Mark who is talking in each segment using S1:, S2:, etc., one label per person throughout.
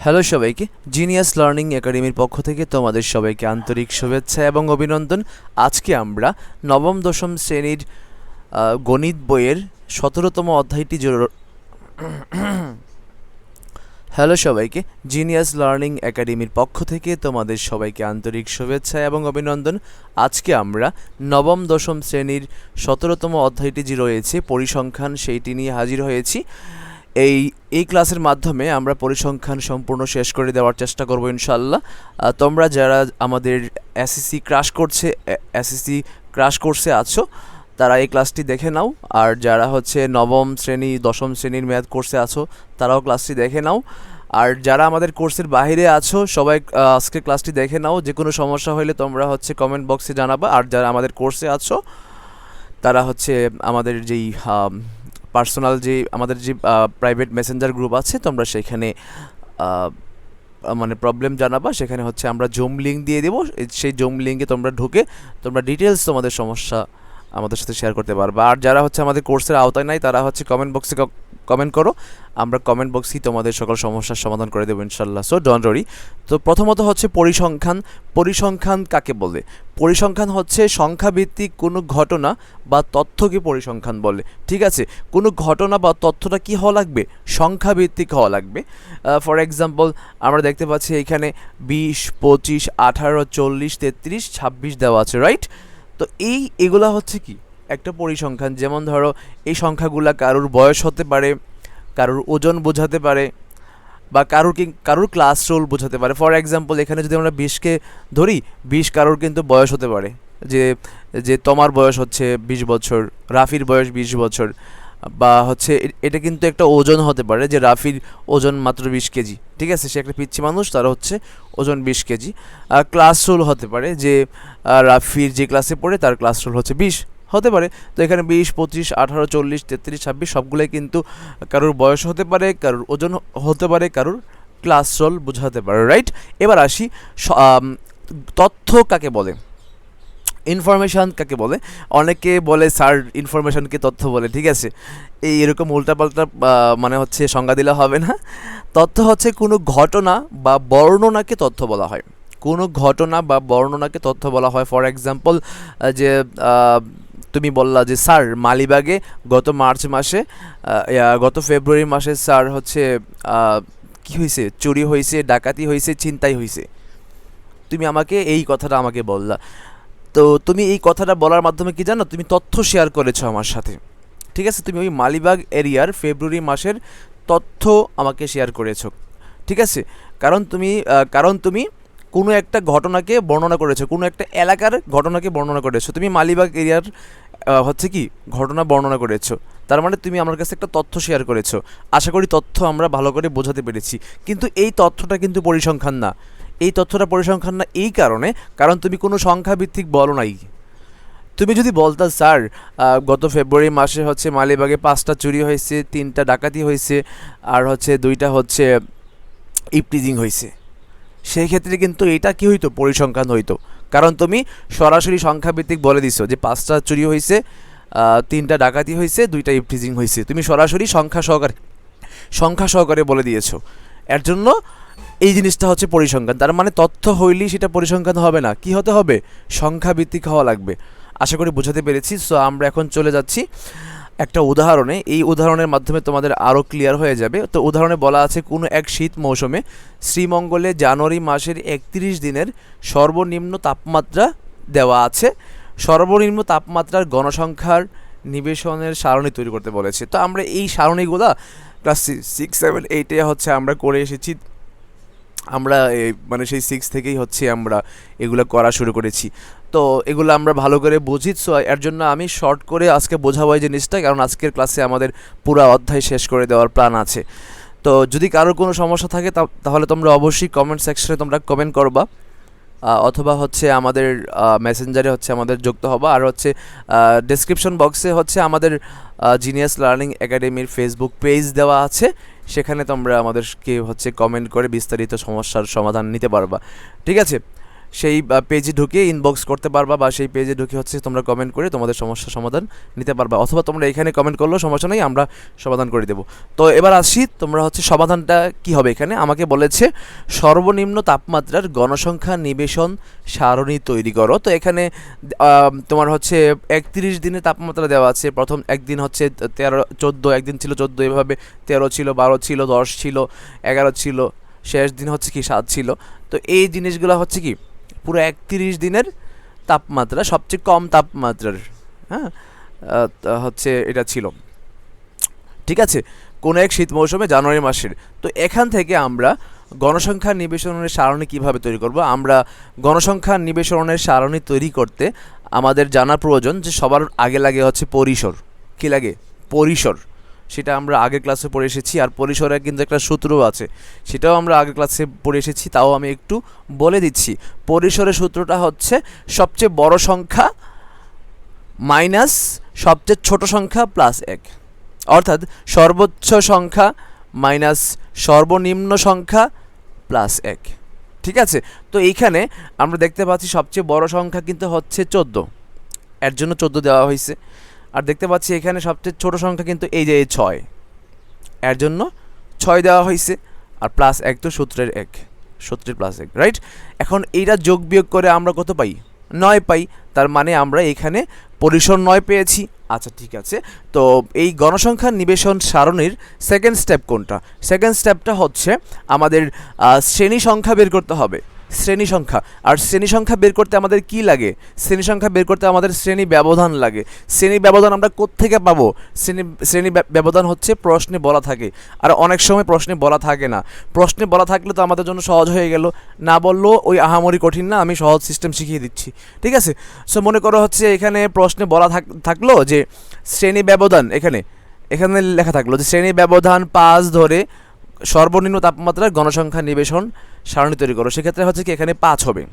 S1: Hello সবাইকে, genius learning একাডেমির পক্ষ থেকে তোমাদের সবাইকে আন্তরিক শুভেচ্ছা এবং অভিনন্দন। আজকে আমরা নবম দশম শ্রেণীর গণিত বইয়ের 17তম অধ্যায়টি হ্যালো সবাইকে, জিনিয়াস লার্নিং একাডেমির পক্ষ থেকে তোমাদের সবাইকে আন্তরিক শুভেচ্ছা এবং অভিনন্দন। আজকে আমরা নবম দশম শ্রেণীর 17তম অধ্যায়টি যে রয়েছে পরিসংখ্যান, সেইটি নিয়ে হাজির হয়েছি। এই ক্লাসের মাধ্যমে আমরা পরিসংখ্যান সম্পূর্ণ শেষ করে দেওয়ার চেষ্টা করব ইনশাল্লাহ। তোমরা যারা আমাদের এসএসসি ক্রাশ কোর্সে আছো তারা এই ক্লাসটি দেখে নাও, আর যারা হচ্ছে নবম শ্রেণী দশম শ্রেণীর ম্যাথ কোর্সে আছো তারাও ক্লাসটি দেখে নাও, আর যারা আমাদের কোর্সের বাইরে আছো সবাই আজকে ক্লাসটি দেখে নাও। যে কোনো সমস্যা হলে তোমরা হচ্ছে কমেন্ট বক্সে জানাবা, আর যারা আমাদের কোর্সে আছো তারা হচ্ছে আমাদের যেই পার্সোনাল আমাদের যে প্রাইভেট মেসেঞ্জার গ্রুপ আছে তোমরা সেখানে মানে প্রবলেম জানাবা, সেখানে হচ্ছে আমরা জুম লিঙ্ক দিয়ে দেবো। সেই জুম লিঙ্কে তোমরা ঢুকে তোমরা ডিটেলস তোমাদের সমস্যা আমাদের সাথে শেয়ার করতে পারবা। আর যারা হচ্ছে আমাদের কোর্সের আওতায় নাই তারা হচ্ছে কমেন্ট বক্সে কমেন্ট করো, আমরা কমেন্ট বক্সেই তোমাদের সকল সমস্যার সমাধান করে দেবো ইনশাল্লাহ। So don't worry. তো প্রথমত হচ্ছে পরিসংখ্যান কাকে বলে? পরিসংখ্যান হচ্ছে সংখ্যাভিত্তিক কোনো ঘটনা বা তথ্যকে পরিসংখ্যান বলে। ঠিক আছে, কোনো ঘটনা বা তথ্যটা কি হওয়া লাগবে? সংখ্যাভিত্তিক হওয়া লাগবে। ফর এক্সাম্পল আমরা দেখতে পাচ্ছি এখানে 20, 25, 18, 40, 33, 26 দেওয়া আছে, রাইট? তো এগুলা হচ্ছে কি একটা পরিসংখ্যান। যেমন ধরো এই সংখ্যাগুলা কারুর বয়স হতে পারে, কারুর ওজন বোঝাতে পারে, বা কারুর ক্লাস রোল বোঝাতে পারে। ফর এক্সাম্পল এখানে যদি আমরা 20কে ধরি, 20 কারুর কিন্তু বয়স হতে পারে, যে তোমার বয়স হচ্ছে 20 বছর, রাফির বয়স 20 বছর, বা হচ্ছে এটা কিন্তু একটা ওজন হতে পারে যে রাফির ওজন মাত্র 20 কেজি। ঠিক আছে, সে একটা পিচ্ছি মানুষ, তার হচ্ছে ওজন 20 কেজি। ক্লাস রোল হতে পারে যে রাফির যে ক্লাসে পড়ে তার ক্লাস রোল হচ্ছে 20 হতে পারে। তো এখানে 20, 25, 18, 40, 33, 26 সবগুলোই কিন্তু কারুর বয়স হতে পারে, কারুর ওজন হতে পারে, কারুর ক্লাস রোল বোঝাতে পারে, রাইট? এবার আসি তথ্য কাকে বলে, ইনফরমেশান কাকে বলে। অনেকে বলে স্যার ইনফরমেশানকে তথ্য বলে। ঠিক আছে, এরকম উল্টাপাল্টা মানে হচ্ছে সংজ্ঞা দিলে হবে না। তথ্য হচ্ছে কোনো ঘটনা বা বর্ণনাকে তথ্য বলা হয়। কোনো ঘটনা বা বর্ণনাকে তথ্য বলা হয়। ফর এক্সাম্পল যে তুমি বললা যে স্যার মালিবাগে গত ফেব্রুয়ারি মাসে স্যার হচ্ছে কি হয়েছে, চুরি হয়েছে, ডাকাতি হয়েছে, ছিনতাই হয়েছে। তুমি এই কথাটা আমাকে বললা। তো তুমি এই কথাটা বলার মাধ্যমে কি জানো, তুমি তথ্য শেয়ার করেছো আমার সাথে। ঠিক আছে, তুমি ওই মালিবাগ এরিয়ার ফেব্রুয়ারি মাসের তথ্য আমাকে শেয়ার করেছো। ঠিক আছে, কারণ তুমি কোনো একটা ঘটনাকে বর্ণনা করেছো, কোনো একটা এলাকার ঘটনাকে বর্ণনা করেছো। তুমি মালিবাগ এরিয়ার হচ্ছে কি ঘটনা বর্ণনা করেছো, তার মানে তুমি আমার কাছে একটা তথ্য শেয়ার করেছো। আশা করি তথ্য আমরা ভালো করে বোঝাতে পেরেছি। কিন্তু এই তথ্যটা কিন্তু পরিসংখ্যান না। এই তথ্যটা পরিসংখ্যান না কারণ তুমি কোনো সংখ্যাভিত্তিক বলো নাই। তুমি যদি বলতা স্যার গত ফেব্রুয়ারি মাসে হচ্ছে মালিবাগে 5টা চুরি হয়েছে, 3টা ডাকাতি হয়েছে, আর হচ্ছে 2টা হচ্ছে ইপটিজিং হয়েছে, সেই ক্ষেত্রে কিন্তু এটা কি হইতো, পরিসংখ্যান হইতো। কারণ তুমি সরাসরি সংখ্যাভিত্তিক বলে দিছো যে 5টা চুরি হয়েছে, 3টা ডাকাতি হয়েছে, 2টা ইপটিজিং হয়েছে। তুমি সরাসরি সংখ্যা সহকারে বলে দিয়েছো। এর জন্য এই জিনিসটা হচ্ছে পরিসংখ্যান। তার মানে তথ্য হইলেই সেটা পরিসংখ্যান হবে না, কি হতে হবে, সংখ্যাভিত্তিক হওয়া লাগবে। আশা করি বোঝাতে পেরেছি। সো আমরা এখন চলে যাচ্ছি একটা উদাহরণে। এই উদাহরণের মাধ্যমে তোমাদের আরও ক্লিয়ার হয়ে যাবে। তো উদাহরণে বলা আছে কোনো এক শীত মৌসুমে শ্রীমঙ্গলে জানুয়ারি মাসের 31 দিনের সর্বনিম্ন তাপমাত্রা দেওয়া আছে। সর্বনিম্ন তাপমাত্রার গণসংখ্যার নিবেশনের সারণী তৈরি করতে বলেছে। তো আমরা এই সারণীগুলা ক্লাস 6, 7, 8 হচ্ছে আমরা করে এসেছি। আমরা মানে সেই 6 থেকেই হচ্ছে আমরা এগুলো করা শুরু করেছি। তো এগুলো আমরা ভালো করে বুঝি। সো এর জন্য আমি শর্ট করে আজকে বোঝাবো এই জিনিসটা, কারণ আজকের ক্লাসে আমাদের পুরো অধ্যায় শেষ করে দেওয়ার প্ল্যান আছে। তো যদি কারোর কোনো সমস্যা থাকে তাহলে তোমরা অবশ্যই কমেন্ট সেকশনে তোমরা কমেন্ট করবা, অথবা হচ্ছে আমাদের মেসেঞ্জারে হচ্ছে আমাদের যুক্ত হবা। আর হচ্ছে ডেসক্রিপশন বক্সে হচ্ছে আমাদের জিনিয়াস লার্নিং একাডেমির ফেসবুক পেজ দেওয়া আছে, সেখানে তোমরা আমাদেরকে হচ্ছে কমেন্ট করে বিস্তারিত সমস্যার সমাধান নিতে পারবা। ঠিক আছে, সেই পেজে ঢুকে ইনবক্স করতে পারবা, বা সেই পেজে ঢুকে হচ্ছে তোমরা কমেন্ট করে তোমাদের সমস্যার সমাধান নিতে পারবা, অথবা তোমরা এখানে কমেন্ট করলেও সমস্যা নেই, আমরা সমাধান করে দেবো। তো এবার আসি, তোমরা হচ্ছে সমাধানটা কি হবে। এখানে আমাকে বলেছে সর্বনিম্ন তাপমাত্রার গণসংখ্যা নিবেশন সারণী তৈরি করো। তো এখানে তোমার হচ্ছে 31 দিনের তাপমাত্রা দেওয়া আছে। প্রথম একদিন হচ্ছে 13, 14, একদিন ছিল 14, এভাবে 13 ছিল, 12 ছিল, 10 ছিল, 11 ছিল, শেষ দিন হচ্ছে কি 7 ছিল। তো এই জিনিসগুলো হচ্ছে কি পুরো 31 দিনের তাপমাত্রা, সবচেয়ে কম তাপমাত্রার, হ্যাঁ, হচ্ছে এটা ছিল, ঠিক আছে, কোনো এক শীত মৌসুমে জানুয়ারি মাসের। তো এখান থেকে আমরা গণসংখ্যা নিবেশনের সারণী কিভাবে তৈরি করব। আমরা গণসংখ্যা নিবেশনের সারণী তৈরি করতে আমাদের জানা প্রয়োজন যে সবার আগে লাগে হচ্ছে পরিসর। কী লাগে? পরিসর। সেটা আমরা আগের ক্লাসে পড়ে এসেছি, আর পরিসরের কিন্তু একটা সূত্রও আছে, সেটাও আমরা আগের ক্লাসে পড়ে এসেছি, তাও আমি একটু বলে দিচ্ছি। পরিসরের সূত্রটা হচ্ছে সবচেয়ে বড় সংখ্যা মাইনাস সবচেয়ে ছোট সংখ্যা প্লাস 1, অর্থাৎ সর্বোচ্চ সংখ্যা মাইনাস সর্বনিম্ন সংখ্যা প্লাস 1, ঠিক আছে। তো এইখানে আমরা দেখতে পাচ্ছি সবচেয়ে বড় সংখ্যা কিন্তু হচ্ছে 14, এর জন্য 14 দেওয়া হয়েছে। আর দেখতে পাচ্ছি এখানে সবচেয়ে ছোট সংখ্যা কিন্তু এই যে 6, এর জন্য 6 দেওয়া হয়েছে। আর প্লাস 1 তো সূত্রের 1, সূত্রের প্লাস 1, রাইট। এখন এইটা যোগ বিয়োগ করে আমরা কত পাই? 9 পাই। তার মানে আমরা এখানে পরিসর 9 পেয়েছি। আচ্ছা, ঠিক আছে। তো এই গণসংখ্যা নিবেশন সারণীর সেকেন্ড স্টেপ কোনটা? সেকেন্ড স্টেপটা হচ্ছে আমাদের শ্রেণী সংখ্যা বের করতে হবে। শ্রেণী সংখ্যা, আর শ্রেণী সংখ্যা বের করতে আমাদের কি লাগে? শ্রেণী সংখ্যা বের করতে আমাদের শ্রেণী ব্যবধান লাগে। শ্রেণী ব্যবধান আমরা কোত্থেকে পাবো? শ্রেণী ব্যবধান হচ্ছে প্রশ্নে বলা থাকে, আর অনেক সময় প্রশ্নে বলা থাকে না। প্রশ্নে বলা থাকলে তো আমাদের জন্য সহজ হয়ে গেল, না বললেও ওই আহামরি কঠিন না, আমি সহজ সিস্টেম শিখিয়ে দিচ্ছি, ঠিক আছে। সো মনে করো হচ্ছে এখানে প্রশ্নে বলা থাকলো যে শ্রেণী ব্যবধান, এখানে লেখা থাকলো যে শ্রেণী ব্যবধান 5 ধরে সর্বনিম্ন তাপমাত্রার গণসংখ্যা নিবেশন সারণী তৈরি করো। সেক্ষেত্রে হচ্ছে কি এখানে 5 হবে,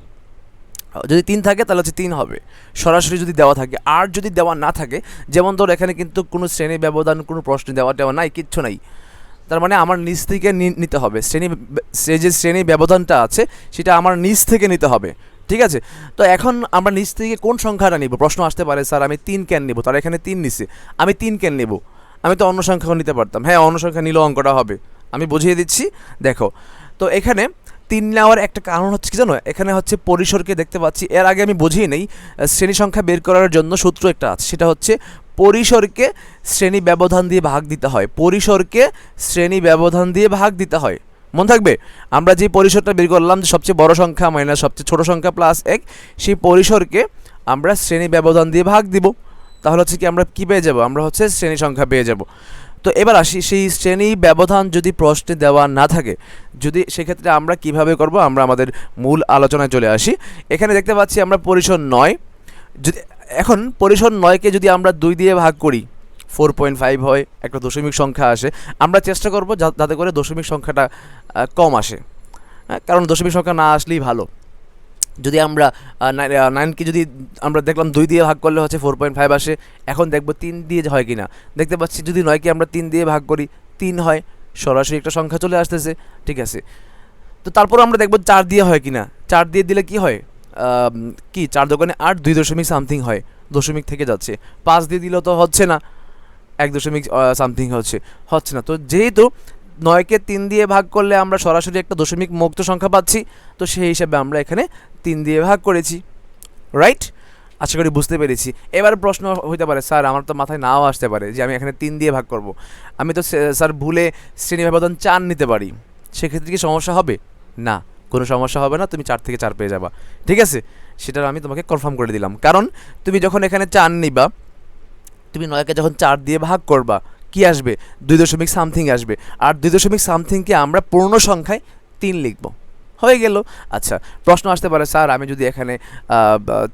S1: যদি 3 থাকে তাহলে হচ্ছে 3 হবে সরাসরি যদি দেওয়া থাকে। আর যদি দেওয়া না থাকে, যেমন ধর এখানে কিন্তু কোনো শ্রেণী ব্যবধান, কোনো প্রশ্ন দেওয়া নাই, কিচ্ছু নাই, তার মানে আমার নিচ থেকে নিতে হবে। যে শ্রেণী ব্যবধানটা আছে সেটা আমার নিচ থেকে নিতে হবে, ঠিক আছে। তো এখন আমরা নিচ থেকে কোন সংখ্যাটা নিব? প্রশ্ন আসতে পারে, স্যার আমি 3 কেন নিব? তার এখানে 3 নিছে, আমি 3 কেন নিব? আমি তো অন্য সংখ্যাও নিতে পারতাম। হ্যাঁ, অন্য সংখ্যা নিলেও অঙ্কটা হবে, আমি বুঝিয়ে দিচ্ছি, দেখো। তো এখানে 3 নেওয়ার একটা কারণ হচ্ছে কি জানো? এখানে হচ্ছে পরিসরকে দেখতে পাচ্ছি, এর আগে আমি বুঝিয়ে নেই। শ্রেণী সংখ্যা বের করার জন্য সূত্র একটা আছে, সেটা হচ্ছে পরিসরকে শ্রেণী ব্যবধান দিয়ে ভাগ দিতে হয়। পরিসরকে শ্রেণী ব্যবধান দিয়ে ভাগ দিতে হয়, মনে থাকবে। আমরা যে পরিসরটা বের করলাম যে সবচেয়ে বড় সংখ্যা মাইনাস সবচেয়ে ছোট সংখ্যা প্লাস 1, সেই পরিসরকে আমরা শ্রেণী ব্যবধান দিয়ে ভাগ দিব। তাহলে হচ্ছে কি আমরা কী পেয়ে যাব? আমরা হচ্ছে শ্রেণী সংখ্যা পেয়ে যাব। তো এবার আসি, সেই শ্রেণী ব্যবধান যদি প্রশ্নে দেওয়া না থাকে, যদি সেক্ষেত্রে আমরা কিভাবে করব? আমরা আমাদের মূল আলোচনায় চলে আসি। এখানে দেখতে পাচ্ছি আমরা পরিসর 9, যদি এখন পরিসর 9কে যদি আমরা 2 দিয়ে ভাগ করি 4.5 হয়, একটা দশমিক সংখ্যা আসে। আমরা চেষ্টা করব যাতে করে দশমিক সংখ্যাটা কম আসে, কারণ দশমিক সংখ্যা না আসলেই ভালো। যদি আমরা 9কে যদি আমরা দেখলাম 2 দিয়ে ভাগ করলে হচ্ছে 4.5 আসে, এখন দেখব 3 দিয়ে হয় কি না। দেখতে পাচ্ছি যদি 9কে আমরা 3 দিয়ে ভাগ করি 3 হয়, সরাসরি একটা সংখ্যা চলে আসতেছে, ঠিক আছে। তো তারপর আমরা দেখব 4 দিয়ে হয় কি না। 4 দিয়ে দিলে কি হয়? কি 4 দোকানে 8, 2 দশমিক সামথিং হয়, দশমিক থেকে যাচ্ছে। 5 দিয়ে দিলেও তো হচ্ছে না, 1 দশমিক সামথিং হচ্ছে না। তো যেহেতু 9কে 3 দিয়ে ভাগ করলে আমরা সরাসরি একটা দশমিক মুক্ত সংখ্যা পাচ্ছি, তো সেই হিসাবে আমরা এখানে 3 দিয়ে ভাগ করেছি, রাইট। আশা করি বুঝতে পেরেছি। এবার প্রশ্ন হইতে পারে, স্যার আমার তো মাথায় নাও আসতে পারে যে আমি এখানে 3 দিয়ে ভাগ করব, আমি তো স্যার ভুলে শ্রেণী ব্যবধান 4 নিতে পারি, সেক্ষেত্রে কি সমস্যা হবে? না, কোনো সমস্যা হবে না, তুমি 4 থেকে 4 পেয়ে যাবা, ঠিক আছে। সেটা আমি তোমাকে কনফার্ম করে দিলাম, কারণ তুমি যখন এখানে 4 নিবা, তুমি 9কে যখন 4 দিয়ে ভাগ করবা, কি আসবে? 2 দশমিক সামথিং আসবে, আর 2 দশমিক সামথিংকে আমরা পূর্ণ সংখ্যায় 3 লিখব, হয়ে গেল। আচ্ছা, প্রশ্ন আসতে পারে, স্যার আমি যদি এখানে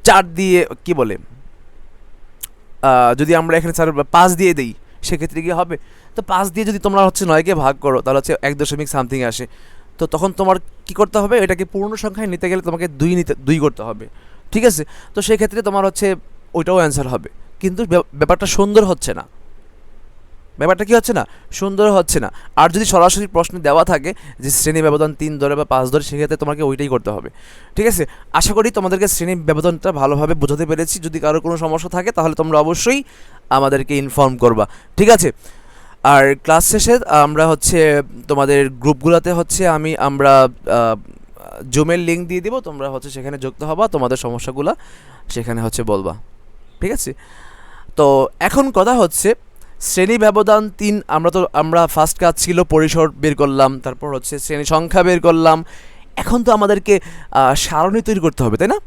S1: 4 দিয়ে কি বলে, যদি আমরা এখানে স্যার 5 দিয়ে দিই, সেক্ষেত্রে কি হবে? তো 5 দিয়ে যদি তোমরা হচ্ছে 9কে ভাগ করো, তাহলে হচ্ছে 1 দশমিক সামথিং আসে। তো তখন তোমার কি করতে হবে? এটাকে পূর্ণ সংখ্যায় নিতে গেলে তোমাকে 2 করতে হবে, ঠিক আছে। তো সেই ক্ষেত্রে তোমার হচ্ছে ওইটাও অ্যান্সার হবে, কিন্তু ব্যাপারটা সুন্দর হচ্ছে না, ব্যাপারটা কি হচ্ছে না, সুন্দর হচ্ছে না। আর যদি সরাসরি প্রশ্নে দেওয়া থাকে যে শ্রেণী ব্যবধান 3 ধরে বা 5 ধরে, সেক্ষেত্রে তোমাকে ওইটাই করতে হবে। ঠিক আছে, আশা করি তোমাদেরকে শ্রেণী ব্যবধানটা ভালোভাবে বোঝাতে পেরেছি। যদি কারো কোনো সমস্যা থাকে তাহলে তোমরা অবশ্যই আমাদেরকে ইনফর্ম করবা, ঠিক আছে। আর ক্লাস শেষে আমরা হচ্ছে তোমাদের গ্রুপগুলোতে হচ্ছে আমরা জুমের লিঙ্ক দিয়ে দিব, তোমরা হচ্ছে সেখানে যুক্ত হবা, তোমাদের সমস্যাগুলো সেখানে হচ্ছে বলবা, ঠিক আছে। তো এখন কথা হচ্ছে শ্রেণী ব্যবধান 3, আমরা ফার্স্ট কাজ ছিল পরিসর বের করলাম, তারপর হচ্ছে শ্রেণী সংখ্যা বের করলাম। এখন তো আমাদেরকে সারণী তৈরি করতে হবে, তাই না?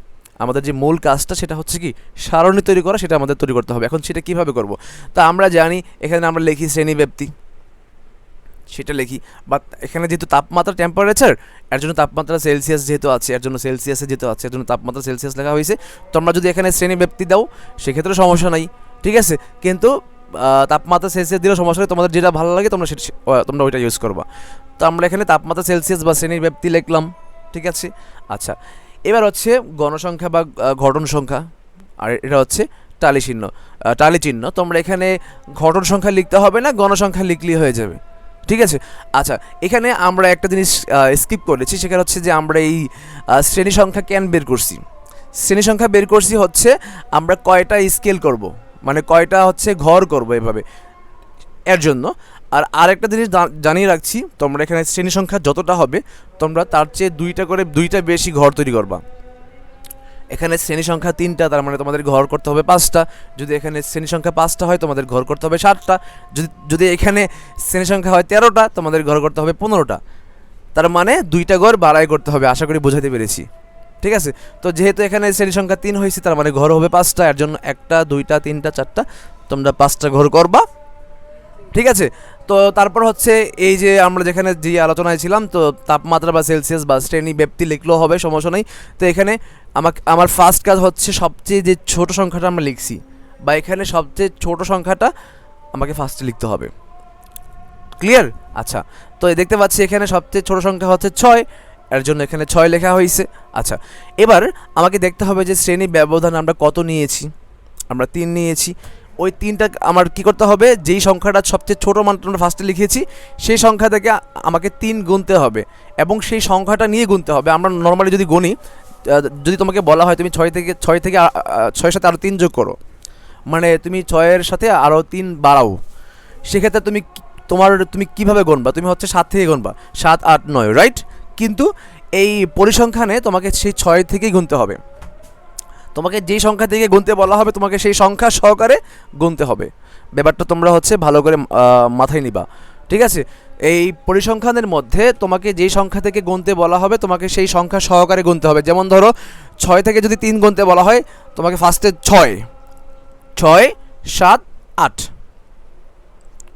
S1: আমাদের যে মূল কাজটা সেটা হচ্ছে কি সারণী তৈরি করা, সেটা আমাদের তৈরি করতে হবে। এখন সেটা কীভাবে করব? তা আমরা জানি এখানে আমরা লিখি শ্রেণী ব্যাপ্তি, সেটা লিখি। বাট এখানে যেহেতু তাপমাত্রা টেম্পারেচার, এর জন্য তাপমাত্রা সেলসিয়াস যেহেতু আছে, এর জন্য সেলসিয়াসে যেহেতু আছে, এর জন্য তাপমাত্রা সেলসিয়াস লেখা হয়েছে। তোমরা যদি এখানে শ্রেণী ব্যাপ্তি দাও সেক্ষেত্রে সমস্যা নাই, ঠিক আছে। কিন্তু তাপমাত্রা সেলসিয়াস দিলেও সমস্যা নেই, তোমাদের যেটা ভালো লাগে তোমরা ওইটা ইউজ করবা। তো আমরা এখানে তাপমাত্রা সেলসিয়াস বা শ্রেণীর ব্যাপ্তি লিখলাম, ঠিক আছে। আচ্ছা, এবার হচ্ছে গণসংখ্যা বা ঘটন সংখ্যা, আর এটা হচ্ছে টালি চিহ্ন। তোমরা এখানে ঘটন সংখ্যা লিখতে হবে না, গণসংখ্যা লিখলেই হয়ে যাবে, ঠিক আছে। আচ্ছা, এখানে আমরা একটা জিনিস স্কিপ করেছি, সেখানে হচ্ছে যে আমরা এই শ্রেণী সংখ্যা কেন বের করছি। শ্রেণী সংখ্যা বের করছি হচ্ছে আমরা কয়টা স্কেল করব, মানে কয়টা হচ্ছে ঘর করব এভাবে, এর জন্য। আর আরেকটা জিনিস জানিয়ে রাখছি, তোমরা এখানে শ্রেণী সংখ্যা যতটা হবে তোমরা তার চেয়ে দুইটা বেশি ঘর তৈরি করবা। এখানে শ্রেণী সংখ্যা 3টা, তার মানে তোমাদের ঘর করতে হবে 5টা। যদি এখানে শ্রেণী সংখ্যা 5টা হয় তোমাদের ঘর করতে হবে 7টা। যদি এখানে শ্রেণী সংখ্যা হয় 13টা, তোমাদের ঘর করতে হবে 15টা। তার মানে 2টা ঘর বাড়াই করতে হবে। আশা করি বোঝাতে পেরেছি, ঠিক আছে। তো যেহেতু এখানে শ্রেণী সংখ্যা 3 হয়েছে, তার মানে ঘর হবে 5টা, এর জন্য 1টা 2টা 3টা 4টা, তোমরা 5টা ঘর করবা, ঠিক আছে। তো তারপর হচ্ছে এই যে আমরা যেখানে যে আলোচনায় ছিলাম, তো তাপমাত্রা বা সেলসিয়াস বা শ্রেণী ব্যাপ্তি লিখলেও হবে, সমস্যা নেই। তো এখানে আমার ফার্স্ট কাজ হচ্ছে সবচেয়ে যে ছোট সংখ্যাটা আমরা লিখছি, বা এখানে সবচেয়ে ছোট সংখ্যাটা আমাকে ফার্স্টে লিখতে হবে, ক্লিয়ার? আচ্ছা, তো দেখতে পাচ্ছি এখানে সবচেয়ে ছোট সংখ্যা হচ্ছে 6, এর জন্য এখানে 6 লেখা হয়েছে। আচ্ছা, এবার আমাকে দেখতে হবে যে শ্রেণী ব্যবধান আমরা কত নিয়েছি। আমরা 3 নিয়েছি। ওই 3টা আমার কী করতে হবে, যেই সংখ্যাটা সবচেয়ে ছোটো মানটা আমরা ফার্স্টে লিখেছি সেই সংখ্যা থেকে আমাকে 3 গুনতে হবে, এবং সেই সংখ্যাটা নিয়ে গুনতে হবে। আমরা নর্মালি যদি গুনি, যদি তোমাকে বলা হয় তুমি 6 সাথে আরও 3 যোগ করো, মানে তুমি 6-এর সাথে আরও 3 বাড়াও, সেক্ষেত্রে তুমি কীভাবে গুনবা? তুমি হচ্ছে 7 থেকে গুনবা, 7 8 9, রাইট? কিন্তু এই পরিসংখ্যানে তোমাকে সেই 6 থেকেই গুনতে হবে। তোমাকে যেই সংখ্যা থেকে গুনতে বলা হবে তোমাকে সেই সংখ্যা সহকারে গুনতে হবে। ব্যাপারটা তোমরা হচ্ছে ভালো করে মাথায় নিবা, ঠিক আছে। এই পরিসংখ্যানের মধ্যে তোমাকে যেই সংখ্যা থেকে গুনতে বলা হবে তোমাকে সেই সংখ্যা সহকারে গুনতে হবে। যেমন ধরো 6 থেকে যদি 3 গুনতে বলা হয়, তোমাকে ফার্স্টে 6 7 8,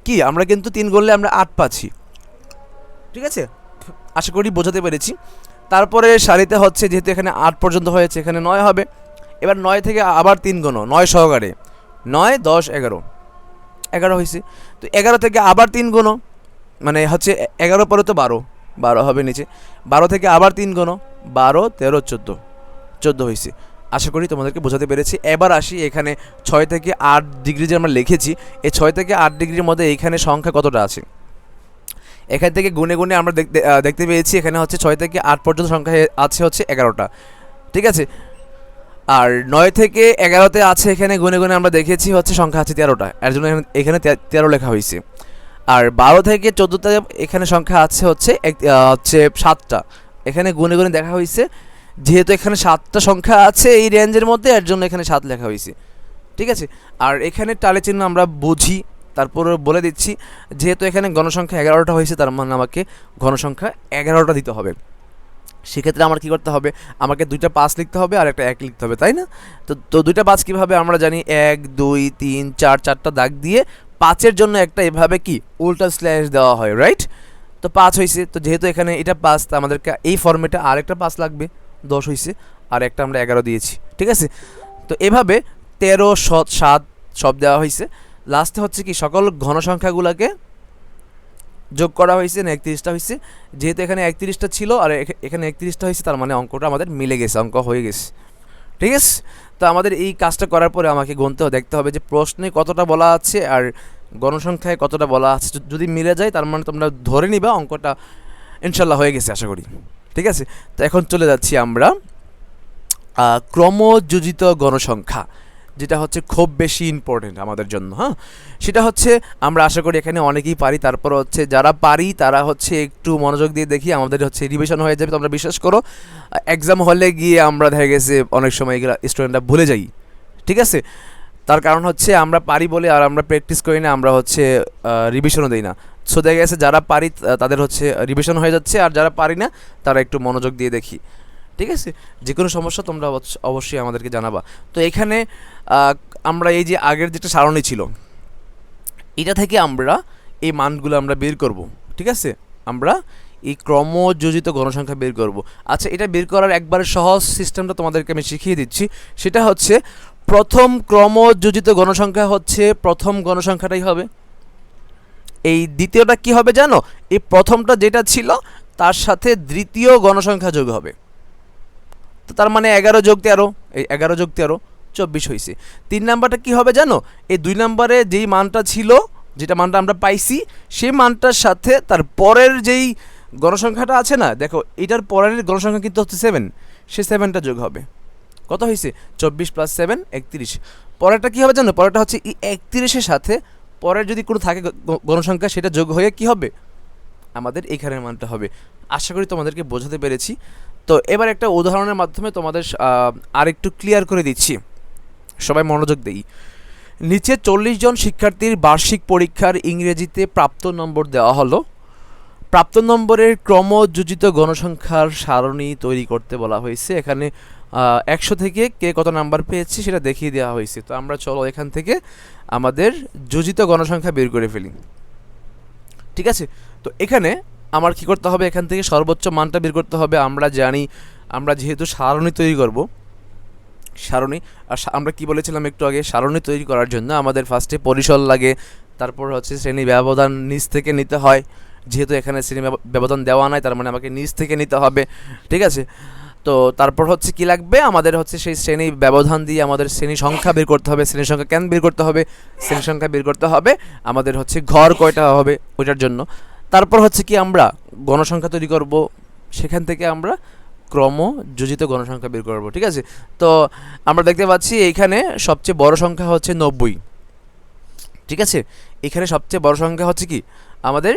S1: কি আমরা কিন্তু 3 গুনলে আমরা 8 পাচ্ছি, ঠিক আছে। আশা করি বোঝাতে পেরেছি। তারপরে সারিতে হচ্ছে যেহেতু এখানে 8 পর্যন্ত হয়েছে, এখানে 9 হবে। এবার 9 থেকে আবার 3 গুনো, 9 সহকারে, 9 10 11 হয়েছে। তো 11 থেকে আবার 3 গুনো, মানে হচ্ছে 11 পরে তো 12 হবে নিচে, 12 থেকে আবার 3 গুনো, 12 13 14 হয়েছে। আশা করি তোমাদেরকে বোঝাতে পেরেছি। এবার আসি এখানে 6 থেকে 8 ডিগ্রি যে আমরা লিখেছি, এই 6 থেকে 8 ডিগ্রির মধ্যে এইখানে সংখ্যা কতটা আছে, এখান থেকে গুনে গুনে আমরা দেখতে পেয়েছি এখানে হচ্ছে 6 থেকে 8 পর্যন্ত সংখ্যা আছে হচ্ছে 11টা, ঠিক আছে। আর 9 থেকে 11তে আছে এখানে গুনে গুনে আমরা দেখেছি হচ্ছে সংখ্যা আছে 13টা, এর জন্য এখানে 13 লেখা হয়েছে। আর 12 থেকে 14তে এখানে সংখ্যা আছে হচ্ছে 7টা, এখানে গুনে গুনে দেখা হয়েছে, যেহেতু এখানে 7টা সংখ্যা আছে এই রেঞ্জের মধ্যে, এর জন্য এখানে 7 লেখা হয়েছে, ঠিক আছে। আর এখানে টালে চিহ্ন আমরা বুঝি, তারপর বলে দিচ্ছি, যেহেতু এখানে গণসংখ্যা 11টা হয়েছে, তার মানে আমাকে ঘনসংখ্যা 11টা দিতে হবে। সেক্ষেত্রে আমার কী করতে হবে, আমাকে 2টা 5 লিখতে হবে আর একটা 1 লিখতে হবে, তাই না? তো 2টা 5 কীভাবে আমরা জানি, 1 2 3 4, 4টা দাগ দিয়ে 5-এর জন্য একটা এভাবে কি উল্টা স্ল্যাশ দেওয়া হয়, রাইট? তো 5 হয়েছে। তো যেহেতু এখানে এটা 5, তো আমাদেরকে এই ফর্মেটে আরেকটা 5 লাগবে, 10 হয়েছে, আর একটা আমরা 11 দিয়েছি, ঠিক আছে। তো এভাবে 13 7 সব দেওয়া হয়েছে। লাস্টে হচ্ছে কি সকল ঘনসংখ্যাগুলোকে যোগ করা হয়েছে, না 31টা হয়েছে। যেহেতু এখানে 31টা ছিল আর এখানে 31টা হয়েছে, তার মানে অঙ্কটা আমাদের মিলে গেছে, অঙ্ক হয়ে গেছে, ঠিক আছে। তো আমাদের এই কাজটা করার পরে আমাকে গুনতে দেখতে হবে যে প্রশ্নে কতটা বলা আছে আর গণসংখ্যায় কতটা বলা আছে, যদি মিলে যায় তার মানে তোমরা ধরে নিবা অঙ্কটা ইনশাল্লাহ হয়ে গেছে আশা করি। ঠিক আছে, তো এখন চলে যাচ্ছি আমরা ক্রমযোজিত গণসংখ্যা, যেটা হচ্ছে খুব বেশি ইম্পর্টেন্ট আমাদের জন্য। হ্যাঁ, সেটা হচ্ছে আমরা আশা করি এখানে অনেকেই পারি, তারপর হচ্ছে যারা পারি তারা হচ্ছে একটু মনোযোগ দিয়ে দেখি, আমাদের হচ্ছে রিভিশন হয়ে যাবে। তোমরা বিশ্বাস করো, এক্সাম হলে গিয়ে আমরা দেখা গেছে অনেক সময় এগুলো স্টুডেন্টরা ভুলে যাই। ঠিক আছে, তার কারণ হচ্ছে আমরা পারি বলে আর আমরা প্র্যাকটিস করি না, আমরা হচ্ছে রিভিশনও দিই না। সো দেখা গেছে যারা পারি তাদের হচ্ছে রিভিশন হয়ে যাচ্ছে, আর যারা পারি না তারা একটু মনোযোগ দিয়ে দেখি। ঠিক আছে, যে কোনো সমস্যা তোমরা অবশ্যই আমাদেরকে জানাবা। তো এখানে আমরা এই যে আগের যেটা সারণী ছিল, এটা থেকে আমরা এই মানগুলো আমরা বের করব। ঠিক আছে, আমরা এই ক্রমযোজিত গণসংখ্যা বের করব। আচ্ছা, এটা বের করার একবারে সহজ সিস্টেমটা তোমাদেরকে আমি শিখিয়ে দিচ্ছি। সেটা হচ্ছে প্রথম ক্রমযোজিত গণসংখ্যা হচ্ছে প্রথম গণসংখ্যাটাই হবে। এই দ্বিতীয়টা কি হবে জানো? এই প্রথমটা যেটা ছিল তার সাথে দ্বিতীয় গণসংখ্যা যোগ হবে। তো তার মানে 11 যোগ 13, এই 11 যোগ 13 24 হয়েছে। 3 নাম্বারটা কি হবে জানো? এই 2 নাম্বারে যেই মানটা ছিল, যেটা মানটা আমরা পাইছি, সেই মানটার সাথে তার পরের যেই গণসংখ্যাটা আছে না, দেখো এটার পরের গণসংখ্যা কিন্তু হচ্ছে 7, সে 7টা যোগ হবে। কত হয়েছে? 24 + 7 31। পরেরটা কী হবে জানো? পরেরটা হচ্ছে এই 31-এর সাথে পরের যদি কোনো থাকে গণসংখ্যা, সেটা যোগ হয়ে কি হবে? আমাদের এখানের মানটা হবে। আশা করি তোমাদেরকে বোঝাতে পেরেছি। তো এবার একটা উদাহরণের মাধ্যমে তোমাদের আরেকটু ক্লিয়ার করে দিচ্ছি, সবাই মনোযোগ দেই। নিচে 40 জন শিক্ষার্থীর বার্ষিক পরীক্ষার ইংরেজিতে প্রাপ্ত নম্বর দেওয়া হলো। প্রাপ্ত নম্বরের ক্রমযোজিত গণসংখ্যার সারণী তৈরি করতে বলা হয়েছে। এখানে 100 থেকে কে কত নাম্বার পেয়েছি সেটা দেখিয়ে দেওয়া হয়েছে। তো আমরা চলো এখান থেকে আমাদের যোজিত গণসংখ্যা বের করে ফেলি। ঠিক আছে, তো এখানে আমার কি করতে হবে? এখান থেকে সর্বোচ্চ মানটা বের করতে হবে। আমরা জানি, আমরা যেহেতু সারণী তৈরি করব, সারণী, আর আমরা কি বলেছিলাম একটু আগে, সারণী তৈরি করার জন্য আমাদের ফার্স্টে পরিসর লাগে, তারপর হচ্ছে শ্রেণী ব্যবধান নিচ থেকে নিতে হয়। যেহেতু এখানে শ্রেণী ব্যবধান দেওয়া নাই, তার মানে আমাকে নিচ থেকে নিতে হবে। ঠিক আছে, তো তারপর হচ্ছে কি লাগবে? আমাদের হচ্ছে সেই শ্রেণী ব্যবধান দিয়ে আমাদের শ্রেণী সংখ্যা বের করতে হবে। শ্রেণী সংখ্যা কেন বের করতে হবে? শ্রেণী সংখ্যা বের করতে হবে আমাদের হচ্ছে ঘর কয়টা হবে ওইটার জন্য। তারপর হচ্ছে কি আমরা গণসংখ্যা তৈরি করব, সেখান থেকে আমরা ক্রমযোজিত গণসংখ্যা বের করব। ঠিক আছে, তো আমরা দেখতে পাচ্ছি এইখানে সবচেয়ে বড় সংখ্যা হচ্ছে 90। ঠিক আছে, এখানে সবচেয়ে বড় সংখ্যা হচ্ছে কি আমাদের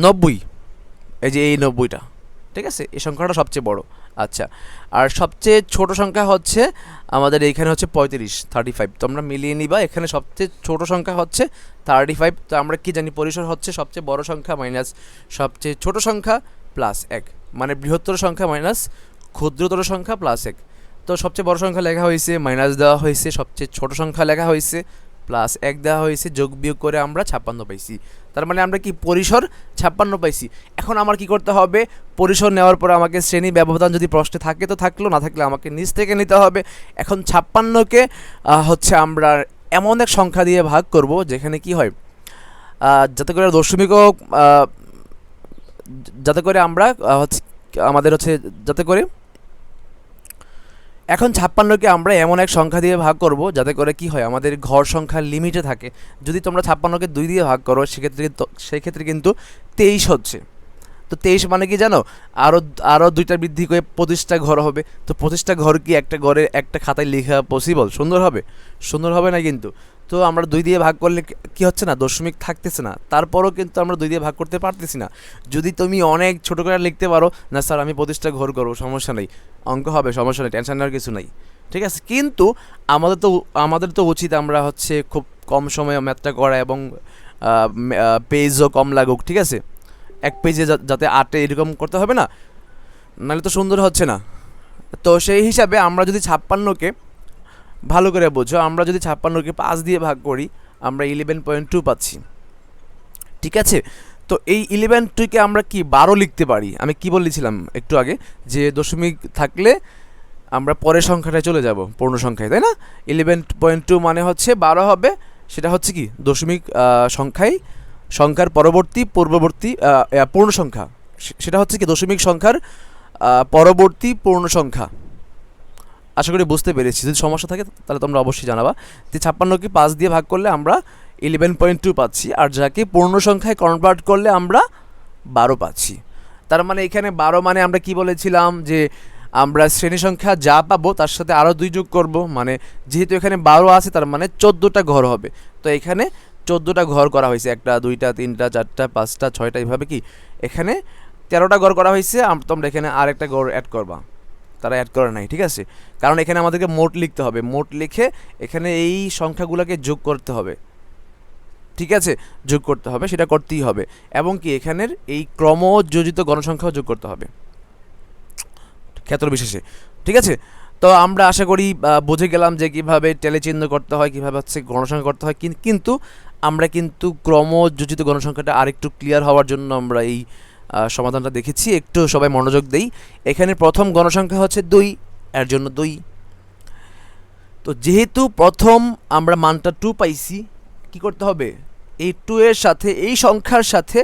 S1: 90, এই যে এই 90টা। ঠিক আছে, এই সংখ্যাটা সবচেয়ে বড়। আচ্ছা, আর সবচেয়ে ছোট সংখ্যা হচ্ছে আমাদের এইখানে হচ্ছে 35। তো আমরা মিলিয়ে নিবা, এখানে সবচেয়ে ছোট সংখ্যা হচ্ছে 35। তো আমরা কি জানি? পরিসর হচ্ছে সবচেয়ে বড় সংখ্যা মাইনাস সবচেয়ে ছোট সংখ্যা প্লাস 1, মানে বৃহত্তর সংখ্যা মাইনাস ক্ষুদ্রতর সংখ্যা প্লাস 1। তো সবচেয়ে বড় সংখ্যা লেখা হয়েছে, মাইনাস দেওয়া হয়েছে, সবচেয়ে ছোট সংখ্যা লেখা হয়েছে, প্লাস 1 দেওয়া হয়েছে, যোগ বিয়োগ করে আমরা 56 পাইছি। তার মানে আমরা কি পরিসর 56 পাইছি। এখন আমার কি করতে হবে? পরিসর নেওয়ার পর আমাকে শ্রেণী ব্যবধান যদি প্রশ্নে থাকে তো থাকলো, না থাকলে আমাকে নিচ থেকে নিতে হবে। এখন 56কে হচ্ছে আমরা এমন এক সংখ্যা দিয়ে ভাগ করব যেখানে কি হয়, যাতে করে দশমিকও, যাতে করে আমরা হচ্ছে আমাদের হচ্ছে যাতে করে, এখন 56কে আমরা এমন এক সংখ্যা দিয়ে ভাগ করব যাতে করে কি হয়, আমাদের ঘর সংখ্যার লিমিটে থাকে। যদি তোমরা 56কে 2 দিয়ে ভাগ করো সেক্ষেত্রে কিন্তু 23 হচ্ছে। তো 23 মানে কি জানো? আরও 2টা বৃদ্ধি করে 25টা ঘর হবে। তো 25টা ঘর কি একটা ঘরে একটা খাতায় লেখা পসিবল? সুন্দর হবে? সুন্দর হবে না কিন্তু। তো আমরা 2 দিয়ে ভাগ করলে কি হচ্ছে না, দশমিক থাকতেছে না। তারপরও কিন্তু আমরা 2 দিয়ে ভাগ করতে পারতেছি না। যদি তুমি অনেক ছোটো করে লিখতে পারো, না স্যার আমি 25টা ঘর করবো, সমস্যা নেই, অঙ্ক হবে, সমস্যা নেই, টেনশন নেওয়ার কিছু নেই। ঠিক আছে, কিন্তু আমাদের তো উচিত আমরা হচ্ছে খুব কম সময়ে ম্যাথটা করা এবং পেজও কম লাগুক। ঠিক আছে, এক পেজে যাতে 8 এরকম করতে হবে না, নাহলে তো সুন্দর হচ্ছে না। তো সেই হিসাবে আমরা যদি 56কে, ভালো করে বোঝো, আমরা যদি 56কে 5 দিয়ে ভাগ করি আমরা 11.2 পাচ্ছি। ঠিক আছে, তো এই 11.2কে আমরা কি 12 লিখতে পারি। আমি কি বলেছিলাম একটু আগে, যে দশমিক থাকলে আমরা পরের সংখ্যাটায় চলে যাব, পূর্ণ সংখ্যায়, তাই না? 11.2 মানে হচ্ছে 12 হবে। সেটা হচ্ছে কি দশমিক সংখ্যার পূর্ববর্তী পূর্ণ সংখ্যা, সেটা হচ্ছে কি দশমিক সংখ্যার পরবর্তী পূর্ণ সংখ্যা। আশা করি বুঝতে পেরেছি। যদি সমস্যা থাকে তাহলে তোমরা অবশ্যই জানাবা। তো 56কে 5 দিয়ে ভাগ করলে আমরা 11.2 পাচ্ছি, আর যাকে পূর্ণ সংখ্যায় কনভার্ট করলে আমরা 12 পাচ্ছি। তার মানে এখানে 12 মানে আমরা কি বলেছিলাম যে আমরা শ্রেণী সংখ্যা যা পাবো তার সাথে আরও 2 যোগ করব, মানে যেহেতু এখানে 12 আছে তার মানে 14টা ঘর হবে। তো এখানে 14টা ঘর করা হয়েছে, 1টা 2টা 3টা 4টা 5টা 6টা, এইভাবে কি এখানে 13টা ঘর করা হয়েছে। তোমরা এখানে আরেকটা ঘর অ্যাড করবা, তারা অ্যাড করে নাই, ঠিক আছে, কারণ এখানে আমাদেরকে মোট লিখতে হবে, মোট লিখে এখানে এই সংখ্যাগুলোকে যোগ করতে হবে, ঠিক আছে, যোগ করতে হবে, সেটা করতেই হবে। এবং কি এখানের এই ক্রমযোজিত গণসংখ্যাও যোগ করতে হবে ক্ষেত্র বিশেষে, ঠিক আছে। তো আমরা আশা করি বুঝে গেলাম যে কীভাবে টেলেচিহ্ন করতে হয়, কীভাবে হচ্ছে গণসংখ্যা করতে হয়। কিন্তু আমরা কিন্তু ক্রমযোজিত গণসংখ্যাটা আরেকটু ক্লিয়ার হওয়ার জন্য আমরা এই সমাধানটা দেখেছি, একটু সবাই মনোযোগ দেই। এখানে প্রথম গণসংখ্যা হচ্ছে 2, এর জন্য 2। তো যেহেতু প্রথম আমরা মানটা 2 পাইছি, কি করতে হবে, এই 2 এর সাথে এই সংখ্যার সাথে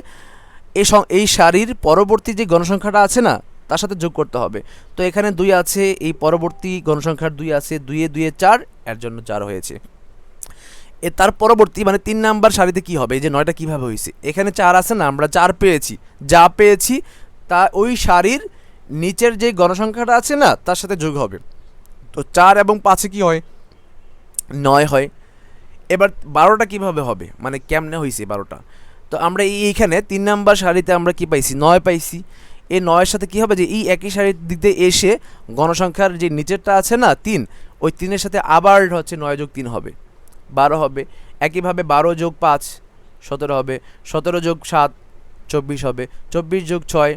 S1: এই সারির পরবর্তী যে গণসংখ্যাটা আছে না তার সাথে যোগ করতে হবে। তো এখানে 2 আছে, এই পরবর্তী গণসংখ্যার 2 আছে, 2 এ 2 এ 4, এর জন্য 4 হয়েছে। তার পরবর্তী মানে 3 নাম্বার সারিতে কি হবে, এই যে 9টা কীভাবে হয়েছে, এখানে 4 আছে না, আমরা 4 পেয়েছি, যা পেয়েছি তা ওই সারির নিচের যে গণসংখ্যাটা আছে না তার সাথে যোগ হবে। তো 4 এবং 5-এ কী হয়, 9 হয়। এবার 12টা কীভাবে হবে, মানে কেমনে হয়েছে 12টা, তো আমরা এইখানে 3 নাম্বার সারিতে আমরা কি পাইছি, 9 পাইছি। এই 9-এর সাথে কী হবে, যে এই একই সারির দিকে এসে গণসংখ্যার যে নিচেরটা আছে না 3, ওই 3-এর সাথে আবার হচ্ছে 9 যোগ 3 হবে, 12 হবে। একইভাবে 12 যোগ 5 17 হবে, 17 যোগ 7 24 হবে, 24 যোগ 6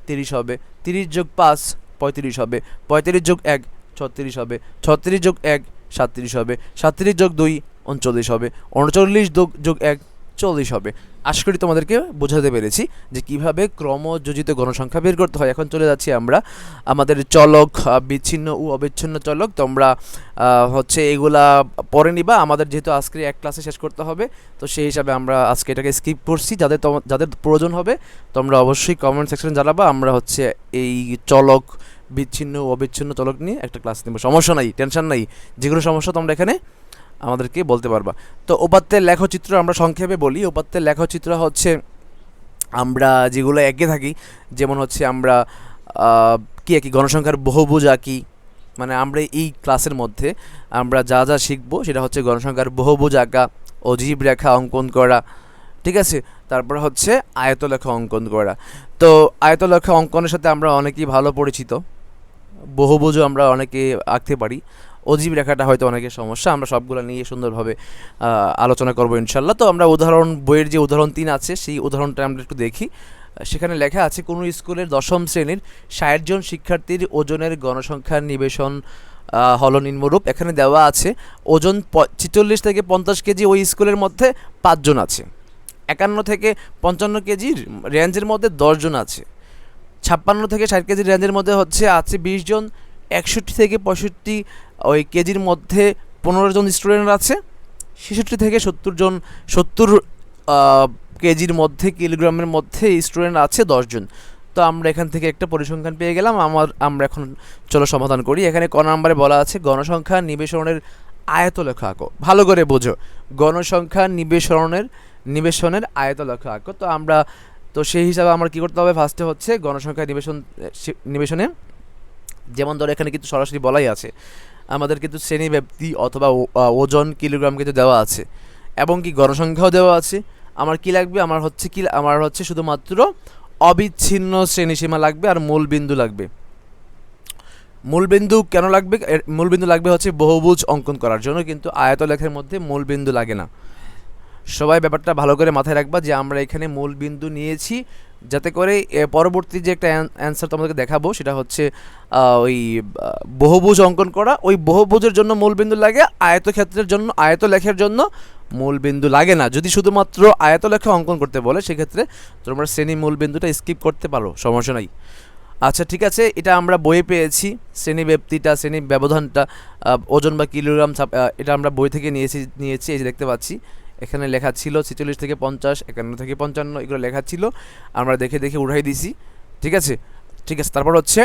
S1: 30 হবে, 30 যোগ 5 35 হবে, 35 যোগ 1 36 হবে, 36 যোগ 1 37 হবে, 37 যোগ 2 39 হবে, 39 যোগ 1 40 হবে। আশা করি তোমাদেরকে বোঝাতে পেরেছি যে কিভাবে ক্রমযোজিত গণসংখ্যা বের করতে হয়। এখন চলে যাচ্ছি আমরা আমাদের চলক, বিচ্ছিন্ন ও অবিচ্ছিন্ন চলক। তোমরা হচ্ছে এগুলা পরে নিবা, আমাদের যেহেতু আজকে এক ক্লাসে শেষ করতে হবে, তো সেই হিসাবে আমরা আজকে এটাকে স্কিপ করছি। যাদের প্রয়োজন হবে তোমরা অবশ্যই কমেন্ট সেকশনে জানাবা, আমরা হচ্ছে এই চলক, বিচ্ছিন্ন ও অবিচ্ছিন্ন চলক নিয়ে একটা ক্লাস নেব। সমস্যা নাই, টেনশন নাই, যেগুলো সমস্যা তোমরা এখানে আমাদেরকে বলতে পারবা। তো উপাত্তের লেখচিত্র আমরা সংক্ষেপে বলি। উপাত্তের লেখচিত্র হচ্ছে আমরা যেগুলো এঁকে থাকি, যেমন হচ্ছে আমরা কি আঁকি, গণসংখ্যার বহুভুজ আঁকি, মানে আমরা এই ক্লাসের মধ্যে আমরা যা যা শিখবো সেটা হচ্ছে গণসংখ্যার বহুভুজ আঁকা, অজীব রেখা অঙ্কন করা, ঠিক আছে, তারপর হচ্ছে আয়তলেখা অঙ্কন করা। তো আয়তলেখা অঙ্কনের সাথে আমরা অনেকেই ভালো পরিচিত, বহুভুজও আমরা অনেকে আঁকতে পারি, অজীব রেখাটা হয়তো অনেকের সমস্যা, আমরা সবগুলো নিয়ে সুন্দরভাবে আলোচনা করবো ইনশাল্লাহ। তো আমরা উদাহরণ, বইয়ের যে উদাহরণ 3 আছে সেই উদাহরণটা আমরা একটু দেখি। সেখানে লেখা আছে, কোনো স্কুলের 10ম শ্রেণীর 60 জন শিক্ষার্থীর ওজনের গণসংখ্যার নিবেশন হলো নিম্নরূপ। এখানে দেওয়া আছে ওজন 46 থেকে 50 কেজি ওই স্কুলের মধ্যে 5 জন আছে, 51 থেকে 55 কেজির রেঞ্জের মধ্যে 10 জন আছে, 56 থেকে 60 কেজির রেঞ্জের মধ্যে আছে 20 জন, 61 থেকে 65 ওই কেজির মধ্যে 15 জন স্টুডেন্ট আছে, 66 থেকে 70 কেজির মধ্যে, কিলোগ্রামের মধ্যে স্টুডেন্ট আছে 10 জন। তো আমরা এখান থেকে একটা পরিসংখ্যান পেয়ে গেলাম। আমরা এখন চলো সমাধান করি। এখানে ক নম্বরে বলা আছে গণসংখ্যা নিবেশনের আয়তলেখা আঁকো। ভালো করে বোঝো, গণসংখ্যা নিবেশনের আয়তলেখা আঁকো। তো সেই হিসাবে আমার কী করতে হবে, ফার্স্টে হচ্ছে গণসংখ্যা নিবেশনে, যেমন ধরো এখানে কিন্তু সরাসরি বলাই আছে, আমাদের কিন্তু শ্রেণী ব্যাপ্তি অথবা ওজন কিলোগ্রাম কিন্তু দেওয়া আছে, এবং কি গণসংখ্যাও দেওয়া আছে। আমার কি লাগবে, আমার হচ্ছে শুধুমাত্র অবিচ্ছিন্ন শ্রেণীসীমা লাগবে আর মূলবিন্দু লাগবে। মূলবিন্দু কেন লাগবে, মূলবিন্দু লাগবে হচ্ছে বহুভুজ অঙ্কন করার জন্য, কিন্তু আয়তলেখার মধ্যে মূলবিন্দু লাগে না। সবাই ব্যাপারটা ভালো করে মাথায় রাখবা যে আমরা এখানে মূলবিন্দু নিয়েছি, যাতে করে পরবর্তী যে একটা অ্যান্সার তোমাদেরকে দেখাবো সেটা হচ্ছে ওই বহুভুজ অঙ্কন করা, ওই বহুভুজের জন্য মূলবিন্দু লাগে, আয়তক্ষেত্রের জন্য, আয়তলেখার জন্য মূলবিন্দু লাগে না। যদি শুধুমাত্র আয়তলেখা অঙ্কন করতে বলে সেক্ষেত্রে তোমরা শ্রেণী মূলবিন্দুটা স্কিপ করতে পারো, সমস্যা নাই। আচ্ছা ঠিক আছে, এটা আমরা বইয়ে পেয়েছি, শ্রেণী ব্যাপ্তিটা, শ্রেণী ব্যবধানটা, ওজন বা কিলোগ্রাম, এটা আমরা বই থেকে নিয়েছি। এই যে দেখতে পাচ্ছি এখানে লেখা ছিল 46 থেকে 50, 51 থেকে 55, এগুলো লেখা ছিল, আমরা দেখে উঠাই দিছি। ঠিক আছে। তারপর হচ্ছে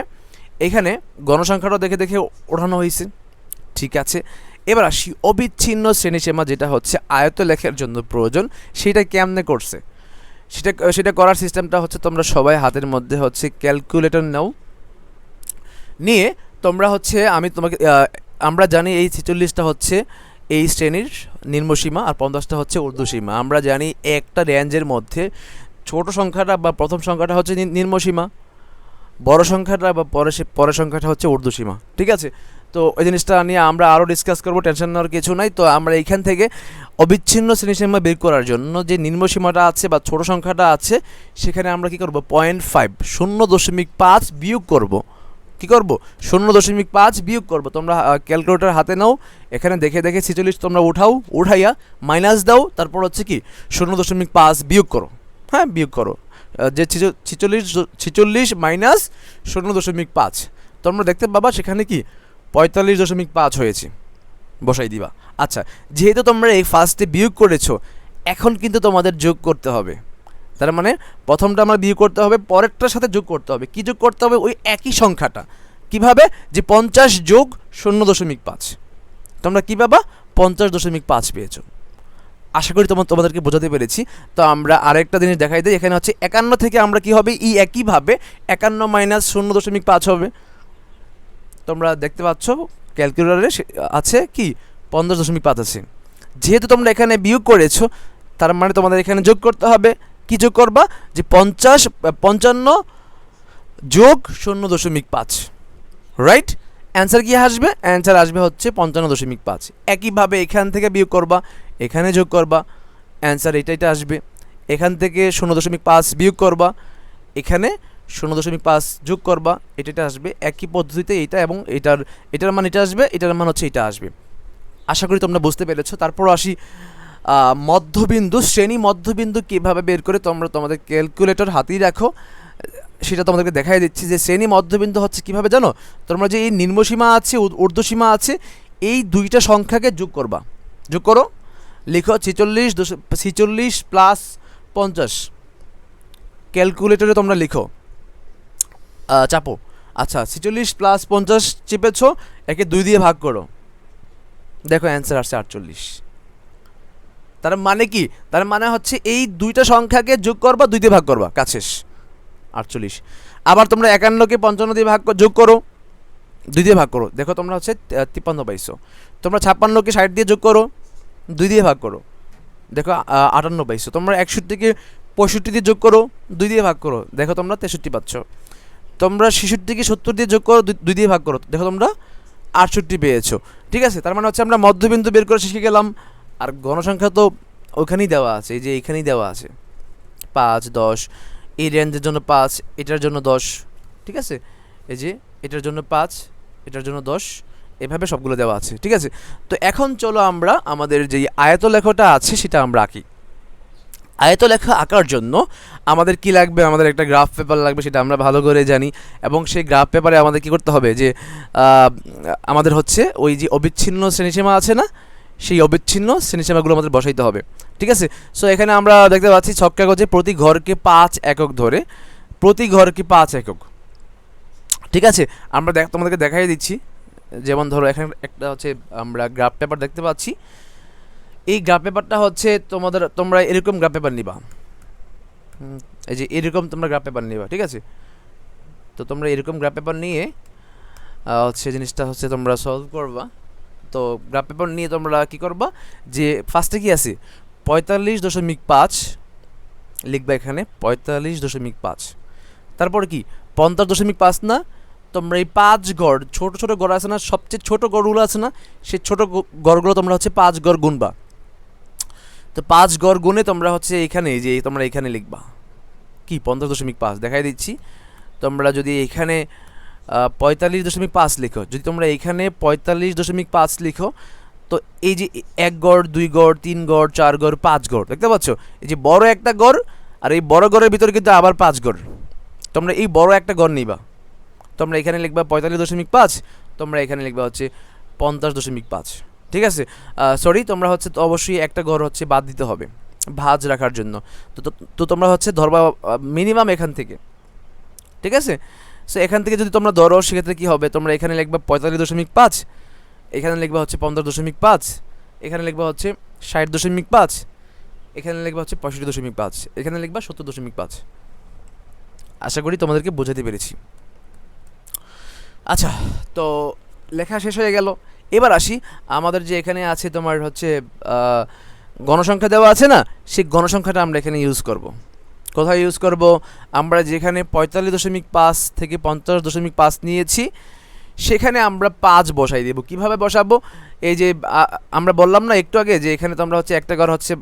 S1: এখানে গণসংখ্যাটা দেখে ওঠানো হয়েছে। ঠিক আছে, এবার আসি অবিচ্ছিন্ন শ্রেণীসীমা, যেটা হচ্ছে আয়ত লেখার জন্য প্রয়োজন, সেটা কেমনে করছে। সেটা করার সিস্টেমটা হচ্ছে, তোমরা সবাই হাতের মধ্যে হচ্ছে ক্যালকুলেটর নাও, নিয়ে তোমরা হচ্ছে আমরা জানি এই 46টা হচ্ছে এই শ্রেণীর নিম্নসীমা আর 50টা হচ্ছে ঊর্ধ্বসীমা। আমরা জানি একটা রেঞ্জের মধ্যে ছোট সংখ্যাটা বা প্রথম সংখ্যাটা হচ্ছে নিম্নসীমা, বড় সংখ্যাটা বা পরের সংখ্যাটা হচ্ছে ঊর্ধ্বসীমা। ঠিক আছে, তো এই জিনিসটা নিয়ে আমরা আরও ডিসকাস করবো, টেনশন নেওয়ার কিছু নাই। তো আমরা এইখান থেকে অবিচ্ছিন্ন শ্রেণীসীমা বের করার জন্য যে নিম্নসীমাটা আছে বা ছোট সংখ্যাটা আছে, সেখানে আমরা কি করব, 0.5 0.5 বিয়োগ করব। কি করব, 0.5 বিয়োগ করব। তোমরা ক্যালকুলেটর হাতে নাও, এখানে দেখে দেখে 46 তোমরা উঠাইয়া মাইনাস দাও, তারপর হচ্ছে কি 0.5 বিয়োগ করো। হ্যাঁ, বিয়োগ করো, যে 46 মাইনাস 0.5 তোমরা দেখতে পাবা সেখানে কি 45.5 হয়েছে, বসাই দিবা। আচ্ছা, যেহেতু তোমরা এই ফার্স্টে বিয়োগ করেছো, এখন কিন্তু তোমাদের যোগ করতে হবে। তার মানে প্রথমটা আমার বিয়োগ করতে হবে, পরেরটার সাথে যোগ করতে হবে। কি যোগ করতে হবে, ওই একই সংখ্যাটা। কিভাবে, যে 50 যোগ 0.5, তোমরা কী পাবা, 50.5 পেয়েছো। আশা করি তোমাদেরকে বোঝাতে পেরেছি। তো আমরা আরেকটা জিনিস দেখাই দিই, এখানে হচ্ছে 51 থেকে আমরা কি হবে, একইভাবে 51 মাইনাস 0.5 হবে। তোমরা দেখতে পাচ্ছ ক্যালকুলেটরে আছে কি 50.5 আছে। যেহেতু তোমরা এখানে বিয়োগ করেছো, তার মানে তোমাদের এখানে যোগ করতে হবে। কি যোগ করবা, যে 55 যোগ 0.5, রাইট। অ্যান্সার কি আসবে, অ্যান্সার আসবে হচ্ছে 55.5। একইভাবে এখান থেকে বিয়োগ করবা, এখানে যোগ করবা, অ্যান্সার এটা আসবে। এখান থেকে 0.5 বিয়োগ করবা, এখানে 0.5 যোগ করবা, এটা আসবে। একই পদ্ধতিতে এইটা এবং এটার মান এটা আসবে, এটার মান হচ্ছে এটা আসবে। আশা করি তোমরা বুঝতে পেরেছো। তারপর আসি মধ্যবিন্দু, শ্রেণী মধ্যবিন্দু কীভাবে বের করে তোমরা তোমাদের ক্যালকুলেটর হাতেই রাখো, সেটা তোমাদেরকে দেখাই দিচ্ছি। যে শ্রেণী মধ্যবিন্দু হচ্ছে কীভাবে জানো, তোমরা যে এই নিম্নসীমা আছে ঊর্ধ্বসীমা আছে, এই দুইটা সংখ্যাকে যোগ করবা। যোগ করো, লিখো 46 প্লাস 50। ক্যালকুলেটরে তোমরা লিখো, চাপো। আচ্ছা, 46 প্লাস 50 চেপেছো, একে 2 দিয়ে ভাগ করো, দেখো অ্যান্সার আসছে 48। তার মানে কি, তার মানে হচ্ছে এই দুইটা সংখ্যাকে যোগ করবা, 2 দিয়ে ভাগ করবা, কাজ শেষ, 48। আবার তোমরা 51কে 55 দিয়ে যোগ করো, 2 দিয়ে ভাগ করো, দেখো তোমরা হচ্ছে 53 পাইছো। তোমরা 56কে 60 দিয়ে যোগ করো, 2 দিয়ে ভাগ করো, দেখো 58 পাইছো। তোমরা 61কে 65 দিয়ে যোগ করো, 2 দিয়ে ভাগ করো, দেখো তোমরা 63 পাচ্ছ। তোমরা 66কে 70 দিয়ে যোগ করো, 2 দিয়ে ভাগ করো, দেখো তোমরা 68 পেয়েছো। ঠিক আছে, তার মানে হচ্ছে আমরা মধ্যবিন্দু বের করে শিখে গেলাম। আর গণসংখ্যা তো ওখানেই দেওয়া আছে, এই যে এইখানেই দেওয়া আছে 5, 10, এই রেঞ্জের জন্য 5, এটার জন্য 10। ঠিক আছে, এই যে এটার জন্য 5, এটার জন্য 10, এভাবে সবগুলো দেওয়া আছে। ঠিক আছে, তো এখন চলো আমরা আমাদের যেই আয়তলেখটা আছে সেটা আমরা আঁকি। আয়তলেখা আঁকার জন্য আমাদের কি লাগবে, আমাদের একটা গ্রাফ পেপার লাগবে, সেটা আমরা ভালো করে জানি। এবং সেই গ্রাফ পেপারে আমাদের কি করতে হবে, যে আমাদের হচ্ছে ওই যে অবিচ্ছিন্ন শ্রেণীসীমা আছে না, সেই অবিচ্ছিন্ন শ্রেণীসীমাগুলো আমাদের বসাইতে হবে। ঠিক আছে, সো এখানে আমরা দেখতে পাচ্ছি ছক কাগজে প্রতি ঘরকে 5 একক ধরে, প্রতি ঘরকে 5 একক। ঠিক আছে, আমরা তোমাদেরকে দেখাই দিচ্ছি। যেমন ধরো এখানে একটা হচ্ছে আমরা গ্রাফ পেপার দেখতে পাচ্ছি। এই গ্রাফ পেপারটা হচ্ছে তোমরা এরকম গ্রাফ পেপার নিবা, এই যে এরকম তোমরা গ্রাফ পেপার নিবা। ঠিক আছে, তো তোমরা এরকম গ্রাফ পেপার নিয়ে হচ্ছে জিনিসটা হচ্ছে তোমরা সলভ করবা। তো গ্রাফ পেপার নিয়ে তোমরা কি করবা, যে ফার্স্টে কি আছে 45.5 লিখবা, এখানে 45.5, তারপর কি 50.5 না, তোমরা এই 5 গড়, ছোট ছোট গড় আছে না, সবচেয়ে ছোট গড়গুলো আছে না, সেই ছোট গড়গুলো তোমরা হচ্ছে 5 গড় গুনবা। তো 5 গড় গুনে তোমরা হচ্ছে এইখানে, যে তোমরা এখানে লিখবা কি 50.5 দেখাই দিচ্ছি। তোমরা যদি এখানে 45.5 লিখো, যদি তোমরা এইখানে 45.5 লিখো, তো এই যে 1 গড়, 2 গড়, 3 গড়, 4 গড়, 5 গড় দেখতে পাচ্ছ, এই যে বড় একটা গড়, আর এই বড় গড়ের ভিতরে কিন্তু আবার 5 গড়। তোমরা এই বড় একটা গড় নিবা, তোমরা এখানে লিখবা 45.5, তোমরা এখানে লিখবা হচ্ছে 50.5। ঠিক আছে, সরি, তোমরা হচ্ছে তো অবশ্যই একটা ঘর হচ্ছে বাদ দিতে হবে ভাঁজ রাখার জন্য। তো তোমরা হচ্ছে ধরবা মিনিমাম এখান থেকে। ঠিক আছে, সো এখান থেকে যদি তোমরা ধরো, সেক্ষেত্রে কী হবে, তোমরা এখানে লিখবা 45.5, এখানে লিখবা হচ্ছে 15.5, এখানে লিখবা হচ্ছে 60.5, এখানে লিখবা হচ্ছে 65.5, এখানে লিখবা 70.5। আশা করি তোমাদেরকে বোঝাতে পেরেছি। আচ্ছা, তো লেখা শেষ হয়ে গেল। এবার আসি আমাদের যে এখানে আছে তোমার হচ্ছে গণসংখ্যা দেওয়া আছে না, সেই গণসংখ্যাটা আমরা এখানে ইউজ করব। কোথায় ইউজ করব? আমরা যেখানে 45.5 থেকে 50.5 নিয়েছি, সেখানে আমরা 5 বসাই দেব। কিভাবে বসাবো? এই যে আমরা বললাম না একটু আগে যে এখানে তোমরা হচ্ছে একটা ঘর হচ্ছে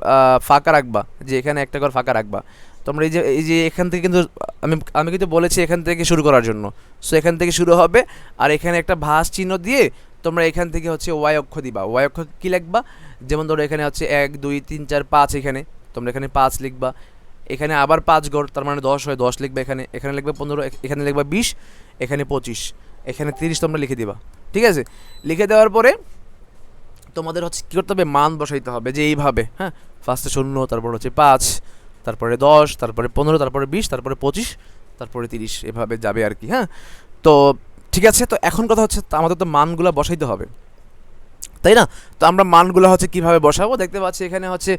S1: ফাঁকা রাখবা, যে এখানে একটা ঘর ফাঁকা রাখবা তোমরা। এই যে এখান থেকে কিন্তু আমি কিন্তু বলেছি এখান থেকে শুরু করার জন্য। সো এখান থেকে শুরু হবে, আর এখানে একটা ভাঁজ চিহ্ন দিয়ে তোমরা এখান থেকে হচ্ছে ওয়াই অক্ষ দিবা। ওয়াই অক্ষ কী লিখবা? যেমন ধরো এখানে হচ্ছে 1 2 3 4 5, এখানে তোমরা এখানে 5 লিখবা। এখানে আবার 5 ঘর, তার মানে 10 হয়, 10 লিখবে। এখানে লিখবে 15, এখানে লিখবা 20, এখানে 25, এখানে 30 তোমরা লিখে দিবা। ঠিক আছে? লিখে দেওয়ার পরে তোমাদের হচ্ছে কী করতে হবে? মান বসাইতে হবে, যে এইভাবে। হ্যাঁ, ফার্স্টে 0, তারপর হচ্ছে 5, তারপরে 10, তারপরে 15, তারপরে 20, তারপরে 25, তারপরে 30, এভাবে যাবে আর কি। হ্যাঁ, তো ঠিক আছে। তো এখন কথা হচ্ছে আমাদের তো মানগুলো বসাইতে হবে, তাই না? তো আমরা মানগুলো হচ্ছে কীভাবে বসাবো? দেখতে পাচ্ছি এখানে হচ্ছে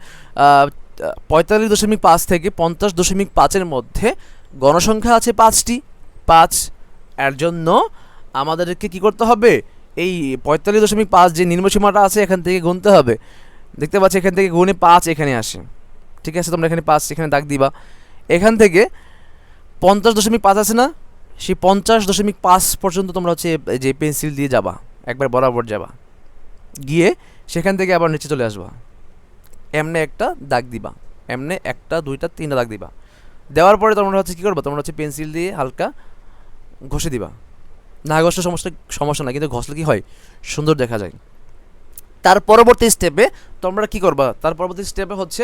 S1: 45.5 থেকে 50.5-এর মধ্যে গণসংখ্যা আছে 5টি। 5 এর জন্য আমাদেরকে কি করতে হবে? এই 45.5 যে নিম্নসীমাটা আছে এখান থেকে গুনতে হবে। দেখতে পাচ্ছি এখান থেকে গুণে 5 এখানে আসে। ঠিক আছে, তোমরা এখানে 5 এখানে দাগ দিবা। এখান থেকে 50.5 আছে না, সেই 50.5 পর্যন্ত তোমরা হচ্ছে যে পেন্সিল দিয়ে যাবা, একবার বরাবর যাবা, গিয়ে সেখান থেকে আবার নিচে চলে আসবা। এমনে একটা দাগ দিবা, এমনে 1টা 2টা 3টা দাগ দিবা। দেওয়ার পরে তোমরা হচ্ছে কী করবা? তোমরা হচ্ছে পেন্সিল দিয়ে হালকা ঘষে দিবা। না ঘষলে সমস্যা না, কিন্তু ঘষলে কী হয়? সুন্দর দেখা যায়। তার পরবর্তী স্টেপে তোমরা কী করবা? তার পরবর্তী স্টেপে হচ্ছে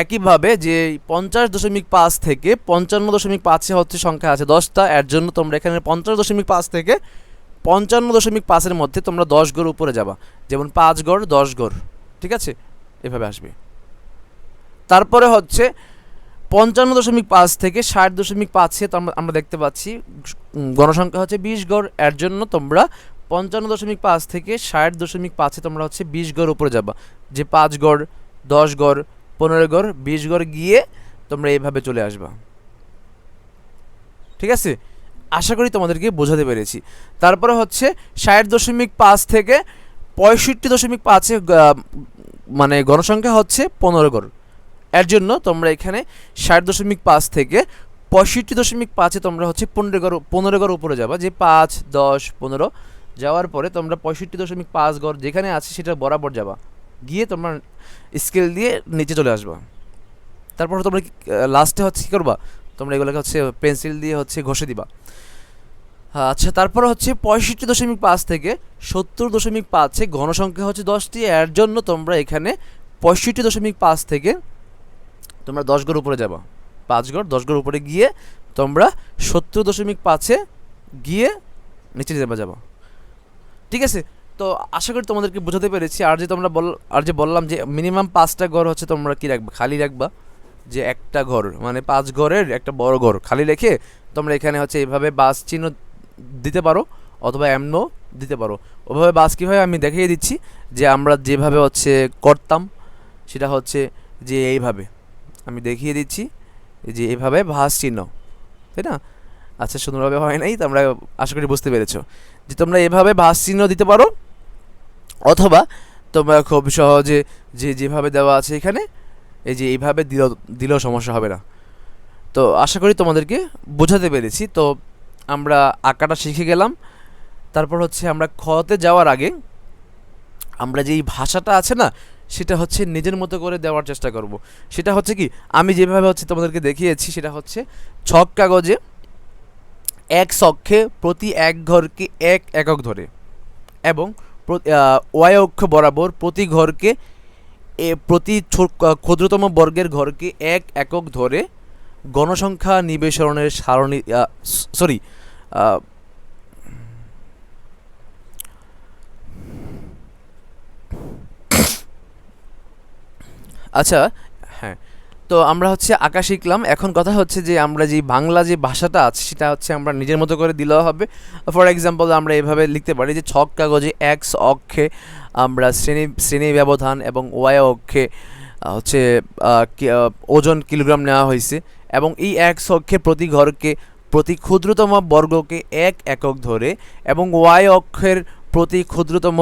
S1: একইভাবে যে 50.5 থেকে 55.5-এ হচ্ছে সংখ্যা আছে 10টা। এর জন্য তোমরা এখানে 50.5 থেকে 55.5-এর মধ্যে তোমরা 10 গড় উপরে যাবা। যেমন 5 গড় 10 গড়। ঠিক আছে, এভাবে আসবে। তারপরে হচ্ছে 55.5 থেকে 60.5-এ আমরা দেখতে পাচ্ছি গণসংখ্যা হচ্ছে 20 গড়। এর জন্য তোমরা 55.5 থেকে 60.5-এ তোমরা হচ্ছে 20 গড় উপরে যাবা। যে 5 গড় 10 গড় 15 গড় 20 গড় গিয়ে তোমরা এইভাবে চলে আসবা। ঠিক আছে, আশা করি তোমাদেরকে বোঝাতে পেরেছি। তারপরে হচ্ছে 60.5 থেকে 65.5-এ মানে গণসংখ্যা হচ্ছে 15 গড়। এর জন্য তোমরা এখানে 60.5 থেকে 65.5-এ তোমরা হচ্ছে 15 গড় উপরে যাবা। যে 5 10 15 যাওয়ার পরে তোমরা 65.5 গড় যেখানে আছে সেটা বরাবর যাবা, গিয়ে তোমরা স্কেল দিয়ে নিচে চলে আসবা। তারপর তোমরা লাস্টে হচ্ছে কী করবা? তোমরা এগুলোকে হচ্ছে পেন্সিল দিয়ে হচ্ছে ঘষে দিবা। আচ্ছা, তারপর হচ্ছে 65.5 থেকে 70.5-এ গণসংখ্যা হচ্ছে 10টি। এর জন্য তোমরা এখানে 65.5 থেকে তোমরা 10 গড় উপরে যাবা। 5 গড় 10 গড় উপরে গিয়ে তোমরা 70.5-এ গিয়ে নিচে যাবা। ঠিক আছে, তো আশা করি তোমাদেরকে বোঝাতে পেরেছি। আর যে বললাম যে মিনিমাম 5টা ঘর হচ্ছে তোমরা কী রাখবা? খালি রাখবা। যে একটা ঘর মানে 5 ঘরের একটা বড় ঘর খালি রেখে তোমরা এখানে হচ্ছে এইভাবে বাস চিহ্ন দিতে পারো, অথবা এমনও দিতে পারো। ওভাবে বাস কী হয় আমি দেখিয়ে দিচ্ছি। যে আমরা যেভাবে হচ্ছে করতাম সেটা হচ্ছে যে এইভাবে আমি দেখিয়ে দিচ্ছি, যে এইভাবে ভাঁজ চিহ্ন, তাই না? আচ্ছা, সুন্দরভাবে হয় নাই, তোমরা আশা করি বুঝতে পেরেছো যে তোমরা এভাবে ভাঁজ চিহ্ন দিতে পারো, অথবা তোমরা খুব সহজে যেভাবে দেওয়া আছে এখানে এই যে এইভাবে দিলেও সমস্যা হবে না। তো আশা করি তোমাদেরকে বোঝাতে পেরেছি। তো আমরা আঁকাটা শিখে গেলাম। তারপর হচ্ছে আমরা খতে যাওয়ার আগে আমরা যেই ভাষাটা আছে না, সেটা হচ্ছে নিজের মতো করে দেওয়ার চেষ্টা করব। সেটা হচ্ছে কি, আমি যেভাবে হচ্ছে তোমাদেরকে দেখিয়েছি সেটা হচ্ছে ছক কাগজে এক ছকে প্রতি এক ঘরকে এক একক ধরে, এবং ওয়াই অক্ষ বরাবর প্রতি ঘরকে প্রতি ক্ষুদ্রতম বর্গের ঘরকে এক একক ধরে গণসংখ্যা নিবেশনের সারণী আচ্ছা, হ্যাঁ, তো আমরা হচ্ছে আঁকা শিখলাম, এখন কথা হচ্ছে যে আমরা যে বাংলা যে ভাষাটা আছে সেটা হচ্ছে আমরা নিজের মতো করে দিলেও হবে। ফর এক্সাম্পল আমরা এভাবে লিখতে পারি যে ছক কাগজে এক্স অক্ষে আমরা শ্রেণী ব্যবধান এবং ওয়াই অক্ষে হচ্ছে ওজন কিলোগ্রাম নেওয়া হয়েছে, এবং এই এক্স অক্ষে প্রতি ঘরকে প্রতি ক্ষুদ্রতম বর্গকে 1 একক ধরে এবং ওয়াই অক্ষের প্রতি ক্ষুদ্রতম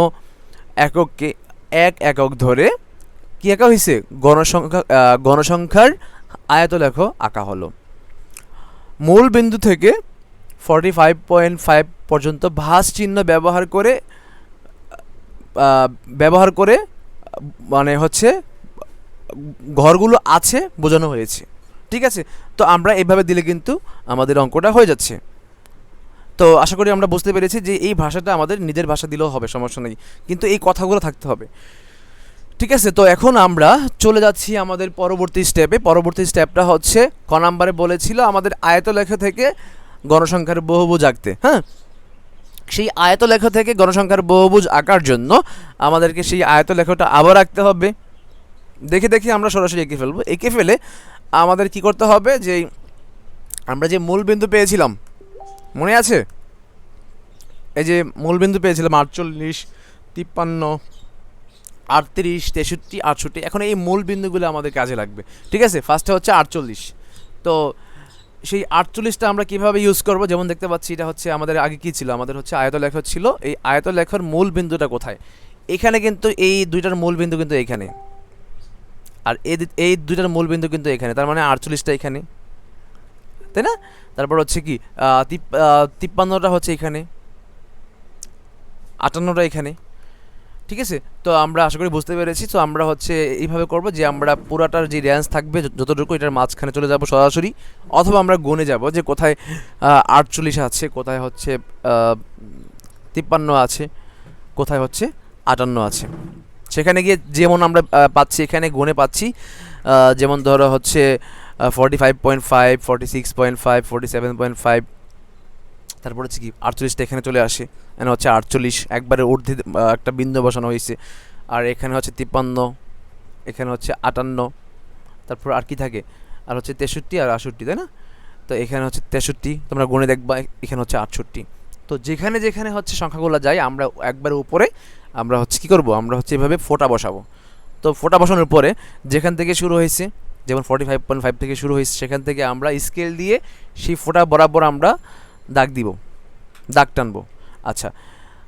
S1: একককে 1 একক ধরে কী আঁকা হয়েছে, গণসংখ্যার আয়তলেখ আঁকা হলো। মূল বিন্দু থেকে 45.5 পর্যন্ত ভাঁজ চিহ্ন ব্যবহার করে মানে হচ্ছে ঘরগুলো আছে বোঝানো হয়েছে। ঠিক আছে, তো আমরা এইভাবে দিলে কিন্তু আমাদের অঙ্কটা হয়ে যাচ্ছে। তো আশা করি আমরা বুঝতে পেরেছি যে এই ভাষাটা আমাদের নিজের ভাষা দিলেও হবে, সমস্যা নেই, কিন্তু এই কথাগুলো থাকতে হবে। ঠিক আছে, তো এখন আমরা চলে যাচ্ছি আমাদের পরবর্তী স্টেপে। পরবর্তী স্টেপটা হচ্ছে ক নাম্বারে বলেছিল আমাদের আয়তলেখ থেকে গণসংখ্যার বহুভুজ আঁকতে। হ্যাঁ, সেই আয়তলেখ থেকে গণসংখ্যার বহুভুজ আঁকার জন্য আমাদেরকে সেই আয়তলেখটা আবার আঁকতে হবে। দেখে আমরা সরাসরি এঁকে ফেলবো। এঁকে ফেলে আমাদের কি করতে হবে, যে আমরা যে মূল বিন্দু পেয়েছিলাম মনে আছে, এই যে মূল বিন্দু পেয়েছিলাম 48, 53, 38, 63, 68, এখন এই মূল বিন্দুগুলো আমাদের কাজে লাগবে। ঠিক আছে, ফার্স্টে হচ্ছে 48। তো সেই 48টা আমরা কীভাবে ইউজ করব, যেমন দেখতে পাচ্ছি এটা হচ্ছে আমাদের আগে কী ছিল, আমাদের হচ্ছে আয়তলেখ ছিল। এই আয়তলেখর মূল বিন্দুটা কোথায়, এখানে কিন্তু এই দুইটার মূল বিন্দু কিন্তু এখানে, আর এই দুইটার মূল বিন্দু কিন্তু এখানে, তার মানে 48টা এখানে, তাই না? তারপর হচ্ছে কি 53টা হচ্ছে এখানে, 58টা এখানে। ঠিক আছে, তো আমরা আশা করি বুঝতে পেরেছি। তো আমরা হচ্ছে এইভাবে করব যে আমরা পুরাটার যে রেঞ্জ থাকবে যতটুকু, এটার মাঝখানে চলে যাব সরাসরি, অথবা আমরা গুনে যাব যে কোথায় 48 আছে, কোথায় হচ্ছে 53 আছে, কোথায় হচ্ছে 58 আছে। সেখানে গিয়ে যেমন আমরা পাচ্ছি, এখানে গুনে পাচ্ছি, যেমন ধরো হচ্ছে 45.5, 46.5, 47.5, তারপর হচ্ছে কি 48টা এখানে চলে আসে, এখানে হচ্ছে 48 একবারে ঊর্ধ্বে একটা বিন্দু বসানো হয়েছে। আর এখানে হচ্ছে 53, এখানে হচ্ছে 58, তারপর আর কি থাকে, আর হচ্ছে 63 আর 68, তাই না? তো এখানে হচ্ছে 63, তোমরা গুনে দেখবা, এখানে হচ্ছে 68। তো যেখানে যেখানে হচ্ছে সংখ্যাগুলো যায় আমরা একবারে উপরে আমরা হচ্ছে কী করবো, আমরা হচ্ছে এভাবে ফোঁটা বসাবো। তো ফোঁটা বসানোর পরে যেখান থেকে শুরু হয়েছে, যেমন 45.5 থেকে শুরু হয়েছে, সেখান থেকে আমরা স্কেল দিয়ে সেই ফোঁটা বরাবর আমরা দাগ দিব, দাগ টানবো। আচ্ছা,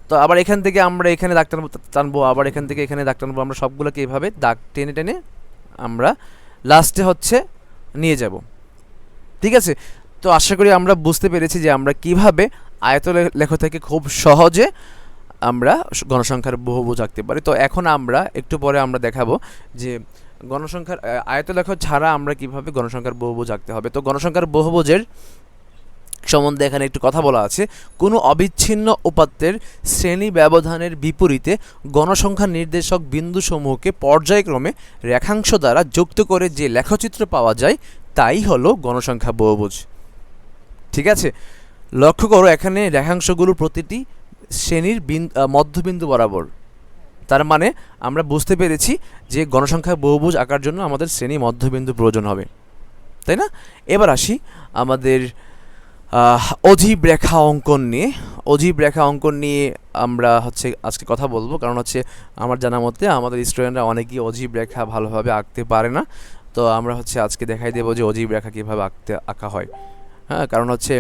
S1: তো আবার এখান থেকে আমরা এখানে দাগ টানবো, আবার এখান থেকে এখানে দাগ টানবো, আমরা সবগুলোকে এইভাবে দাগ টেনে টেনে আমরা লাস্টে হচ্ছে নিয়ে যাব। ঠিক আছে, তো আশা করি আমরা বুঝতে পেরেছি যে আমরা কিভাবে আয়তলেখ থেকে খুব সহজে আমরা গণসংখ্যার বহুভুজ আঁকতে পারি। তো এখন আমরা একটু পরে আমরা দেখাবো যে গণসংখ্যার আয়তলেখ ছাড়া আমরা কিভাবে গণসংখ্যার বহুভুজ আঁকতে হবে। তো গণসংখ্যার বহুভুজের সম্বন্ধে এখানে একটু কথা বলা আছে। কোনো অবিচ্ছিন্ন উপাত্তের শ্রেণী ব্যবধানের বিপরীতে গণসংখ্যা নির্দেশক বিন্দুসমূহকে পর্যায়ক্রমে রেখাংশ দ্বারা যুক্ত করে যে লেখচিত্র পাওয়া যায় তাই হলো গণসংখ্যা বহুভুজ। ঠিক আছে, লক্ষ্য করো এখানে রেখাংশগুলো প্রতিটি শ্রেণীর মধ্যবিন্দু বরাবর, তার মানে আমরা বুঝতে পেরেছি যে গণসংখ্যা বহুভুজ আঁকার জন্য আমাদের শ্রেণী মধ্যবিন্দু প্রয়োজন হবে, তাই না? এবার আসি আমাদের অজীব রেখা অঙ্কন নিয়ে। অজীব রেখা অঙ্কন নিয়ে আমরা হচ্ছে আজকে কথা বলবো, কারণ হচ্ছে আমার জানা মতে আমাদের স্টুডেন্টরা অনেকেই অজীব রেখা ভালোভাবে আঁকতে পারে না। তো আমরা হচ্ছে আজকে দেখাই দেবো যে অজীব রেখা কীভাবে আঁকা হয়। হ্যাঁ, কারণ হচ্ছে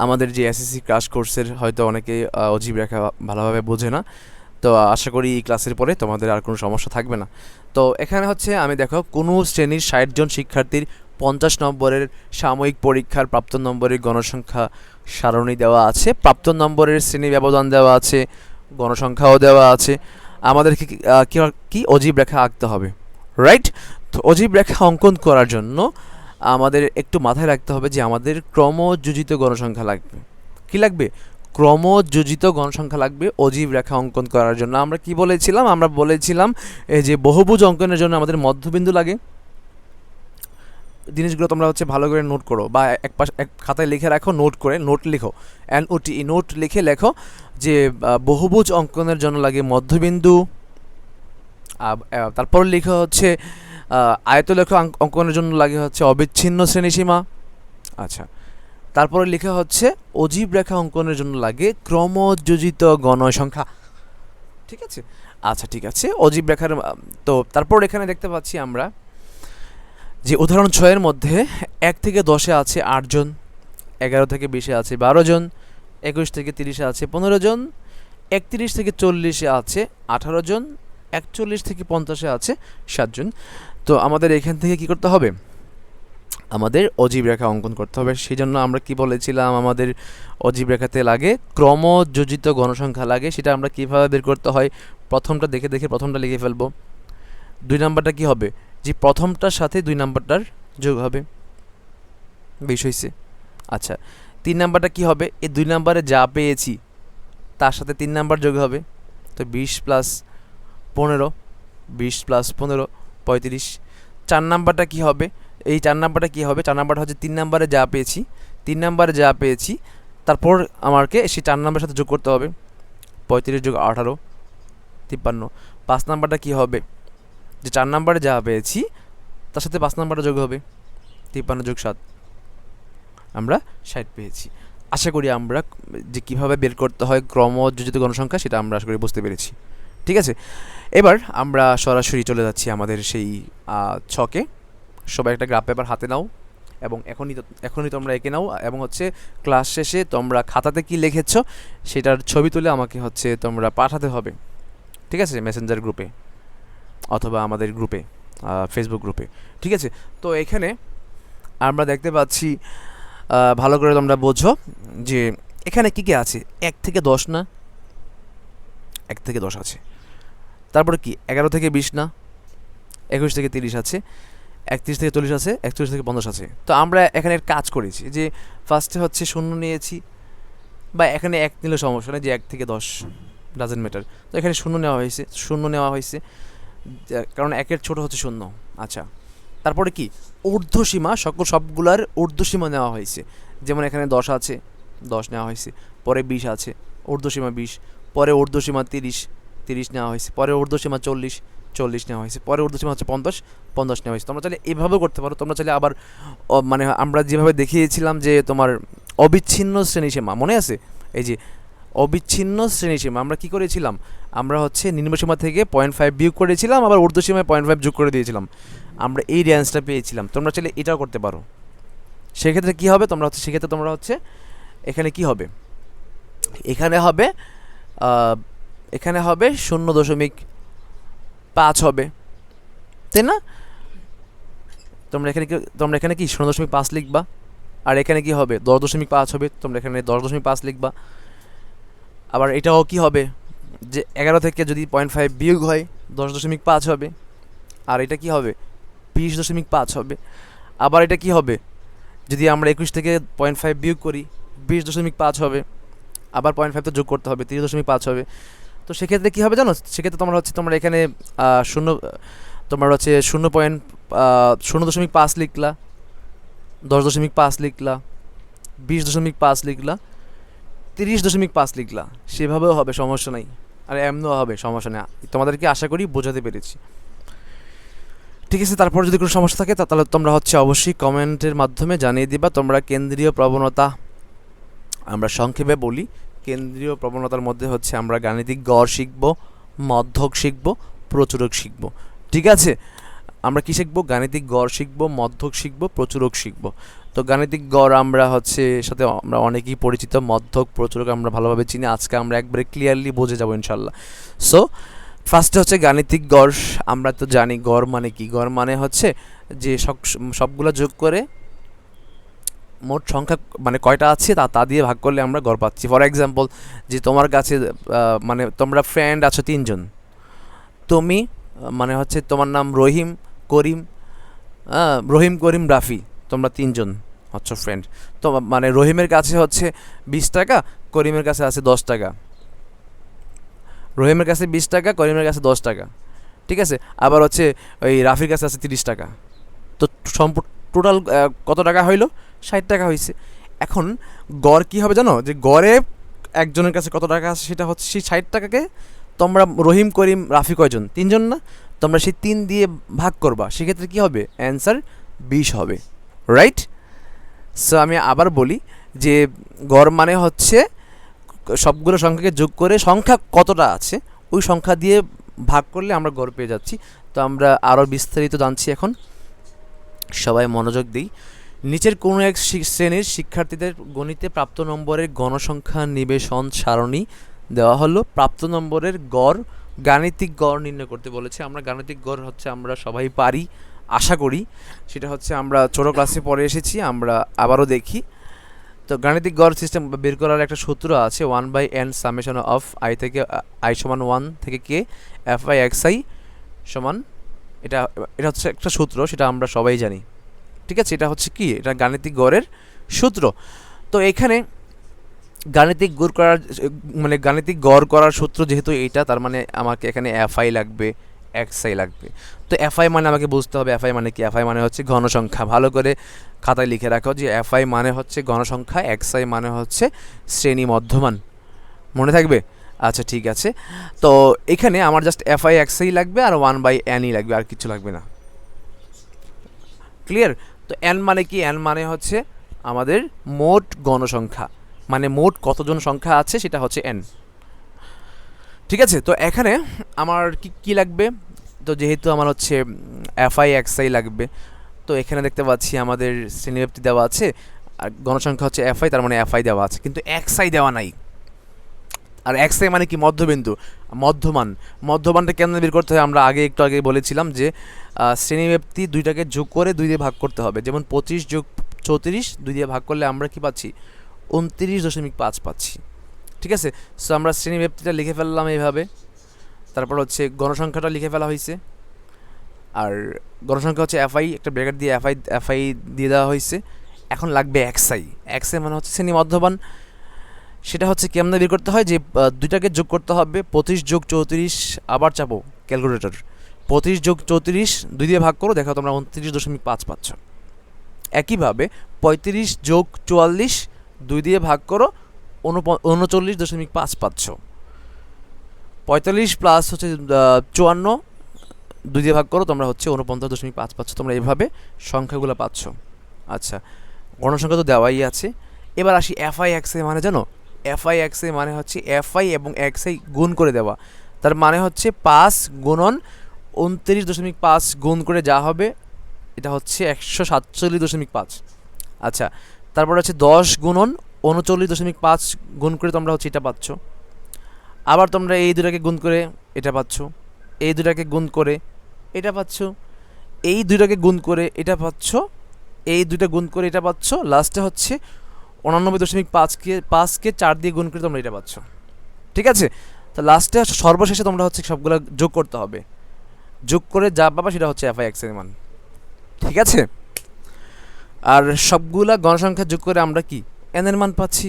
S1: আমাদের যে এসএসসি ক্রাশ কোর্সের হয়তো অনেকেই অজীব রেখা ভালোভাবে বোঝে না। তো আশা করি এই ক্লাসের পরে তোমাদের আর কোনো সমস্যা থাকবে না। তো এখানে হচ্ছে আমি দেখো কোনো শ্রেণীর 60 জন শিক্ষার্থীর 50 নম্বরের সাময়িক পরীক্ষার প্রাপ্ত নম্বরের গণসংখ্যা সারণী দেওয়া আছে, প্রাপ্ত নম্বরের শ্রেণী ব্যবধান দেওয়া আছে, গণসংখ্যাও দেওয়া আছে। আমাদেরকে কি অজীব রেখা আঁকতে হবে, রাইট? তো অজীব রেখা অঙ্কন করার জন্য আমাদের একটু মাথায় রাখতে হবে যে আমাদের ক্রমযোজিত গণসংখ্যা লাগবে। কি লাগবে? ক্রমযোজিত গণসংখ্যা লাগবে অজীব রেখা অঙ্কন করার জন্য। আমরা কি বলেছিলাম? আমরা বলেছিলাম এই যে বহুভুজ অঙ্কনের জন্য আমাদের মধ্যবিন্দু লাগে। জিনিসগুলো তোমরা হচ্ছে ভালো করে নোট করো, বা এক খাতায় লিখে রাখো, নোট লিখো, NOTE নোট লিখে লেখো যে বহুভুজ অঙ্কনের জন্য লাগে মধ্যবিন্দু। তারপর লিখো হচ্ছে আয়তলেখ অঙ্কনের জন্য লাগে হচ্ছে অবিচ্ছিন্ন শ্রেণীসীমা। আচ্ছা, তারপরে লেখা হচ্ছে অজীব রেখা অঙ্কনের জন্য লাগে ক্রমযোজিত গণসংখ্যা। ঠিক আছে, আচ্ছা ঠিক আছে, অজীব রেখার তো তারপর এখানে দেখতে পাচ্ছি আমরা যে উদাহরণ 6-এর মধ্যে 1 থেকে 10-এ আছে 8 জন, 11 থেকে 20-এ আছে 12 জন, 21 থেকে 30-এ আছে 15 জন, 31 থেকে 40-এ আছে 18 জন, 41 থেকে 50-এ আছে 7 জন। তো আমাদের এখান থেকে কি করতে হবে, আমাদের অজীব রেখা অঙ্কন করতে হবে। সেই জন্য আমরা কি বলেছিলাম, আমাদের অজীব রেখাতে লাগে ক্রমযোজিত গণসংখ্যা লাগে। সেটা আমরা কিভাবে বের করতে হয়, প্রথমটা দেখে দেখে প্রথমটা লিখে ফেলবো। 2 নাম্বারটা কি হবে, যে প্রথমটার সাথে 2 নাম্বারটার যোগ হবে, 20 হয়েছে। আচ্ছা, 3 নাম্বারটা কি হবে, এই 2 নাম্বারে যা পেয়েছি তার সাথে 3 নাম্বার যোগ হবে, তো 20 প্লাস 15, 20 প্লাস 15 35। 4 নাম্বারটা কি হবে, এই 4 নাম্বারটা কি হবে, 4 নাম্বারটা হচ্ছে 3 নাম্বারে যা পেয়েছি, 3 নাম্বারে যা পেয়েছি তারপর আমাকে সেই 4 নাম্বারের সাথে যোগ করতে হবে, 35 যোগ 18 53। 5 নাম্বারটা কি হবে, যে 4 নাম্বারে যা পেয়েছি তার সাথে 5 নাম্বারটা যোগ হবে, 53 যোগ 7, আমরা 60 পেয়েছি। আশা করি আমরা যে কীভাবে বের করতে হয় ক্রমযোজিত গণসংখ্যা সেটা আমরা আশা করি বুঝতে পেরেছি। ঠিক আছে, এবার আমরা সরাসরি চলে যাচ্ছি আমাদের সেই ছকে। সবাই একটা গ্রাফ পেপার হাতে নাও এবং এখনই তোমরা এঁকে নাও, এবং হচ্ছে ক্লাস শেষে তোমরা খাতাতে কি লিখেছো সেটার ছবি তুলে আমাকে হচ্ছে তোমরা পাঠাতে হবে। ঠিক আছে, মেসেঞ্জার গ্রুপে অথবা আমাদের গ্রুপে, ফেসবুক গ্রুপে। ঠিক আছে, তো এখানে আমরা দেখতে পাচ্ছি, ভালো করে তোমরা বোঝো যে এখানে কী কী আছে। 1 থেকে 10 না, 1 থেকে 10 আছে। তারপরে কি 11 থেকে 20 না, 21 থেকে 30 আছে, 31 থেকে 40 আছে, 41 থেকে 50 আছে। তো আমরা এখানে কাজ করেছি যে ফার্স্টে হচ্ছে 0 নিয়েছি, বা এখানে 1 নিলে সমস্যা নেই, যে 1 থেকে 10 ডাজেন্ট ম্যাটার। তো এখানে 0 নেওয়া হয়েছে কারণ 1-এর ছোট হচ্ছে 0। আচ্ছা, তারপরে কি ঊর্ধ্বসীমা, সবগুলার ঊর্ধ্বসীমা নেওয়া হয়েছে। যেমন এখানে 10 আছে, 10 নেওয়া হয়েছে, পরে 20 আছে, ঊর্ধ্বসীমা 20, পরে ঊর্ধ্বসীমা 30 নেওয়া হয়েছে, পরে ঊর্ধ্বসীমা 40 নেওয়া হয়েছে, পরে ঊর্ধ্বসীমা হচ্ছে 50 নেওয়া হয়েছে। তোমরা চাইলে এভাবেও করতে পারো, তোমরা চাইলে আবার মানে আমরা যেভাবে দেখিয়েছিলাম যে তোমার অবিচ্ছিন্ন শ্রেণীসীমা মনে আছে, এই যে অবিচ্ছিন্ন শ্রেণীসীমা আমরা কি করেছিলাম, আমরা হচ্ছে নিম্নসীমা থেকে 0.5 বিয়োগ করেছিলাম, আবার ঊর্ধ্বসীমায় 0.5 যোগ করে দিয়েছিলাম, আমরা এই রেঞ্জটা পেয়েছিলাম। তোমরা চাইলে এটাও করতে পারো। সেক্ষেত্রে কী হবে, তোমরা হচ্ছে এখানে কি হবে, এখানে হবে 0.5 হবে, তাই না? তোমরা এখানে কি 0.5 লিখবা, আর এখানে কি হবে 10.5 হবে, তোমরা এখানে 10.5 লিখবা। আবার এটাও কি হবে, যে 11 থেকে যদি 0.5 বিয়োগ হয় 10.5 হবে, আর এটা কি হবে 20.5 হবে। আবার এটা কি হবে, যদি আমরা 21 থেকে 0.5 বিয়োগ করি 20.5 হবে, আবার 0.5 তো যোগ করতে হবে, 30.5 হবে। তো সেক্ষেত্রে কী হবে জানো, সেক্ষেত্রে তোমরা এখানে 0.5 লিখলা, 10.5 লিখলা, 20.5 লিখলা, 30.5 লিখলা, সেভাবেও হবে, সমস্যা নাই। আর এমনও হবে, সমস্যা নেই। তোমাদেরকে আশা করি বোঝাতে পেরেছি। ঠিক আছে, তারপর যদি কোনো সমস্যা থাকে তাহলে তোমরা হচ্ছে অবশ্যই কমেন্টের মাধ্যমে জানিয়ে দিবা। তোমরা কেন্দ্রীয় প্রবণতা, আমরা সংক্ষেপে বলি, কেন্দ্রীয় প্রবণতার মধ্যে হচ্ছে আমরা গাণিতিক গড় শিখব, মধ্যক শিখব, প্রচুরক শিখব। ঠিক আছে, আমরা কি শিখব, গাণিতিক গড় শিখব, মধ্যক শিখব, প্রচুরক শিখব। তো গাণিতিক গড় আমরা হচ্ছে সাথে আমরা অনেকেই পরিচিত, মধ্যক প্রচুরক আমরা ভালোভাবে চিনি। আজকে আমরা একবারে ক্লিয়ারলি বুঝে যাব ইনশাল্লাহ। সো ফার্স্টে হচ্ছে গাণিতিক গড়। আমরা তো জানি গড় মানে কি, গড় মানে হচ্ছে যে সবগুলো যোগ করে মোট সংখ্যা মানে কয়টা আছে তা দিয়ে ভাগ করলে আমরা গড় পাচ্ছি। ফর এক্সাম্পল, যে তোমার কাছে মানে তোমরা ফ্রেন্ড আছো 3 জন, তুমি মানে হচ্ছে তোমার নাম রহিম করিম রাফি, তোমরা 3 জন হচ্ছে ফ্রেন্ড। তো মানে রহিমের কাছে হচ্ছে 20 টাকা, করিমের কাছে আছে 10 টাকা, রহিমের কাছে 20 টাকা, করিমের কাছে 10 টাকা। ঠিক আছে, আবার হচ্ছে ওই রাফির কাছে আছে 30 টাকা। তো টোটাল কত টাকা হইল, 60 টাকা হয়েছে। এখন গড় কী হবে জানো, যে গড়ে একজনের কাছে কত টাকা আছে সেটা হচ্ছে সেই 60 টাকাকে তোমরা রহিম করিম রাফি কয়জন, 3 জন না, তোমরা সেই 3 দিয়ে ভাগ করবা, সেক্ষেত্রে কি হবে? অ্যান্সার 20 হবে, রাইট? সো আমি আবার বলি যে গড় মানে হচ্ছে সবগুলো সংখ্যাকে যোগ করে সংখ্যা কতটা আছে ওই সংখ্যা দিয়ে ভাগ করলে আমরা গড় পেয়ে যাচ্ছি। তো আমরা আরও বিস্তারিত জানছি এখন, সবাই মনোযোগ দিই। নিচের কোনো এক শ্রেণীর শিক্ষার্থীদের গণিতে প্রাপ্ত নম্বরের গণসংখ্যা নিবেশন সারণী দেওয়া হলো। প্রাপ্ত নম্বরের গড়, গাণিতিক গড় নির্ণয় করতে বলেছে। আমরা গাণিতিক গড় হচ্ছে আমরা সবাই পারি আশা করি, সেটা হচ্ছে আমরা ছোটো ক্লাসে পড়ে এসেছি, আমরা আবারও দেখি। তো গাণিতিক গড় সিস্টেম বের করার একটা সূত্র আছে, 1/n সামেশন অফ আই থেকে আই সমান 1 থেকে K F I x I সমান, এটা এটা হচ্ছে একটা সূত্র, সেটা আমরা সবাই জানি, ঠিক আছে? এটা হচ্ছে কি, এটা গাণিতিক গড়ের সূত্র। তো এখানে গাণিতিক গড় করার মানে গাণিতিক গড় করার সূত্র যেহেতু এইটা, তার মানে আমাকে এখানে এফ আই লাগবে, এক্স আই লাগবে। তো এফ আই মানে আমাকে বুঝতে হবে এফ আই মানে কি। এফ আই মানে হচ্ছে ঘনসংখ্যা, ভালো করে খাতায় লিখে রাখো যে এফ আই মানে হচ্ছে গণসংখ্যা, এক্স আই মানে হচ্ছে শ্রেণী মধ্যমান, মনে থাকবে? আচ্ছা ঠিক আছে। তো এখানে আমার just F I x I লাগবে আর 1/nই লাগবে, আর কিছু লাগবে না, ক্লিয়ার? তো এন মানে কি? এন মানে হচ্ছে আমাদের মোট গণসংখ্যা, মানে মোট কতজন সংখ্যা আছে সেটা হচ্ছে এন, ঠিক আছে? তো এখানে আমার কি লাগবে? তো যেহেতু আমার হচ্ছে এফ আই এক্স আই লাগবে, তো এখানে দেখতে পাচ্ছি আমাদের শ্রেণীব্যাপ্তি দেওয়া আছে আর গণসংখ্যা হচ্ছে এফ আই, তার মানে এফ আই দেওয়া আছে, কিন্তু এক্স আই দেওয়া নাই। আর এক্স আই মানে কি? মধ্যবিন্দু, মধ্যমান। মধ্যমানটা কেমন বের করতে হয়? আমরা একটু আগে বলেছিলাম যে শ্রেণীব্যাপ্তি দুইটাকে যোগ করে 2 দিয়ে ভাগ করতে হবে। যেমন 25 যোগ 34 2 দিয়ে ভাগ করলে আমরা কি পাচ্ছি? 29.5 পাচ্ছি, ঠিক আছে? সো আমরা শ্রেণীব্যাপ্তিটা লিখে ফেললাম এইভাবে, তারপর হচ্ছে গণসংখ্যাটা লিখে ফেলা হয়েছে, আর গণসংখ্যা হচ্ছে এফআই, একটা ব্র্যাকেট দিয়ে এফআই দিয়ে দেওয়া হয়েছে। এখন লাগবে এক্সআই। এক্সআই মানে হচ্ছে শ্রেণী মধ্যমান। সেটা হচ্ছে কেমনে বের করতে হয়? যে দুইটাকে যোগ করতে হবে, 25 যোগ 34, আবার চাপো ক্যালকুলেটর, 25 যোগ 34 2 দিয়ে ভাগ করো, দেখো তোমরা 29.5 পাচ্ছ। একইভাবে 35 যোগ 44 2 দিয়ে ভাগ করো, 39.5 পাচ্ছ। 45 প্লাস হচ্ছে 54 2 দিয়ে ভাগ করো, তোমরা হচ্ছে 49.5 পাচ্ছ। তোমরা এইভাবে সংখ্যাগুলো পাচ্ছ। আচ্ছা, গণসংখ্যা তো দেওয়াই আছে। এবার আসি এফআই এক্সআই মানে, জানো? এফআই এক্সআই মানে হচ্ছে এফআই এবং এক্সআই গুণ করে দেওয়া। তার মানে হচ্ছে 5 গুণন 29.5 গুণ করে যা হবে এটা হচ্ছে 147.5। আচ্ছা, তারপর হচ্ছে 10 গুণন 39.5 গুণ করে তোমরা হচ্ছে এটা পাচ্ছ। আবার তোমরা এই দুটাকে গুণ করে এটা পাচ্ছ, এই দুটাকে গুণ করে এটা পাচ্ছ, এই দুটাকে গুণ করে এটা পাচ্ছ, এই দুটা গুণ করে এটা পাচ্ছ, লাস্টে হচ্ছে 89.5কে 4 দিয়ে গুণ করে তোমরা এটা পাচ্ছ, ঠিক আছে? তো লাস্টে সর্বশেষে তোমরা হচ্ছে সবগুলো যোগ করতে হবে, যোগ করে যা পাবা সেটা হচ্ছে এফআই এক্স এর মান, ঠিক আছে? আর সবগুলা গণসংখ্যা যোগ করে আমরা কি এন এর মান পাচ্ছি।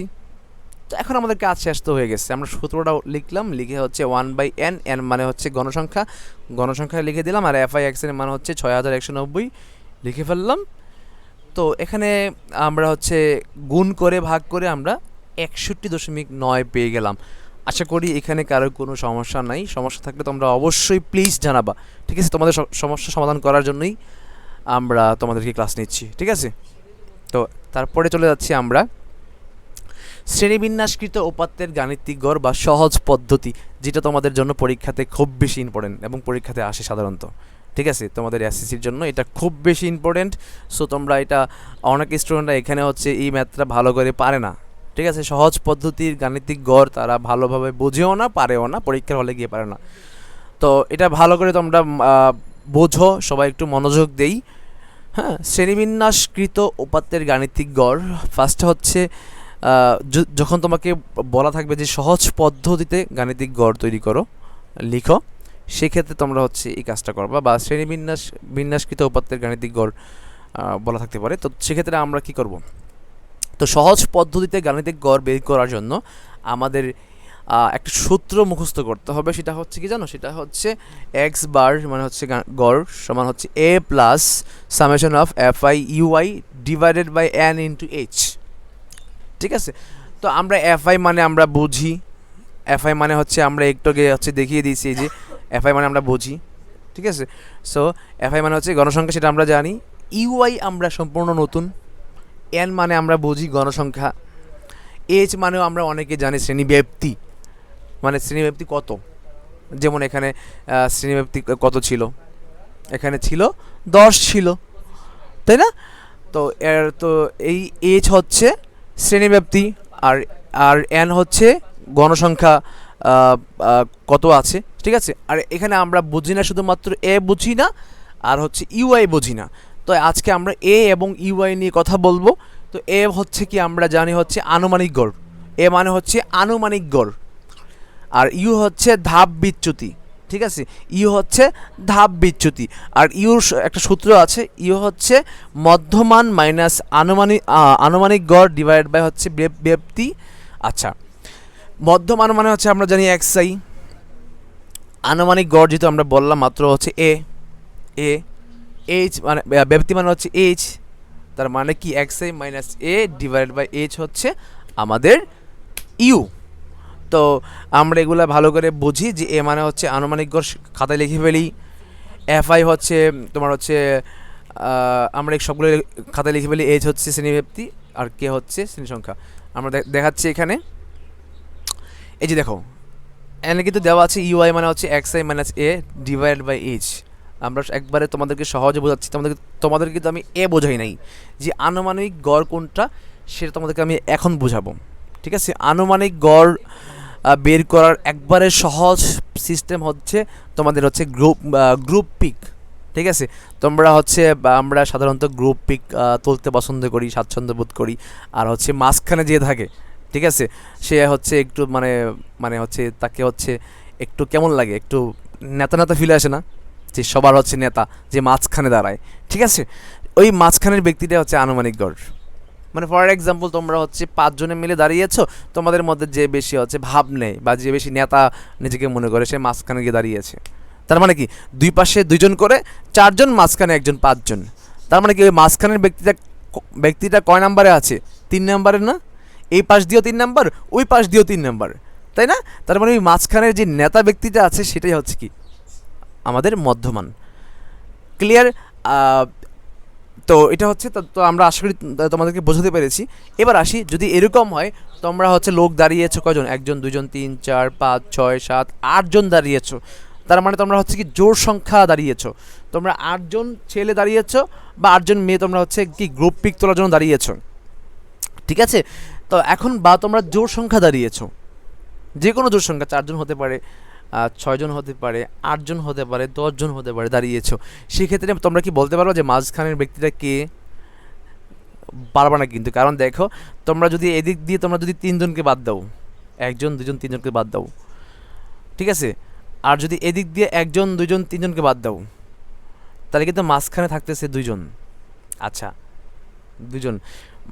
S1: তো এখন আমাদের কাজ শেষ তো হয়ে গেছে। আমরা সূত্রটা লিখলাম, লিখে হচ্ছে 1/n, এন মানে হচ্ছে গণসংখ্যা, গণসংখ্যা লিখে দিলাম, আর এফআই এক্স এর মান হচ্ছে 6190 লিখে ফেললাম। তো এখানে আমরা হচ্ছে গুণ করে ভাগ করে আমরা 61.9 পেয়ে গেলাম। আশা করি এখানে কারোর কোনো সমস্যা নাই। সমস্যা থাকলে তোমরা অবশ্যই প্লিজ জানাবা, ঠিক আছে? তোমাদের সমস্যা সমাধান করার জন্যই আমরা তোমাদেরকে ক্লাস নিচ্ছি, ঠিক আছে? তো তারপরে চলে যাচ্ছি আমরা শ্রেণীবিন্যাসকৃত উপাত্তের গাণিতিক গড় বা সহজ পদ্ধতি, যেটা তোমাদের জন্য পরীক্ষাতে খুব বেশি ইম্পর্টেন্ট এবং পরীক্ষাতে আসে সাধারণত, ঠিক আছে? তোমাদের এসএসসির জন্য এটা খুব বেশি ইম্পর্টেন্ট। সো তোমরা এটা, অনেক স্টুডেন্টরা এখানে হচ্ছে এই ম্যাথটা ভালো করে পারে না, ঠিক আছে? সহজ পদ্ধতির গাণিতিক গড় তারা ভালোভাবে বোঝেও না, পারেও না, পরীক্ষার হলে গিয়ে পারে না। তো এটা ভালো করে তোমরা বোঝো, সবাই একটু মনোযোগ দেই। হ্যাঁ, শ্রেণীবিন্যাসকৃত উপাত্তের গাণিতিক গড় ফার্স্ট হচ্ছে যখন তোমাকে বলা থাকবে যে সহজ পদ্ধতিতে গাণিতিক গড় তৈরি করো, লিখো, সেক্ষেত্রে তোমরা হচ্ছে এই কাজটা করবা। বা বিন্যাসকৃত উপাত্তের গাণিতিক গড় বলা থাকতে পারে। তো সেক্ষেত্রে আমরা কি করব? তো সহজ পদ্ধতিতে গাণিতিক গড় বের করার জন্য আমাদের একটা সূত্র মুখস্থ করতে হবে। সেটা হচ্ছে কি জানো? সেটা হচ্ছে এক্স বার মানে হচ্ছে গড় সমান হচ্ছে A plus summation of F I U I divided by N into H, ঠিক আছে? তো আমরা এফআই মানে আমরা বুঝি, এফআই মানে হচ্ছে আমরা একটু আগে হচ্ছে দেখিয়ে দিয়েছি যে এফআই মানে আমরা বুঝি, ঠিক আছে। সো এফআই মানে হচ্ছে গণসংখ্যা, সেটা আমরা জানি। ইউআই আমরা সম্পূর্ণ নতুন। এন মানে আমরা বুঝি গণসংখ্যা। এইচ মানেও আমরা অনেকে জানি শ্রেণীব্যাপ্তি, মানে শ্রেণীব্যাপ্তি কত। যেমন এখানে শ্রেণীব্যাপ্তি কত ছিল, এখানে ছিল 10 ছিল, তাই না? তো তো এই এইচ হচ্ছে শ্রেণীব্যাপ্তি, আর আর এন হচ্ছে গণসংখ্যা কত আছে, ঠিক আছে। আর এখানে আমরা বুঝি না, শুধুমাত্র এ বুঝি না, আর হচ্ছে ইউআই বুঝি না। তো আজকে আমরা এ এবং ইউআই নিয়ে কথা বলবো। তো এ হচ্ছে কি আমরা জানি হচ্ছে আনুমানিক গড়, এ মানে হচ্ছে আনুমানিক গড়, আর ইউ হচ্ছে ধাপ বিচ্যুতি, ঠিক আছে। ইউ হচ্ছে ধাপ বিচ্যুতি, আর ইউর একটা সূত্র আছে, ইউ হচ্ছে মধ্যমান মাইনাস আনুমানিক গড় ডিভাইড বাই হচ্ছে ব্যাপ্তি। আচ্ছা, মধ্যমান মানে হচ্ছে আমরা জানি এক্সআই, আনুমানিক গড় যেহেতু আমরা বললাম মাত্র হচ্ছে এ, এইচ মানে ব্যাপ্তি মানে হচ্ছে এইচ, তার মানে কি x i minus a divide by h হচ্ছে আমাদের ইউ। তো আমরা এগুলো ভালো করে বুঝি যে এ মানে হচ্ছে আনুমানিক গড়, খাতায় লিখে ফেলি। এফআই হচ্ছে তোমার হচ্ছে আমরা সবগুলো খাতায় লিখে ফেলি। এইচ হচ্ছে শ্রেণীব্যাপ্তি, আর কে হচ্ছে শ্রেণী সংখ্যা। আমরা দেখাচ্ছি এখানে, এই যে দেখো এখানে কিন্তু দেওয়া আছে ইউআই মানে হচ্ছে x i minus a divide by h. আমরা একবারে তোমাদেরকে সহজে বোঝাচ্ছি, তোমাদের কিন্তু আমি এ বোঝাই নাই, যে আনুমানিক গড় কোনটা সেটা তোমাদেরকে আমি এখন বোঝাবো, ঠিক আছে। আনুমানিক গড় বের করার একবারে সহজ সিস্টেম হচ্ছে তোমাদের হচ্ছে গ্রুপ পিক, ঠিক আছে। তোমরা হচ্ছে আমরা সাধারণত গ্রুপ পিক তুলতে পছন্দ করি, স্বাচ্ছন্দ্য বোধ করি। আর হচ্ছে মাঝখানে যে থাকে, ঠিক আছে, সে হচ্ছে একটু মানে হচ্ছে তাকে হচ্ছে একটু কেমন লাগে, একটু নেতা নেতা ফিলে আসে না, যে সবার হচ্ছে নেতা যে মাঝখানে দাঁড়ায়, ঠিক আছে। ওই মাঝখানের ব্যক্তিটা হচ্ছে আনুমানিক গড়। মানে ফর এক্সাম্পল তোমরা হচ্ছে 5 জনে মিলে দাঁড়িয়েছো, তোমাদের মধ্যে যে বেশি হচ্ছে ভাব নেই বা যে বেশি নেতা নিজেকে মনে করে, সে মাঝখানে গিয়ে দাঁড়িয়েছে। তার মানে কি 2 পাশে 2 জন করে 4 জন, মাঝখানে 1 জন, 5 জন। তার মানে কি ওই মাঝখানের ব্যক্তিটা কয় নাম্বারে আছে? 3 নাম্বারের না? এই পাশ দিয়েও 3 নাম্বার, ওই পাশ দিয়েও 3 নাম্বার, তাই না? তার মানে ওই মাঝখানের যে নেতা ব্যক্তিটা আছে সেটাই হচ্ছে কি আমাদের মধ্যমান। ক্লিয়ার? তো এটা হচ্ছে, তো আমরা আশা করি তোমাদেরকে বোঝাতে পেরেছি। এবার আসি, যদি এরকম হয় তোমরা হচ্ছে লোক দাঁড়িয়েছো কয়জন, 1 জন 2 জন 3 4 5 6 7 8 জন দাঁড়িয়েছো, তার মানে তোমরা হচ্ছে কি জোড় সংখ্যা দাঁড়িয়েছো। তোমরা 8 জন ছেলে দাঁড়িয়েছো বা 8 জন মেয়ে, তোমরা হচ্ছে কি গ্রুপ পিক তোলার জন্য দাঁড়িয়েছো, ঠিক আছে। তো এখন বা তোমরা জোড় সংখ্যা দাঁড়িয়েছো, যে কোনো জোড় সংখ্যা, 4 জন হতে পারে, 6 জন হতে পারে, 8 জন হতে পারে, 10 জন হতে পারে, দাঁড়িয়েছো। সেক্ষেত্রে তোমরা কি বলতে পারো যে মাঝখানের ব্যক্তিটা কে? পারবা না কিন্তু, কারণ দেখো তোমরা যদি এদিক দিয়ে তোমরা যদি 3 জনকে বাদ দাও, 1 জন 2 জন 3 জনকে বাদ দাও, ঠিক আছে, আর যদি এদিক দিয়ে 1 জন 2 জন 3 জনকে বাদ দাও, তাহলে কিন্তু মাঝখানে থাকতেছে 2 জন। আচ্ছা, 2 জন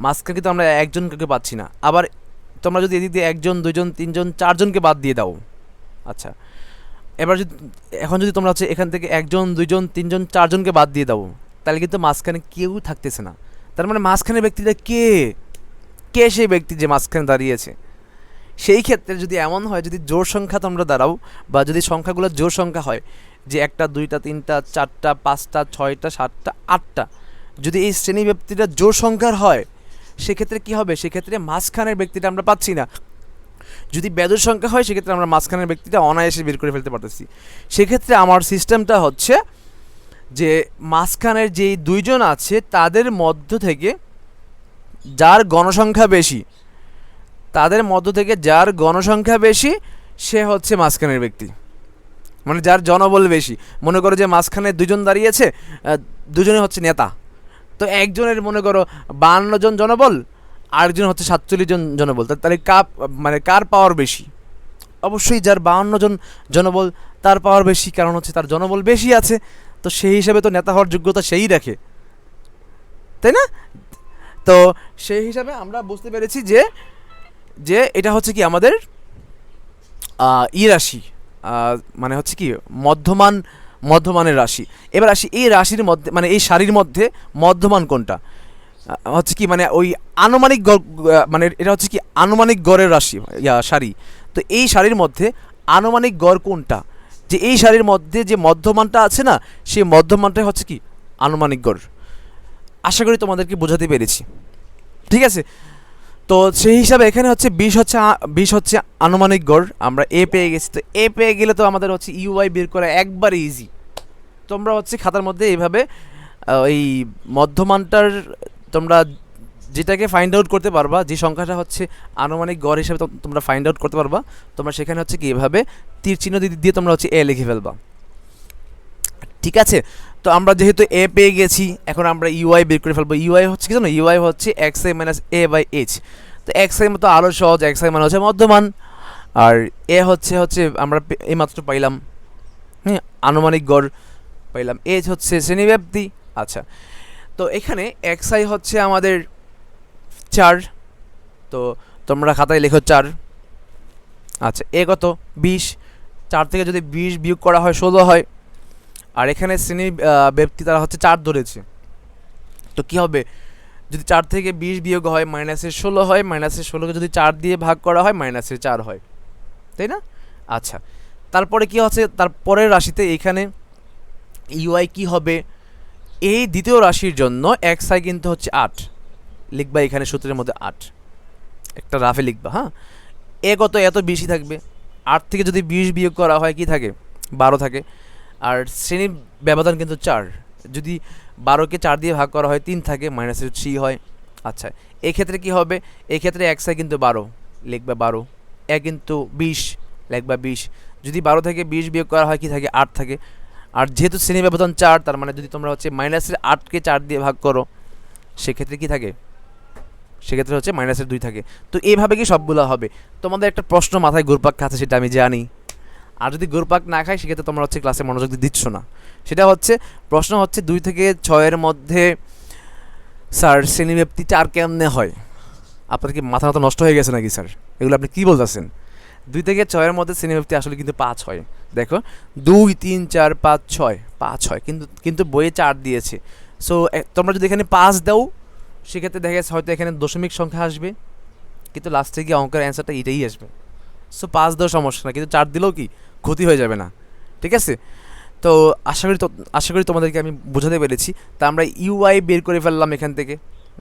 S1: মাঝখানে কিন্তু আমরা 1 জনকে পাচ্ছি না। আবার তোমরা যদি এদিক দিয়ে 1 জন 2 জন 3 জন 4 জনকে বাদ দিয়ে দাও, আচ্ছা, এবার যদি এখন যদি তোমরা হচ্ছে এখান থেকে 1 জন 2 জন 3 জন 4 জনকে বাদ দিয়ে দাও, তাহলে কিন্তু মাঝখানে কেউ থাকতেছে না। তার মানে মাঝখানের ব্যক্তিটা কে? কে সেই ব্যক্তি যে মাঝখানে দাঁড়িয়েছে? সেই ক্ষেত্রে যদি এমন হয়, যদি জোড় সংখ্যা তোমরা দাঁড়াও, বা যদি সংখ্যাগুলো জোড় সংখ্যা হয়, যে 1টা 2টা 3টা 4টা 5টা 6টা 7টা 8টা, যদি এই শ্রেণী ব্যক্তিটা জোড় সংখ্যার হয়, সেক্ষেত্রে কি হবে? সেক্ষেত্রে মাঝখানের ব্যক্তিটা আমরা পাচ্ছি না। যদি বেজোড় সংখ্যা হয়, সেক্ষেত্রে আমরা মাঝখানের ব্যক্তিটা অনায়াসে বের করে ফেলতে পারতেছি। সেক্ষেত্রে আমার সিস্টেমটা হচ্ছে যে মাঝখানের যেই 2 জন আছে তাদের মধ্য থেকে যার গণসংখ্যা বেশি, সে হচ্ছে মাঝখানের ব্যক্তি, মানে যার জনবল বেশি। মনে করো যে মাঝখানে 2 জন দাঁড়িয়েছে, 2 জনই হচ্ছে নেতা। তো একজনের মনে করো 52 জন জনবল, আরেকজন হচ্ছে 47 জন জনবল, তাহলে কার পাওয়ার বেশি? অবশ্যই যার 52 জন জনবল তার পাওয়ার বেশি, কারণ হচ্ছে তার জনবল বেশি আছে। তো সেই হিসাবে তো নেতা হওয়ার যোগ্যতা সেই রাখে, তাই না? তো সেই হিসাবে আমরা বুঝতে পেরেছি যে যে এটা হচ্ছে কি আমাদের রাশি, মানে হচ্ছে কি মধ্যমানের রাশি। এবার আসি এই রাশির মধ্যে, মানে এই সারির মধ্যে মধ্যমান কোনটা? হচ্ছে কি মানে ওই আনুমানিক গড়, মানে এটা হচ্ছে কি আনুমানিক গড়ের রাশি সারি। তো এই সারির মধ্যে আনুমানিক গড় কোনটা? যে এই সারির মধ্যে যে মধ্যমানটা আছে না, সেই মধ্যমানটাই হচ্ছে কি আনুমানিক গড়। আশা করি তোমাদেরকে বোঝাতে পেরেছি, ঠিক আছে। তো সেই হিসাবে এখানে হচ্ছে 20 হচ্ছে আনুমানিক গড়। আমরা এ পেয়ে গেছি, তো এ পেয়ে গেলে তো আমাদের হচ্ছে ইউআই বের করা একবারে ইজি। তোমরা হচ্ছে খাতার মধ্যে এইভাবে ওই মধ্যমানটার তোমরা যেটাকে ফাইন্ড আউট করতে পারবা, যে সংখ্যাটা হচ্ছে আনুমানিক গড় হিসেবে তোমরা ফাইন্ড আউট করতে পারবা, তোমরা সেখানে হচ্ছে কি এভাবে তীর চিহ্ন দিয়ে তোমরা হচ্ছে এ লিখে ফেলবা, ঠিক আছে। তো আমরা যেহেতু এ পেয়ে গেছি, এখন আমরা ইউআই বের করে ফেলবো। ইউআই হচ্ছে কি জানো, ইউআই হচ্ছে x i minus a by h. তো এক্স আই মতো আরও সহজ, এক্স আই মানে হচ্ছে মধ্যমান, আর এ হচ্ছে আমরা এইমাত্র পাইলাম, হ্যাঁ, আনুমানিক গড় পাইলাম। এইচ হচ্ছে শ্রেণীব্যাপ্তি। আচ্ছা, তো এখানে এক্স আই হচ্ছে আমাদের 4, তো তোমরা খাতায় লেখো 4। আচ্ছা, এ কত 20, 4 থেকে যদি 20 বিয়োগ করা হয় 16 হয়। আর এখানে শ্রেণী ব্যক্তি তারা হচ্ছে 4 ধরেছে, তো কি হবে, যদি 4 থেকে 20 বিয়োগ হয় মাইনাসের 16 হয়, মাইনাসের 16কে যদি 4 দিয়ে ভাগ করা হয় মাইনাসের 4 হয়, তাই না? আচ্ছা, তারপরে কি হচ্ছে, তারপরের রাশিতে এখানে ইউআই কি হবে, এই দ্বিতীয় রাশির জন্য এক্স আই কিন্তু হচ্ছে 8, লিখবা এখানে সূত্রের মধ্যে 8, একটা রাফে লিখবা, হ্যাঁ। এ কত, এত বেশি থাকবে, 8 থেকে যদি 20 বিয়োগ করা হয় কি থাকে, 12 থাকে। আর শ্রেণীর ব্যবধান কিন্তু 4, যদি 12কে 4 দিয়ে ভাগ করা হয় 3 থাকে, মাইনাসের 3 হয়। আচ্ছা, এক্ষেত্রে কি হবে, এক্ষেত্রে এক্স আই কিন্তু 12, লিখবা 12, এ কিন্তু 20, লিখবা 20। যদি 12 থেকে 20 বিয়োগ করা হয় কি থাকে, 8 থাকে। আর যেহেতু শ্রেণী ব্যবধান 4, তার মানে যদি তোমরা হচ্ছে মাইনাসের 8কে 4 দিয়ে ভাগ করো, সেক্ষেত্রে কি থাকে, সেক্ষেত্রে হচ্ছে মাইনাসের 2 থাকে। তো এইভাবে কি সবগুলো হবে। তোমাদের একটা প্রশ্ন মাথায় ঘুরপাক খাচ্ছে, সেটা আমি জানি, আর যদি ঘুরপাক না খায় সেক্ষেত্রে তোমরা হচ্ছে ক্লাসে মনোযোগ দিচ্ছ না। সেটা হচ্ছে, প্রশ্ন হচ্ছে 2 থেকে 6-এর মধ্যে স্যার শ্রেণীব্যাপ্তি 4 কেমনে হয়। আপনার কি মাথা নষ্ট হয়ে গেছে নাকি স্যার, এগুলো আপনি কী বলতেছেন? 2 থেকে 6-এর মধ্যে শ্রেণীব্যাপ্তি আসলে কিন্তু 5 হয়। দেখো 2 3 4 5 6, 5 হয়, কিন্তু বইয়ে 4 দিয়েছে। সো তোমরা যদি এখানে 5 দাও, সেক্ষেত্রে দেখা যাচ্ছে হয়তো এখানে দশমিক সংখ্যা আসবে, কিন্তু লাস্টে গিয়ে অঙ্কের অ্যান্সারটা এটাই আসবে। সো 5 দেওয়ার সমস্যা না, কিন্তু 4 দিলেও কি ক্ষতি হয়ে যাবে না, ঠিক আছে। তো আশা করি তোমাদেরকে আমি বোঝাতে পেরেছি। তা আমরা ইউআই বের করে ফেললাম এখান থেকে,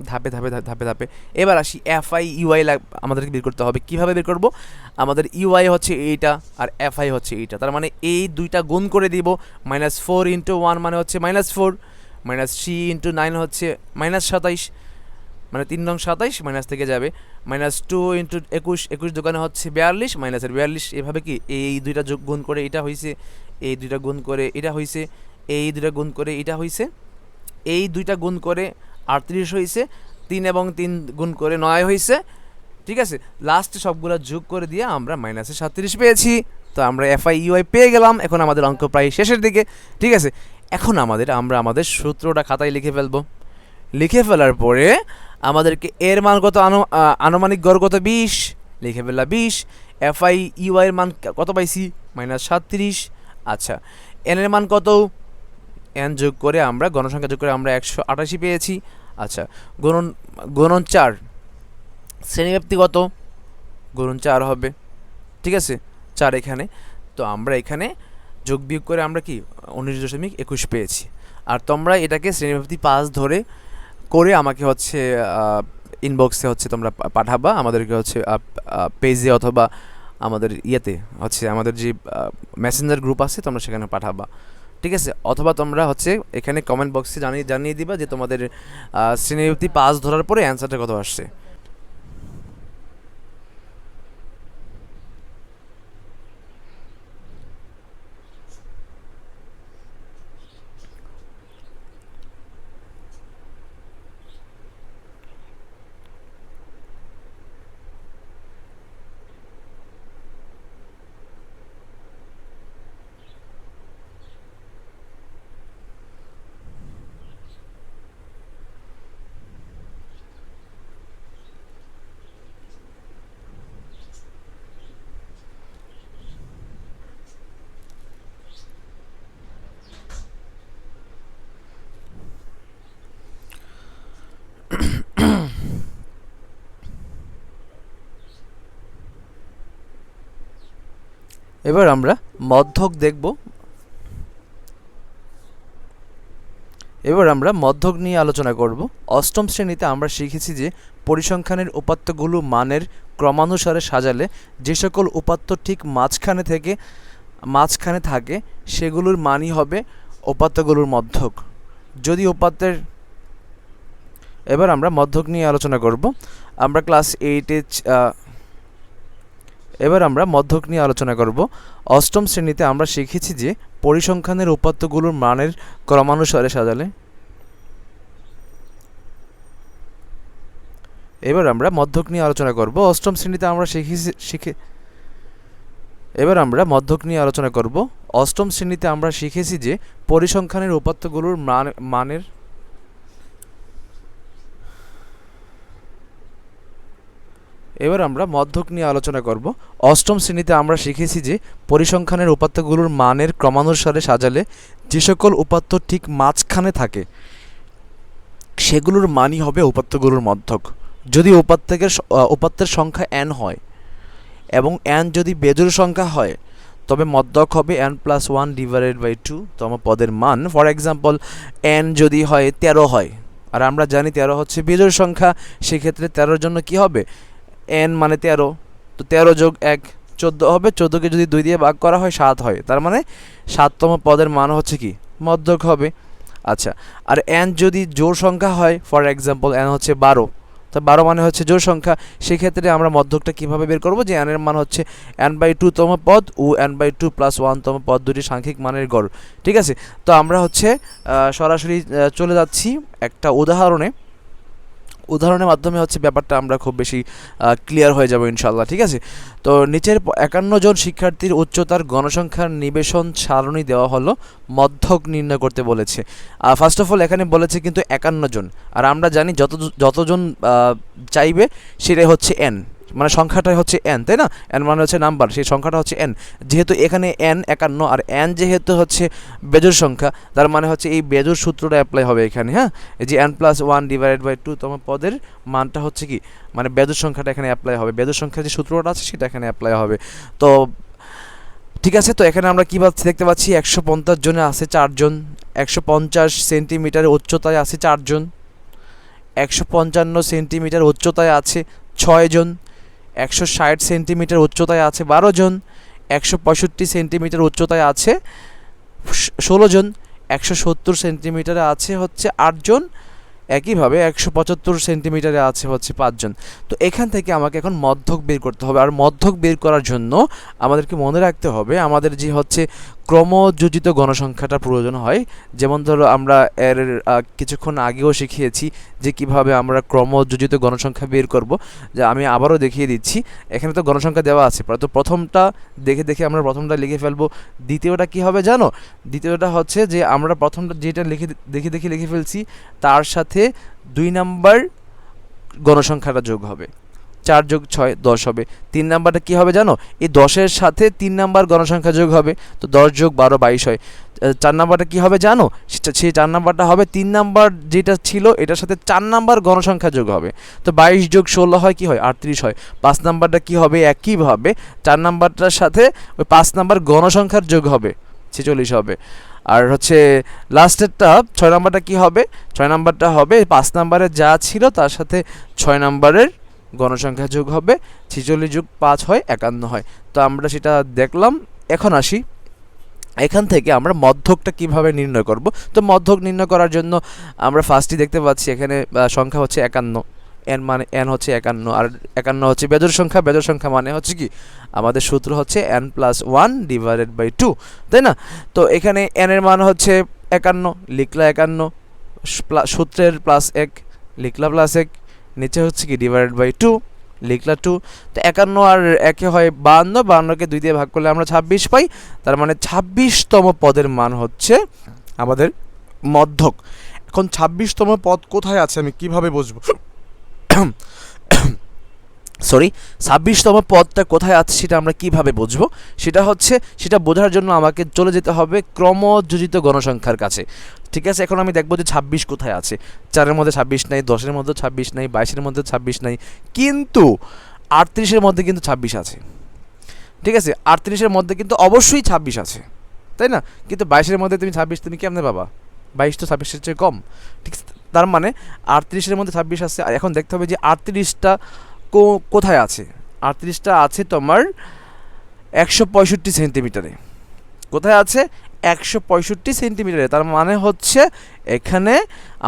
S1: ধাপে ধাপে ধাপে ধাপে। এবার আসি এফআই ইউআই আমাদেরকে বের করতে হবে। কীভাবে বের করব, আমাদের ইউআই হচ্ছে এইটা আর এফআই হচ্ছে এইটা, তার মানে এই দুইটা গুণ করে দিব। -4 × 1 মানে হচ্ছে -4, -3 × 9 হচ্ছে -27, মানে 3 নং 27, মাইনাস থেকে যাবে। -2 × 21, 21 দোকানে হচ্ছে 42, মাইনাসের 42। এভাবে কি এই দুইটা যোগ গুণ করে এটা হয়েছে, এই দুইটা গুণ করে এটা হয়েছে, এই দুইটা গুণ করে এটা হয়েছে, এই দুইটা গুণ করে 38 হয়েছে, 3 এবং 3 গুণ করে 9 হয়েছে, ঠিক আছে। লাস্টে সবগুলো যোগ করে দিয়ে আমরা -37 পেয়েছি। তো আমরা এফআই ইউআই পেয়ে গেলাম। এখন আমাদের অঙ্ক প্রায় শেষের দিকে, ঠিক আছে। এখন আমরা আমাদের সূত্রটা খাতায় লিখে ফেলবো। লিখে ফেলার পরে আমাদেরকে এর মান কত, আনুমানিক গড় কত 20, লিখে ফেললা 20। এফআই ইউআই এর মান কত পাইছি, -37। আচ্ছা, এন এর মান কত, এন যোগ করে আমরা গণসংখ্যা যোগ করে আমরা 188 পেয়েছি। আচ্ছা, গুণন 4, শ্রেণীব্যাপ্তি কত, গুণন 4 হবে, ঠিক আছে, 4 এখানে। তো আমরা এখানে যোগ বিয়োগ করে আমরা কি 19.21 পেয়েছি। আর তোমরা এটাকে শ্রেণীব্যাপ্তি 5 ধরে করে আমাকে হচ্ছে ইনবক্সে হচ্ছে তোমরা পাঠাবা, আমাদেরকে হচ্ছে পেজে অথবা আমাদের ইয়েতে হচ্ছে আমাদের যে মেসেঞ্জার গ্রুপ আছে তোমরা সেখানে পাঠাবা, ঠিক আছে। অথবা তোমরা হচ্ছে এখানে কমেন্ট বক্সে জানিয়ে দিবা যে তোমাদের শ্রেণীব্যাপ্তি 5 ধরার পরে অ্যান্সারটা কত আসছে। এবার আমরা মধ্যক দেখব। এবার আমরা মধ্যক নিয়ে আলোচনা করব। অষ্টম শ্রেণীতে আমরা শিখেছি যে পরিসংখ্যানের উপাত্তগুলো মানের ক্রমানুসারে সাজালে যে সকল উপাত্ত ঠিক মাঝখানে থাকে সেগুলোর মানই হবে উপাত্তগুলোর মধ্যক। যদি উপাত্তের এবার আমরা মধ্যক নিয়ে আলোচনা করব। আমরা ক্লাস 8-এ এবার আমরা মধ্যক নিয়ে আলোচনা করব। অষ্টম শ্রেণীতে আমরা শিখেছি যে পরিসংখ্যানের উপাত্তগুলোর মানের ক্রমানুসারে সাজালে এবার আমরা মধ্যক নিয়ে আলোচনা করব। অষ্টম শ্রেণীতে আমরা শিখেছি যে পরিসংখ্যানের উপাত্তগুলোর মানের এবার আমরা মধ্যক নিয়ে আলোচনা করব। অষ্টম শ্রেণীতে আমরা শিখেছি যে পরিসংখ্যানের উপাত্তগুলোর মানের ক্রমানুসারে সাজালে যে সকল উপাত্ত ঠিক মাঝখানে থাকে সেগুলোর মানই হবে উপাত্তগুলোর মধ্যক। যদি উপাত্তের সংখ্যা n হয় এবং n যদি বেজোড় সংখ্যা হয় তবে মধ্যক হবে n+1/2 তম পদের মান। ফর এক্সাম্পল n যদি হয় 13 হয়, আর আমরা জানি 13 হচ্ছে বেজোড় সংখ্যা, সেক্ষেত্রে 13-র জন্য কি হবে, n মানে 13, তো 13 যোগ 1 14 হবে। 14কে যদি 2 দিয়ে ভাগ করা হয় 7 হয়, তার মানে 7তম পদের মান হচ্ছে কি মধ্যক হবে। আচ্ছা, আর n যদি জোড় সংখ্যা হয়, ফর এক্সাম্পল n হচ্ছে 12, তো 12 মানে হচ্ছে জোড় সংখ্যা, সেক্ষেত্রে আমরা মধ্যকটা কিভাবে বের করব, যে n এর মান হচ্ছে n/2তম পদ ও n/2 + 1তম পদ দুটি সাংখ্যিক মানের গড়। ঠিক আছে, তো আমরা হচ্ছে সরাসরি চলে যাচ্ছি একটা উদাহরণের মাধ্যমে হচ্ছে ব্যাপারটা আমরা খুব বেশি ক্লিয়ার হয়ে যাব ইনশাল্লাহ। ঠিক আছে, তো নিচের 51 জন শিক্ষার্থীর উচ্চতার গণসংখ্যার নিবেশন সারণী দেওয়া হলো, মধ্যক নির্ণয় করতে বলেছে। ফার্স্ট অফ অল এখানে বলেছে কিন্তু 51 জন, আর আমরা জানি যতজন চাইবে সেটাই হচ্ছে n, মানে সংখ্যাটাই হচ্ছে n, তাই না? n মানে হচ্ছে নাম্বার, সেই সংখ্যাটা হচ্ছে n। যেহেতু এখানে n 51 আর n যেহেতু হচ্ছে বেজোড় সংখ্যা, তার মানে হচ্ছে এই বেজোড় সূত্রটা অ্যাপ্লাই হবে এখানে। হ্যাঁ, এই যে n+1/2 তম পদের মানটা হচ্ছে কি, মানে বেজোড় সংখ্যাটা এখানে অ্যাপ্লাই হবে, বেজোড় সংখ্যার যে সূত্রটা আছে সেটা এখানে অ্যাপ্লাই হবে। তো ঠিক আছে, তো এখানে আমরা কী দেখতে পাচ্ছি, 150 জনে আছে 4 জন, 150 সেন্টিমিটার উচ্চতায় আছে 4 জন, 155 সেন্টিমিটার উচ্চতায় আছে 6 জন, 160 সেন্টিমিটার উচ্চতায় আছে 12 জন, 165 সেন্টিমিটার উচ্চতায় আছে 16 জন, 170 সেন্টিমিটারে আছে হচ্ছে 8 জন, একইভাবে 175 সেন্টিমিটারে আছে হচ্ছে 5 জন। তো এখান থেকে আমাকে এখন মধ্যক বের করতে হবে, আর মধ্যক বের করার জন্য আমাদেরকে মনে রাখতে হবে আমাদের যে হচ্ছে ক্রমযোজিত গণসংখ্যাটা প্রয়োজন হয়। যেমন ধরো আমরা এর কিছুক্ষণ আগেও শিখিয়েছি যে কিভাবে আমরা ক্রমযোজিত গণসংখ্যা বের করব, যে আমি আবারও দেখিয়ে দিচ্ছি। এখানে তো গণসংখ্যা দেওয়া আছে, তো প্রথমটা দেখে আমরা প্রথমটা লিখে ফেলবো। দ্বিতীয়টা কি হবে জানো? দ্বিতীয়টা হচ্ছে যে আমরা প্রথমটা যেটা লিখে ফেলছি তার সাথে 2 নাম্বার গণসংখ্যাটা যোগ হবে, 4 যোগ 6 10 হবে। 3 নাম্বারটা কী হবে জানো? এই 10-এর সাথে 3 নাম্বার গণসংখ্যা যোগ হবে, তো 10 যোগ 12 22 হয়। 4 নাম্বারটা কী হবে জানো? সেই 4 নাম্বারটা হবে 3 নাম্বার যেটা ছিল এটার সাথে 4 নাম্বার গণসংখ্যা যোগ হবে, তো 22 যোগ 16 হয় কি হয়? 38 হয়। 5 নাম্বারটা কী হবে? একইভাবে 4 নাম্বারটার সাথে ওই 5 নাম্বার গণসংখ্যার যোগ হবে, 46 হবে। আর হচ্ছে লাস্টেরটা 6 নাম্বারটা কী হবে? 6 নাম্বারটা হবে 5 নাম্বারের যা ছিল তার সাথে 6 নাম্বারের গণসংখ্যা যোগ হবে, 46 যোগ 5 হয় 51 হয়। তো আমরা সেটা দেখলাম। এখন আসি এখান থেকে আমরা মধ্যকটা কিভাবে নির্ণয় করব। তো মধ্যক নির্ণয় করার জন্য আমরা ফার্স্টই দেখতে পাচ্ছি এখানে সংখ্যা হচ্ছে 51, n মানে n হচ্ছে 51, আর 51 হচ্ছে বেজোড় সংখ্যা। বেজোড় সংখ্যা মানে হচ্ছে কি, আমাদের সূত্র হচ্ছে n+1/2, তাই না? তো এখানে n এর মান হচ্ছে 51, লিখলা 51, সূত্রের +1 লিখলা +1, নিচে হচ্ছে কি /2 লিখলা 2। তো 51 আর 1 হয় 52, 52কে 2 দিয়ে ভাগ করলে আমরা 26 পাই, তার মানে 26তম পদের মান হচ্ছে আমাদের মধ্যক। এখন 26তম পদ কোথায় আছে আমি কিভাবে বুঝবো? 26তম পদটা কোথায় আছে সেটা আমরা কিভাবে বুঝবো? সেটা বোঝার জন্য আমাকে চলে যেতে হবে ক্রমযোজিত গণসংখ্যার কাছে। ঠিক আছে, এখন আমি দেখবো যে 26 কোথায় আছে। 4-এর মধ্যে 26 নাই, 10-এর মধ্যে 26 নাই, 22-এর মধ্যে 26 নাই, কিন্তু 38-এর মধ্যে কিন্তু 26 আছে। ঠিক আছে, 38-এর মধ্যে কিন্তু অবশ্যই 26 আছে, তাই না? কিন্তু 22-এর মধ্যে তুমি 26 তুমি কেমনে পাবা? 22 তো 26-এর চেয়ে কম, ঠিক আছে? তার মানে 38-এর মধ্যে 26 আছে। আর এখন দেখতে হবে যে 38টা কোথায় আছে। 38টা আছে তোমার 165 সেন্টিমিটারে। কোথায় আছে? 165 সেন্টিমিটারে। তার মানে হচ্ছে এখানে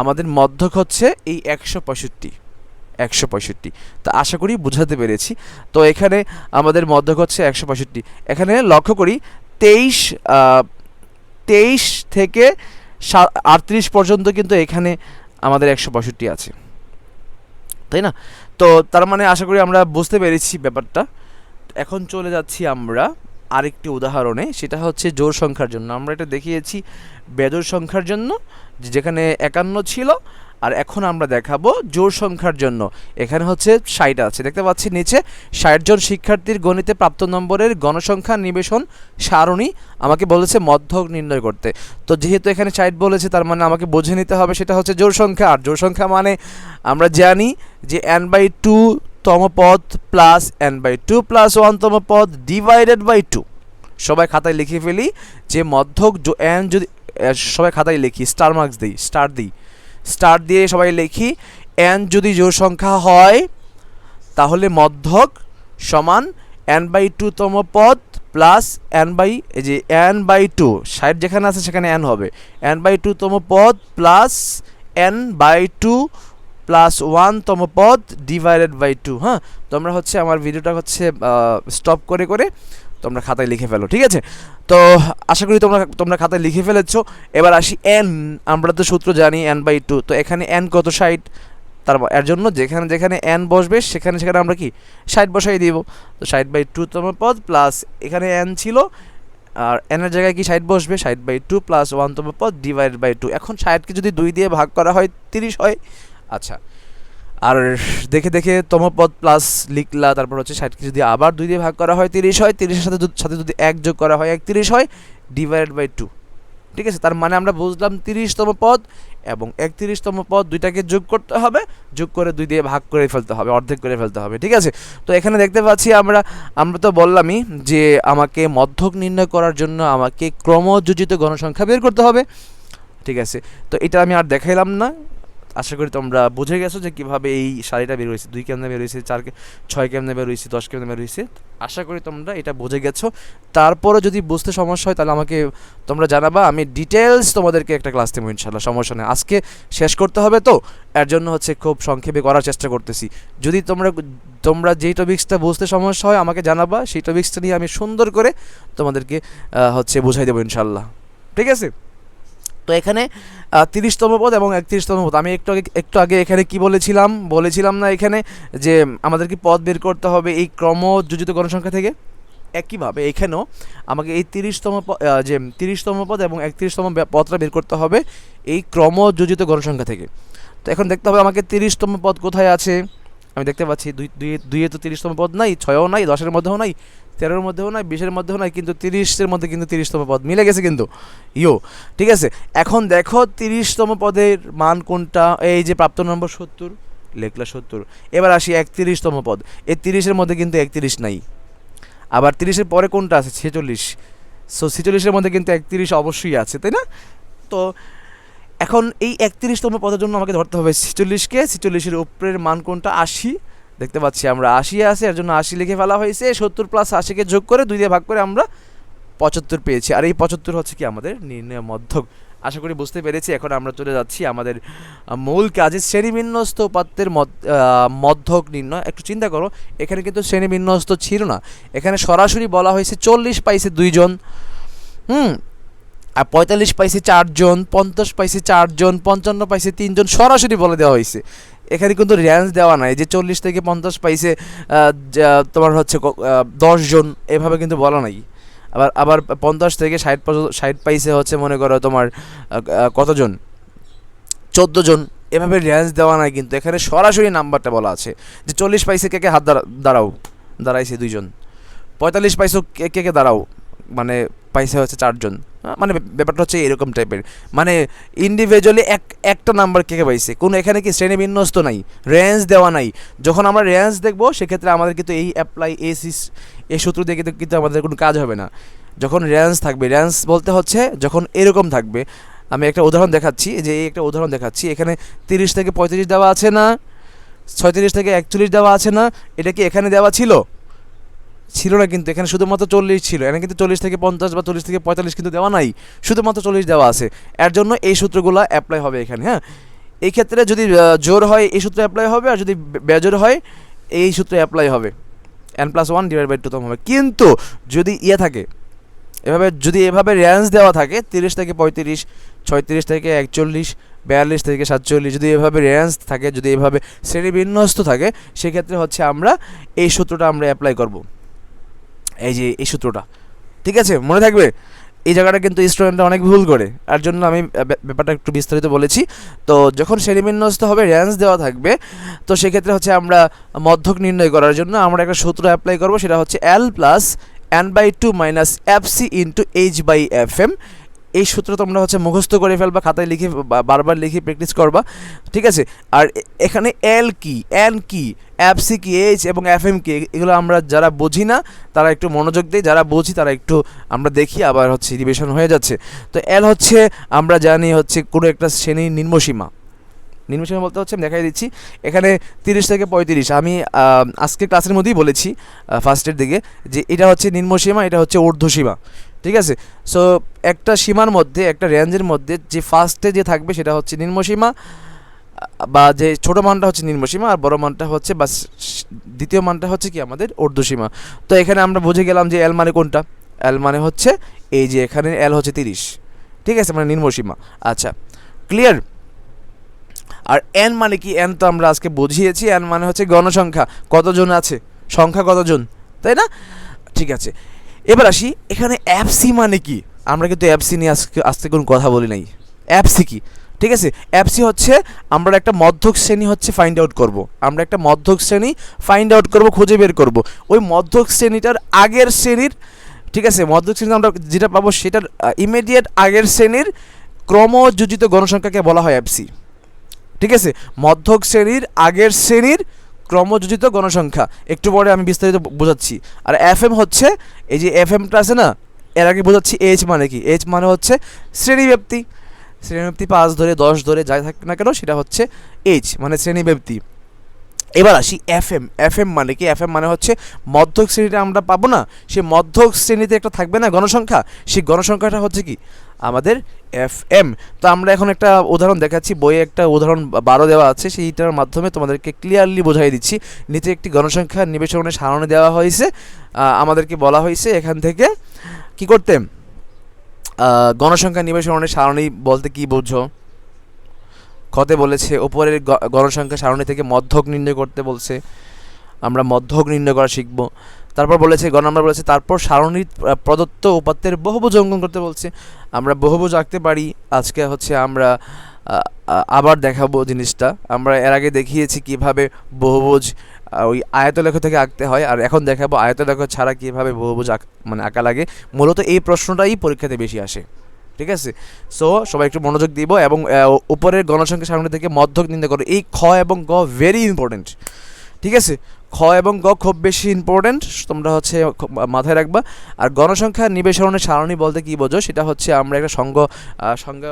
S1: আমাদের মধ্যক হচ্ছে এই 165। তো আশা করি বুঝাতে পেরেছি। তো এখানে আমাদের মধ্যক হচ্ছে 165। এখানে লক্ষ্য করি 23 থেকে 38 পর্যন্ত কিন্তু এখানে আমাদের 165 আছে, তাই না? তো তার মানে আশা করি আমরা বুঝতে পেরেছি ব্যাপারটা। এখন চলে যাচ্ছি আমরা আরেকটি উদাহরণে, সেটা হচ্ছে জোড় সংখ্যার জন্য। আমরা এটা দেখিয়েছি বেজোড় সংখ্যার জন্য, যেখানে 51 ছিল। আর এখন আমরা দেখাবো জোড় সংখ্যার জন্য। এখানে হচ্ছে 60 আছে, দেখতে পাচ্ছি নিচে 60 জন শিক্ষার্থীর গণিতে প্রাপ্ত নম্বরের গণসংখ্যা নিবেশন সারণী আমাকে বলেছে মধ্যক নির্ণয় করতে। তো যেহেতু এখানে 60 বলেছে, তার মানে আমাকে বুঝে নিতে হবে সেটা হচ্ছে জোড় সংখ্যা। আর জোড় সংখ্যা মানে আমরা জানি যে n/2 তম পদ প্লাস n/2 প্লাস 1 তম পদ ডিভাইডেড বাই 2। সবাই খাতায় লিখে ফেলি যে মধ্যক n যদি, সবাই খাতায় লিখি, স্টার মার্কস দিই, স্টার দিয়ে সবাই লিখি n যদি জোড় সংখ্যা হয় তাহলে মধ্যক সমান n/2 তম পদ প্লাস n/2, 60 যেখানে আছে সেখানে n হবে, n/2 তম পদ প্লাস n/2 প্লাস 1 তম পদ ডিভাইডেড বাই 2। হ্যাঁ, তোমরা হচ্ছে আমার ভিডিওটা হচ্ছে স্টপ করে করে তোমরা খাতায় লিখে ফেলো, ঠিক আছে? তো আশা করি তোমরা খাতায় লিখে ফেলেছো। এবার আসি n, আমরা তো সূত্র জানি n/2। তো এখানে n কত? 60। তার এর জন্য যেখানে যেখানে n বসবে সেখানে সেখানে আমরা কি 60 বসাই দিব। তো 60/2 তম পদ প্লাস এখানে n ছিল, আর n এর জায়গায় কি 60 বসবে, 60/2 প্লাস 1 তম পদ ডিভাইডেড বাই 2। এখন 60কে যদি 2 দিয়ে ভাগ করা হয় 30 হয়। আচ্ছা, আর দেখে দেখে তম পদ প্লাস লিখলা, তারপর হচ্ছে 60কে যদি আবার 2 দিয়ে ভাগ করা হয় 30 হয়, 30-এর সাথে যদি 1 যোগ করা হয় 31 হয়, ডিভাইডেড বাই 2। ঠিক আছে, তার মানে আমরা বুঝলাম 30তম পদ এবং 31তম পদ দুইটাকে যোগ করতে হবে, যোগ করে 2 দিয়ে ভাগ করে ফেলতে হবে, অর্ধেক করে ফেলতে হবে, ঠিক আছে? তো এখানে দেখতে পাচ্ছি আমরা তো বললামই যে আমাকে মধ্যক নির্ণয় করার জন্য আমাকে ক্রমযোজিত গণসংখ্যা বের করতে হবে, ঠিক আছে? তো এটা আমি আর দেখাইলাম না। আশা করি তোমরা বুঝে গেছো যে কীভাবে এই সারিটা বের হয়েছে, 2 কেমনে বের হয়েছে, 6 কেমনে বের হয়েছে, 10 কেমনে বের হয়েছে। আশা করি তোমরা এটা বুঝে গেছো। তারপরে যদি বুঝতে সমস্যা হয় তাহলে আমাকে তোমরা জানাবা, আমি ডিটেলস তোমাদেরকে একটা ক্লাস দেবো ইনশাল্লাহ, সমস্যা নেই। আজকে শেষ করতে হবে, তো এর জন্য হচ্ছে খুব সংক্ষেপে করার চেষ্টা করতেছি। যদি তোমরা যেই টপিক্সটা বুঝতে সমস্যা হয় আমাকে জানাবা, সেই টপিক্সটা নিয়ে আমি সুন্দর করে তোমাদেরকে হচ্ছে বুঝাই দেবো ইনশাল্লাহ, ঠিক আছে? তো এখানে 30তম পদ এবং 31তম পদ, আমি একটু আগে এখানে কি বলেছিলাম না এখানে যে আমাদেরকে পদ বের করতে হবে এই ক্রমযোজিত গণসংখ্যা থেকে। একইভাবে এখানেও আমাকে এই 30তম পদ এবং 31তম পদটা বের করতে হবে এই ক্রমযোজিত গণসংখ্যা থেকে। তো এখন দেখতে হবে আমাকে 30তম পদ কোথায় আছে। আমি দেখতে পাচ্ছি 2 তো 30তম পদ নাই, 6ও নাই, 10-এর মধ্যেও নাই, 13-এর মধ্যেও নাই, 20-এর মধ্যেও নাই, কিন্তু 30-এর মধ্যে কিন্তু 30তম পদ মিলে গেছে কিন্তু ঠিক আছে। এখন দেখো 30তম পদের মান কোনটা, এই যে প্রাপ্ত নম্বর 70, লেখলা 70। এবার আসি 31তম পদ, এই 30-এর মধ্যে কিন্তু 31 নাই, আবার 30-এর পরে কোনটা আছে, 46। সো 46-এর মধ্যে কিন্তু 31 অবশ্যই আছে, তাই না? তো এখন এই 31তম পদের জন্য আমাকে ধরতে হবে 46কে, 46-এর উপরের মান কোনটা, 80। দেখতে পাচ্ছি আমরা 80 আছে, এর জন্য 80 লিখে ফেলা হয়েছে। 70 প্লাস 80কে যোগ করে 2 দিয়ে ভাগ করে আমরা 75 পেয়েছি। আর এই 75 হচ্ছে কি আমাদের নির্ণয় মধ্যক। আশা করি বুঝতে পেরেছি। এখন আমরা চলে যাচ্ছি আমাদের মূল কাজে, শ্রেণীবিন্যস্ত উপাত্তের মধ্যক নির্ণয়। একটু চিন্তা করো, এখানে কিন্তু শ্রেণীবিন্যস্ত ছিল না, এখানে সরাসরি বলা হয়েছে 40 পাইছে 2 জন, আর 45 পাইছে 4 জন, 50 পাইছে 4 জন, 55 পাইছে 3 জন, সরাসরি বলে দেওয়া হয়েছে। এখানে কিন্তু রেঞ্জ দেওয়া নাই যে 40 থেকে 50 পাইছে তোমার হচ্ছে 10 জন, এভাবে কিন্তু বলা নাই। আবার 50 থেকে 60 পাইছে হচ্ছে মনে করো তোমার কতজন, 14 জন, এভাবে রেঞ্জ দেওয়া নাই। কিন্তু এখানে সরাসরি নাম্বারটা বলা আছে যে 40 পাইছে কে দাঁড়াইছে 2 জন, 45 পাইছো কে দাঁড়াও, মানে পাইছে হচ্ছে 4 জন। মানে ব্যাপারটা হচ্ছে এরকম টাইপের, মানে ইন্ডিভিজুয়ালি একটা নাম্বার কে পাইছে, কোনো এখানে কি শ্রেণী বিন্যস্ত নাই, রেঞ্জ দেওয়া নাই। যখন আমরা রেঞ্জ দেখব সেক্ষেত্রে আমাদের কিন্তু এই অ্যাপ্লাই এই সূত্র দিয়ে কিন্তু আমাদের কোনো কাজ হবে না। যখন রেঞ্জ থাকবে, রেঞ্জ বলতে হচ্ছে যখন এরকম থাকবে, আমি একটা উদাহরণ দেখাচ্ছি, যে এই একটা উদাহরণ দেখাচ্ছি, এখানে 30 থেকে 35 দেওয়া আছে না, 36 থেকে 41 দেওয়া আছে না, এটা কি এখানে দেওয়া ছিল? ছিল না, কিন্তু এখানে শুধুমাত্র 40 ছিল, এখানে কিন্তু 40 থেকে 50 বা 40 থেকে 45 কিন্তু দেওয়া নাই, শুধুমাত্র 40 দেওয়া আছে। এর জন্য এই সূত্রগুলো অ্যাপ্লাই হবে এখানে। হ্যাঁ, এই ক্ষেত্রে যদি জোর হয় এই সূত্র অ্যাপ্লাই হবে, আর যদি বেজোর হয় এই সূত্র অ্যাপ্লাই হবে, n+1/2 হবে। কিন্তু যদি থাকে এভাবে রেঞ্জ দেওয়া থাকে 30 থেকে 35, 36 থেকে 41, 42 থেকে 47, যদি এভাবে রেঞ্জ থাকে, যদি এভাবে শ্রেণীবিন্যস্ত থাকে, সেক্ষেত্রে হচ্ছে আমরা এই সূত্রটা আমরা অ্যাপ্লাই করব, এই যে এই সূত্রটা। ঠিক আছে, মনে থাকবে। এই জায়গাটা কিন্তু স্টুডেন্টরা অনেক ভুল করে, আর জন্য আমি ব্যাপারটা একটু বিস্তারিত বলেছি। তো যখন শ্রেণীবিন্যস্ত হবে, রেঞ্জ দেওয়া থাকবে, তো সেক্ষেত্রে হচ্ছে আমরা মধ্যক নির্ণয় করার জন্য আমরা একটা সূত্র অ্যাপ্লাই করব, সেটা হচ্ছে L+n/2 - fc × h/fm। এই সূত্র তোমরা হচ্ছে মুখস্থ করে ফেলবা, খাতায় লিখে বারবার লিখে প্র্যাকটিস করবা। ঠিক আছে, আর এখানে এল কি, এন কি, এফসি কি, এইচ এবং এফএম কি, এগুলো আমরা যারা বুঝি না তারা একটু মনোযোগ দিই, যারা বুঝি তারা একটু আমরা দেখি, আবার হচ্ছে রিভিশন হয়ে যাচ্ছে। তো এল হচ্ছে আমরা জানি হচ্ছে কোনো একটা শ্রেণীর নিম্নসীমা বলতে হচ্ছে আমি দেখাই দিচ্ছি। এখানে 30 থেকে 35 আমি আজকে ক্লাসের মধ্যেই বলেছি ফার্স্টের দিকে, যে এটা হচ্ছে নিম্নসীমা, এটা হচ্ছে ঊর্ধ্বসীমা। ঠিক আছে, সো একটা সীমার মধ্যে, একটা রেঞ্জের মধ্যে যে ফার্স্টে যে থাকবে সেটা হচ্ছে নিম্নসীমা, বা যে ছোটো মানটা হচ্ছে নিম্নসীমা, আর বড় মানটা হচ্ছে বা দ্বিতীয় মানটা হচ্ছে কি আমাদের ঊর্ধ্বসীমা। তো এখানে আমরা বুঝে গেলাম যে এল মানে কোনটা, এল মানে হচ্ছে এই যে এখানে এল হচ্ছে 30। ঠিক আছে, মানে নিম্নসীমা। আচ্ছা, ক্লিয়ার। আর এন মানে কি, এন তো আমরা আজকে বুঝিয়েছি, এন মানে হচ্ছে গণসংখ্যা, কতজন আছে, সংখ্যা কতজন, তাই না? ঠিক আছে, এবার আসি এখানে এফসি মানে কি। আমরা কিন্তু এফসি নিয়ে আজকে কোনো কথা বলি নাই। এফসি কি? ঠিক আছে, এফসি হচ্ছে আমরা একটা মধ্যক শ্রেণী হচ্ছে ফাইন্ড আউট করব, আমরা একটা মধ্যক শ্রেণী ফাইন্ড আউট করব, খুঁজে বের করব ওই মধ্যক শ্রেণীটার আগের শ্রেণীর। ঠিক আছে, মধ্যক শ্রেণী আমরা যেটা পাবো সেটার ইমিডিয়েট আগের শ্রেণীর ক্রমযোজিত গণসংখ্যাকে বলা হয় এফসি। ঠিক আছে, মধ্যক শ্রেণীর আগের শ্রেণীর ক্রমযোজিত গণসংখ্যা, একটু পরে আমি বিস্তারিত বোঝাচ্ছি। আর এফএম হচ্ছে এই যে এফএমটা আছে না, এর আগে বোঝাচ্ছি এইচ মানে কি। এইচ মানে হচ্ছে শ্রেণীব্যাপ্তি, 5 ধরে 10 ধরে যাই থাকে না কেন সেটা হচ্ছে এইচ মানে শ্রেণীব্যাপ্তি। এবার আসি এফএম। এফএম মানে কি? এফএম মানে হচ্ছে মধ্যক শ্রেণীটা আমরা পাবো না, সেই মধ্যক শ্রেণীতে একটা থাকবে না গণসংখ্যা, সেই গণসংখ্যাটা হচ্ছে কি আমাদের এফএম। তো আমরা এখন একটা উদাহরণ দেখাচ্ছি, বইয়ে একটা উদাহরণ 12 দেওয়া আছে, সেইটার মাধ্যমে তোমাদেরকে ক্লিয়ারলি বোঝাই দিচ্ছি। নিচে একটি গণসংখ্যা নিবেশনের সারণী দেওয়া হয়েছে, আমাদেরকে বলা হয়েছে এখান থেকে কি করতে, গণসংখ্যা নিবেশনের সারণী বলতে কি বুঝো। খতে বলেছে উপরের গণসংখ্যা সারণী থেকে মধ্যক নির্ণয় করতে বলছে, আমরা মধ্যক নির্ণয় করা শিখব। তারপর বলেছে নাম্বার বলেছে তারপর সারণীর প্রদত্ত উপাত্তের বহুভুজ অঙ্কন করতে বলছে, আমরা বহুভুজ আঁকতে পারি। আজকে হচ্ছে আমরা আবার দেখাবো জিনিসটা, আমরা এর আগে দেখিয়েছি কিভাবে বহুভুজ ওই আয়তলেখ থেকে আঁকতে হয়, আর এখন দেখাবো আয়তলেখ ছাড়া কীভাবে বহুভুজ মানে আঁকা লাগে। মূলত এই প্রশ্নটাই পরীক্ষাতে বেশি আসে। ঠিক আছে, সো সবাই একটু মনোযোগ দিব এবং উপরের গণসংখ্যা সারণী থেকে মধ্যক নির্ণয় করো। এই খ এবং গ ভেরি ইম্পর্টেন্ট। ঠিক আছে, খ এবং গ খুব বেশি ইম্পর্টেন্ট, তোমরা হচ্ছে মাথায় রাখবা। আর গণসংখ্যা নিবেশনের সারণী বলতে কী বোঝো, সেটা হচ্ছে আমরা একটা সংজ্ঞা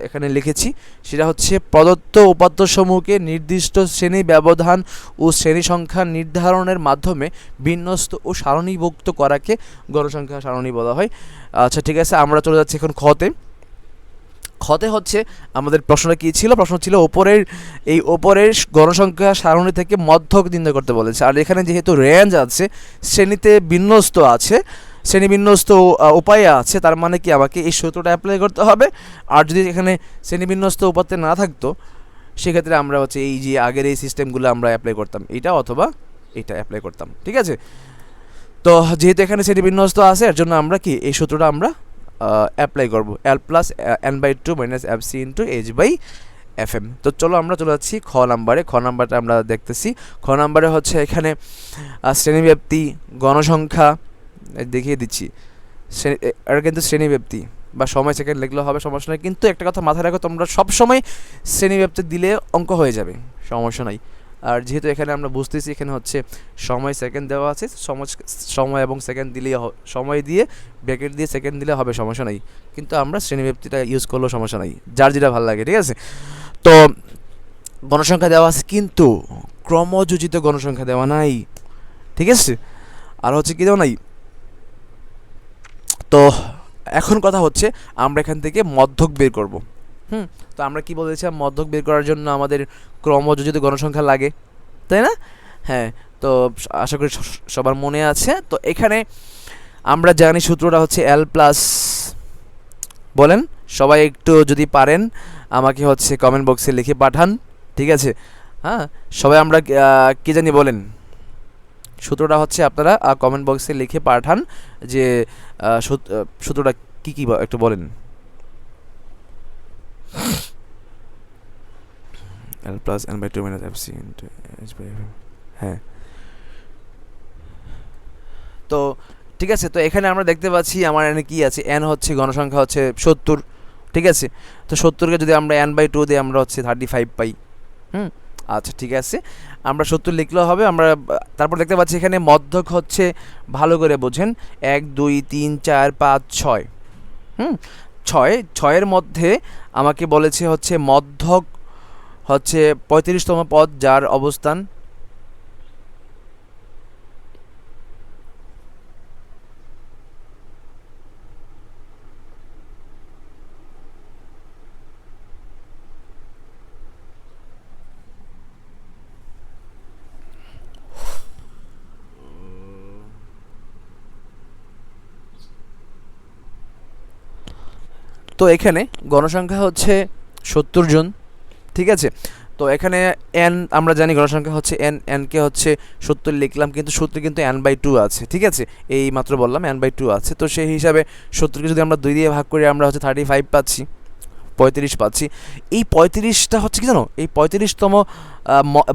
S1: এখানে লিখেছি, সেটা হচ্ছে প্রদত্ত উপাত্তসমূহকে নির্দিষ্ট শ্রেণী ব্যবধান ও শ্রেণী সংখ্যা নির্ধারণের মাধ্যমে বিন্যস্ত ও সারণীভুক্ত করাকে গণসংখ্যা সারণী বলা হয়। আচ্ছা ঠিক আছে, আমরা চলে যাচ্ছি এখন খতে। খতে হচ্ছে আমাদের প্রশ্নটা কী ছিল, প্রশ্ন ছিল ওপরের গণসংখ্যা সারণী থেকে মধ্যক নির্ণয় করতে বলেছে। আর এখানে যেহেতু রেঞ্জ আছে, শ্রেণীতে বিন্যস্ত আছে, শ্রেণী বিন্যস্ত উপায়ে আছে, তার মানে কি আমাকে এই সূত্রটা অ্যাপ্লাই করতে হবে। আর যদি এখানে শ্রেণী বিন্যস্ত উপাত্তে না থাকতো সেক্ষেত্রে আমরা হচ্ছে এই যে আগের এই সিস্টেমগুলো আমরা অ্যাপ্লাই করতাম, এটা অথবা এটা অ্যাপ্লাই করতাম। ঠিক আছে, তো যেহেতু এখানে শ্রেণী বিন্যস্ত আছে এর জন্য আমরা কি এই সূত্রটা আমরা অ্যাপ্লাই করব, L+n/2 - fc × h/fm। তো চলো আমরা চলে যাচ্ছি খ নাম্বারে। খ নাম্বারটা আমরা দেখতেছি। খ নাম্বারে হচ্ছে এখানে শ্রেণীব্যাপ্তি, গণসংখ্যা দেখিয়ে দিচ্ছি। এটা কিন্তু শ্রেণীব্যাপ্তি বা সময় সেকেন্ড লিখলেও হবে, সমস্যা নেই। কিন্তু একটা কথা মাথায় রাখো, তোমরা সবসময় শ্রেণীব্যাপ্তি দিলে অঙ্ক হয়ে যাবে, সমস্যা নাই। আর যেহেতু এখানে আমরা বুঝতেছি এখানে হচ্ছে সময় সেকেন্ড দেওয়া আছে, সময় এবং সেকেন্ড দিলেই সময় দিয়ে ব্র্যাকেট দিয়ে সেকেন্ড দিলে হবে, সমস্যা নাই। কিন্তু আমরা শ্রেণীব্যাপ্তিটা ইউজ করলেও সমস্যা নাই, যার যেটা ভালো লাগে, ঠিক আছে। তো গণসংখ্যা দেওয়া আছে কিন্তু ক্রমযোজিত গণসংখ্যা দেওয়া নাই, ঠিক আছে। আর হচ্ছে কি দেওয়া নাই। তো এখন কথা হচ্ছে আমরা এখান থেকে মধ্যক বের করব। তো আমরা কি বলেছিলাম, মধ্যক বের করার জন্য আমাদের ক্রমযোজিত গণসংখ্যা লাগে, তাই না? হ্যাঁ, তো আশা করি সবার মনে আছে। তো এখানে আমরা জানি সূত্রটা হচ্ছে এল প্লাস, বলেন সবাই একটু যদি পারেন আমাকে হচ্ছে কমেন্ট বক্সে লিখে পাঠান, ঠিক আছে। হ্যাঁ, সবাই আমরা কি জানি বলেন, সূত্রটা হচ্ছে আপনারা কমেন্ট বক্সে লিখে পাঠান যে সূত্রটা কী কী একটু বলেন। L plus n by 2 minus fc into h by f। হ্যাঁ, তো ঠিক আছে। তো এখানে আমরা দেখতে পাচ্ছি আমার এখানে কী আছে, n হচ্ছে গণসংখ্যা হচ্ছে 70, ঠিক আছে। তো 70কে যদি আমরা n by 2 দিই আমরা হচ্ছে 35 পাই। আচ্ছা, ঠিক আছে, আমরা 70 লিখলেও হবে। আমরা তারপর দেখতে পাচ্ছি এখানে মধ্যক হচ্ছে, ভালো করে বোঝেন, 1 2 3 4 5 6। 6-এর মধ্যে আমাকে বলেছে হচ্ছে মধ্যক হচ্ছে 35তম পদ, যার অবস্থান তো এখানে গণসংখ্যা হচ্ছে 70 জন, ঠিক আছে। তো এখানে n আমরা জানি গণসংখ্যা হচ্ছে n কে হচ্ছে 70 লিখলাম, কিন্তু সূত্রে কিন্তু n by 2 আছে, ঠিক আছে। এই মাত্র বললাম n by 2 আছে। তো সেই হিসাবে 70কে যদি আমরা 2 দিয়ে ভাগ করি আমরা হচ্ছে 35 পাচ্ছি, 35 পাচ্ছি। এই 35টা হচ্ছে কি জানো, এই 35তম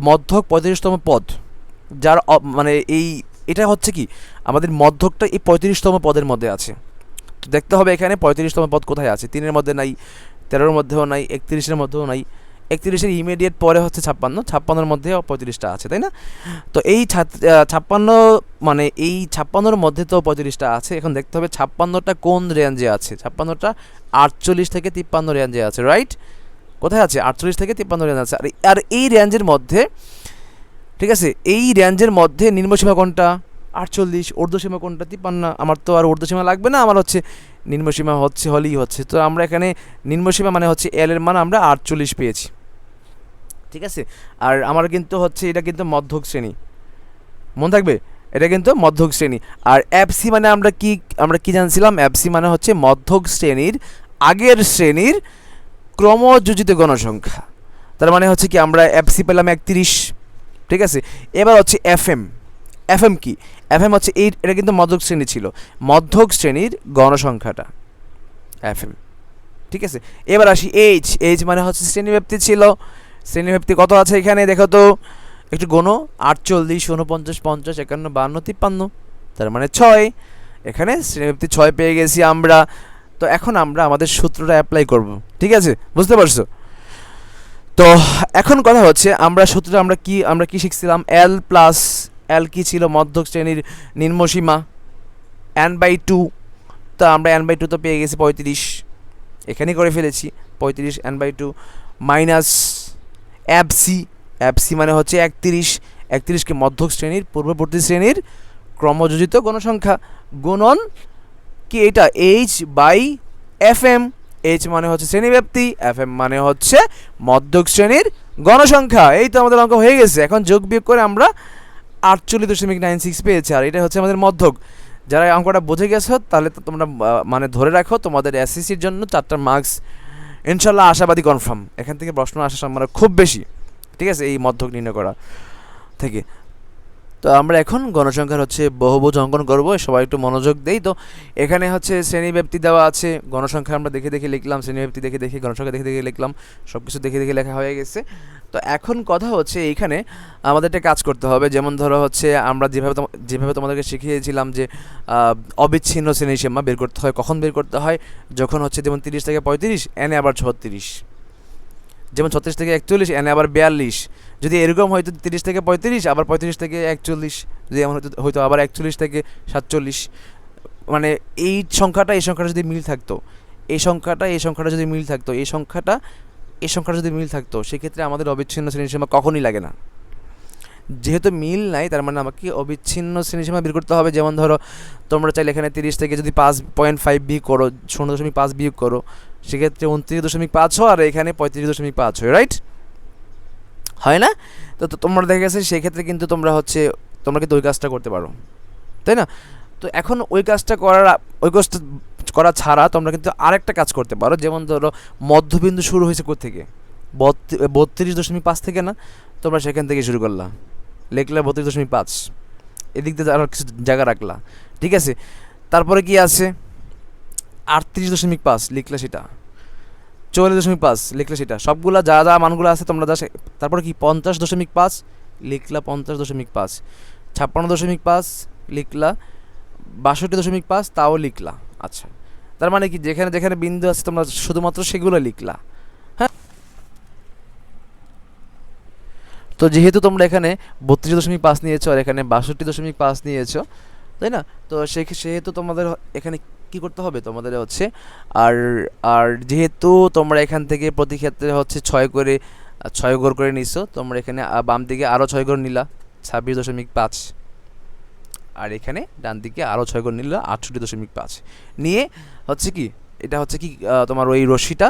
S1: মধ্যক 35তম পদ, যার মানে এটা হচ্ছে কি আমাদের মধ্যকটা এই 35তম পদের মধ্যে আছে। তো দেখতে হবে এখানে 35তম পদ কোথায় আছে, 3-এর মধ্যে নাই, 13-এর মধ্যেও নাই, 31-এর মধ্যেও নাই। 31-এর ইমিডিয়েট পরে হচ্ছে 56, 56-এর মধ্যে 35টা আছে, তাই না? তো এই 56 মানে এই 56-এর মধ্যে তো 35টা আছে। এখন দেখতে হবে 56টা কোন রেঞ্জে আছে। 56টা 48 থেকে 53 রেঞ্জে আছে, রাইট? কোথায় আছে? 48 থেকে 53 রেঞ্জ আছে। আর এই রেঞ্জের মধ্যে, ঠিক আছে, এই রেঞ্জের মধ্যে নিম্নসীমা কোনটা? 48। ঊর্ধ্বসীমা কোনটা? 53। আমার তো আর ঊর্ধ্বসীমা লাগবে না, আমার হচ্ছে নিম্নসীমা হলেই হচ্ছে। তো আমরা এখানে নিম্নসীমা মানে হচ্ছে এল এর মান আমরা 48 পেয়েছি, ঠিক আছে। আর আমার কিন্তু হচ্ছে এটা কিন্তু মধ্যক শ্রেণী, মনে থাকবে, এটা কিন্তু মধ্যক শ্রেণী। আর এফসি মানে আমরা কি জানছিলাম, এফসি মানে হচ্ছে মধ্যক শ্রেণীর আগের শ্রেণীর ক্রমযোজিত গণসংখ্যা। তার মানে হচ্ছে কি আমরা এফসি পেলাম 31, ঠিক আছে। এবার হচ্ছে এফএম। এফএম কি? এফএম হচ্ছে এটা কিন্তু মধ্যক শ্রেণী ছিল, মধ্যক শ্রেণীর গণসংখ্যাটা এফএম, ঠিক আছে। এবার আসি এইচ। এইচ মানে হচ্ছে শ্রেণীব্যাপ্তি ছিল। শ্রেণীব্যাপ্তি কত আছে এখানে দেখো তো, একটু গোনো, 48 49 50 51 52 53, তার মানে 6। এখানে শ্রেণীব্যাপ্তি 6 পেয়ে গেছি আমরা। তো এখন আমরা আমাদের সূত্রটা অ্যাপ্লাই করব, ঠিক আছে, বুঝতে পারছো? তো এখন কথা হচ্ছে আমরা সূত্রটা আমরা কি শিখছিলাম, এল প্লাস, এল কি ছিল? মধ্যক শ্রেণীর নিম্নসীমা n by 2। তো আমরা n by 2 তো পেয়ে গেছি 35, এখানেই করে ফেলেছি 35 n by 2 minus FC. FC মানে হচ্ছে 31। 31কে মধ্যক শ্রেণীর পূর্ববর্তী শ্রেণীর ক্রমযোজিত গণসংখ্যা গুণন কি এটা, h by f m. H মানে হচ্ছে শ্রেণীব্যাপ্তি, এফ এম মানে হচ্ছে মধ্যক শ্রেণীর গণসংখ্যা। এই তো আমাদের অঙ্ক হয়ে গেছে। এখন যোগ বিয়োগ করে আমরা 48.96 পেয়েছি, আর এটা হচ্ছে আমাদের মধ্যক। যারা এই অঙ্কটা বুঝে গেছো তাহলে তো তোমরা মানে ধরে রাখো তোমাদের এসএসসির জন্য 4টা মার্কস ইনশাল্লাহ আশাবাদী কনফার্ম। এখান থেকে প্রশ্ন আসার সম্ভাবনা খুব বেশি, ঠিক আছে, এই মধ্যক নির্ণয় করা থেকে। তো আমরা এখন গণসংখ্যার হচ্ছে বহুভুজ অঙ্কন করব, সবাই একটু মনোযোগ দেই। তো এখানে হচ্ছে শ্রেণীব্যাপ্তি দেওয়া আছে, গণসংখ্যা আমরা দেখে দেখে লিখলাম, শ্রেণীব্যাপ্তি দেখে দেখে, গণসংখ্যা দেখে দেখে লিখলাম, সব কিছু দেখে দেখে লেখা হয়ে গেছে। তো এখন কথা হচ্ছে এইখানে আমাদের একটা কাজ করতে হবে। যেমন ধরো হচ্ছে আমরা যেভাবে তোমাদেরকে শিখিয়েছিলাম যে অবিচ্ছিন্ন শ্রেণীসীমা বের করতে হয়। কখন বের করতে হয়? যখন হচ্ছে যেমন 30 থেকে 35 এনে আবার 36, যেমন 36 থেকে 41 এনে আবার 42, যদি এরকম হয়তো 30 থেকে 35 আবার 35 থেকে 41, যদি এমন হয়তো আবার 41 থেকে 47, মানে এই সংখ্যাটা যদি মিল থাকতো, এই সংখ্যাটা যদি মিল থাকতো, এই সংখ্যাটা যদি মিল থাকতো, সেক্ষেত্রে আমাদের অবিচ্ছিন্ন শ্রেণীসীমা কখনই লাগে না। যেহেতু মিল নাই, তার মানে আমাকে অবিচ্ছিন্ন শ্রেণীসীমা বের করতে হবে। যেমন ধরো তোমরা চাইলে এখানে 30 থেকে যদি 5.5 বিয়োগ করো, 0.5 বিয়োগ করো, সেক্ষেত্রে 29.5 হয়, আর এখানে 35.5 হয়, রাইট? হয় না? তো তোমরা দেখা গেছে সেক্ষেত্রে কিন্তু তোমরা কিন্তু ওই কাজটা করতে পারো, তাই না? তো এখন ওই কাজটা করা ছাড়া তোমরা কিন্তু আরেকটা কাজ করতে পারো। যেমন ধরো মধ্যবিন্দু শুরু হয়েছে কোত্থেকে? 32.5 থেকে না? তোমরা সেখান থেকে শুরু করলা, লিখলা 32.5, এদিক দিয়ে আরও কিছু জায়গা রাখলা, ঠিক আছে? তারপরে কি আছে? 38.5 লিখলে সেটা, 44.5 লিখলে সেটা, সবগুলা যা যা মানগুলো আছে তোমরা তারপরে কি 50.5 লিখলা, 50.5, 56.5 লিখলা, 62.5 তাও লিখলা। আচ্ছা, তার মানে কি যেখানে যেখানে বিন্দু আছে তোমরা শুধুমাত্র সেগুলো লিখলা, হ্যাঁ? তো যেহেতু তোমরা এখানে 32.5 নিয়েছো আর এখানে 62.5 নিয়েছো, তাই না? তো সেহেতু তোমাদের এখানে কি করতে হবে? তোমাদের হচ্ছে আর আর যেহেতু তোমরা এখান থেকে প্রতি ক্ষেত্রে হচ্ছে 6 ঘর করে নিছো, তোমরা এখানে বাম দিকে আরও 6 ঘর নিলা, 26.5, আর এখানে ডান দিকে আরও 6 ঘর নিলা, 68.5 নিয়ে হচ্ছে কি এটা হচ্ছে কি তোমার ওই রশিটা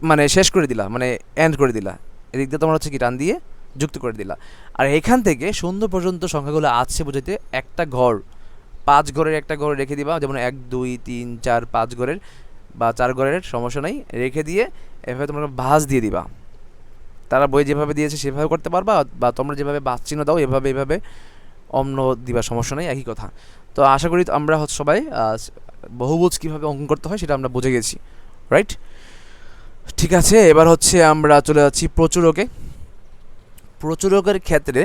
S1: মানে শেষ করে দিলা, মানে এন্ড করে দিলা। এদিক দিয়ে তোমার হচ্ছে কি টান দিয়ে যুক্ত করে দিলা। আর এখান থেকে শূন্য পর্যন্ত সংখ্যাগুলো আছে বোঝাইতে একটা ঘর, 5 ঘরের একটা ঘর রেখে দিবা। যেমন 1 2 3 4 5 ঘরের বা 4 ঘরের সমস্যা নাই, রেখে দিয়ে এভাবে তোমরা ভাঁজ দিয়ে দিবা। তারা বই যেভাবে দিয়েছে সেভাবে করতে পারবা, বা তোমরা যেভাবে ভাঁজ চিহ্ন দাও এভাবে অন্য দিবা, সমস্যা নেই, একই কথা। তো আশা করি আমরা সবাই বহুভুজ কীভাবে অঙ্কন করতে হয় সেটা আমরা বুঝে গেছি, রাইট? ঠিক আছে, এবার হচ্ছে আমরা চলে যাচ্ছি প্রচুরকে। প্রচুরকের ক্ষেত্রে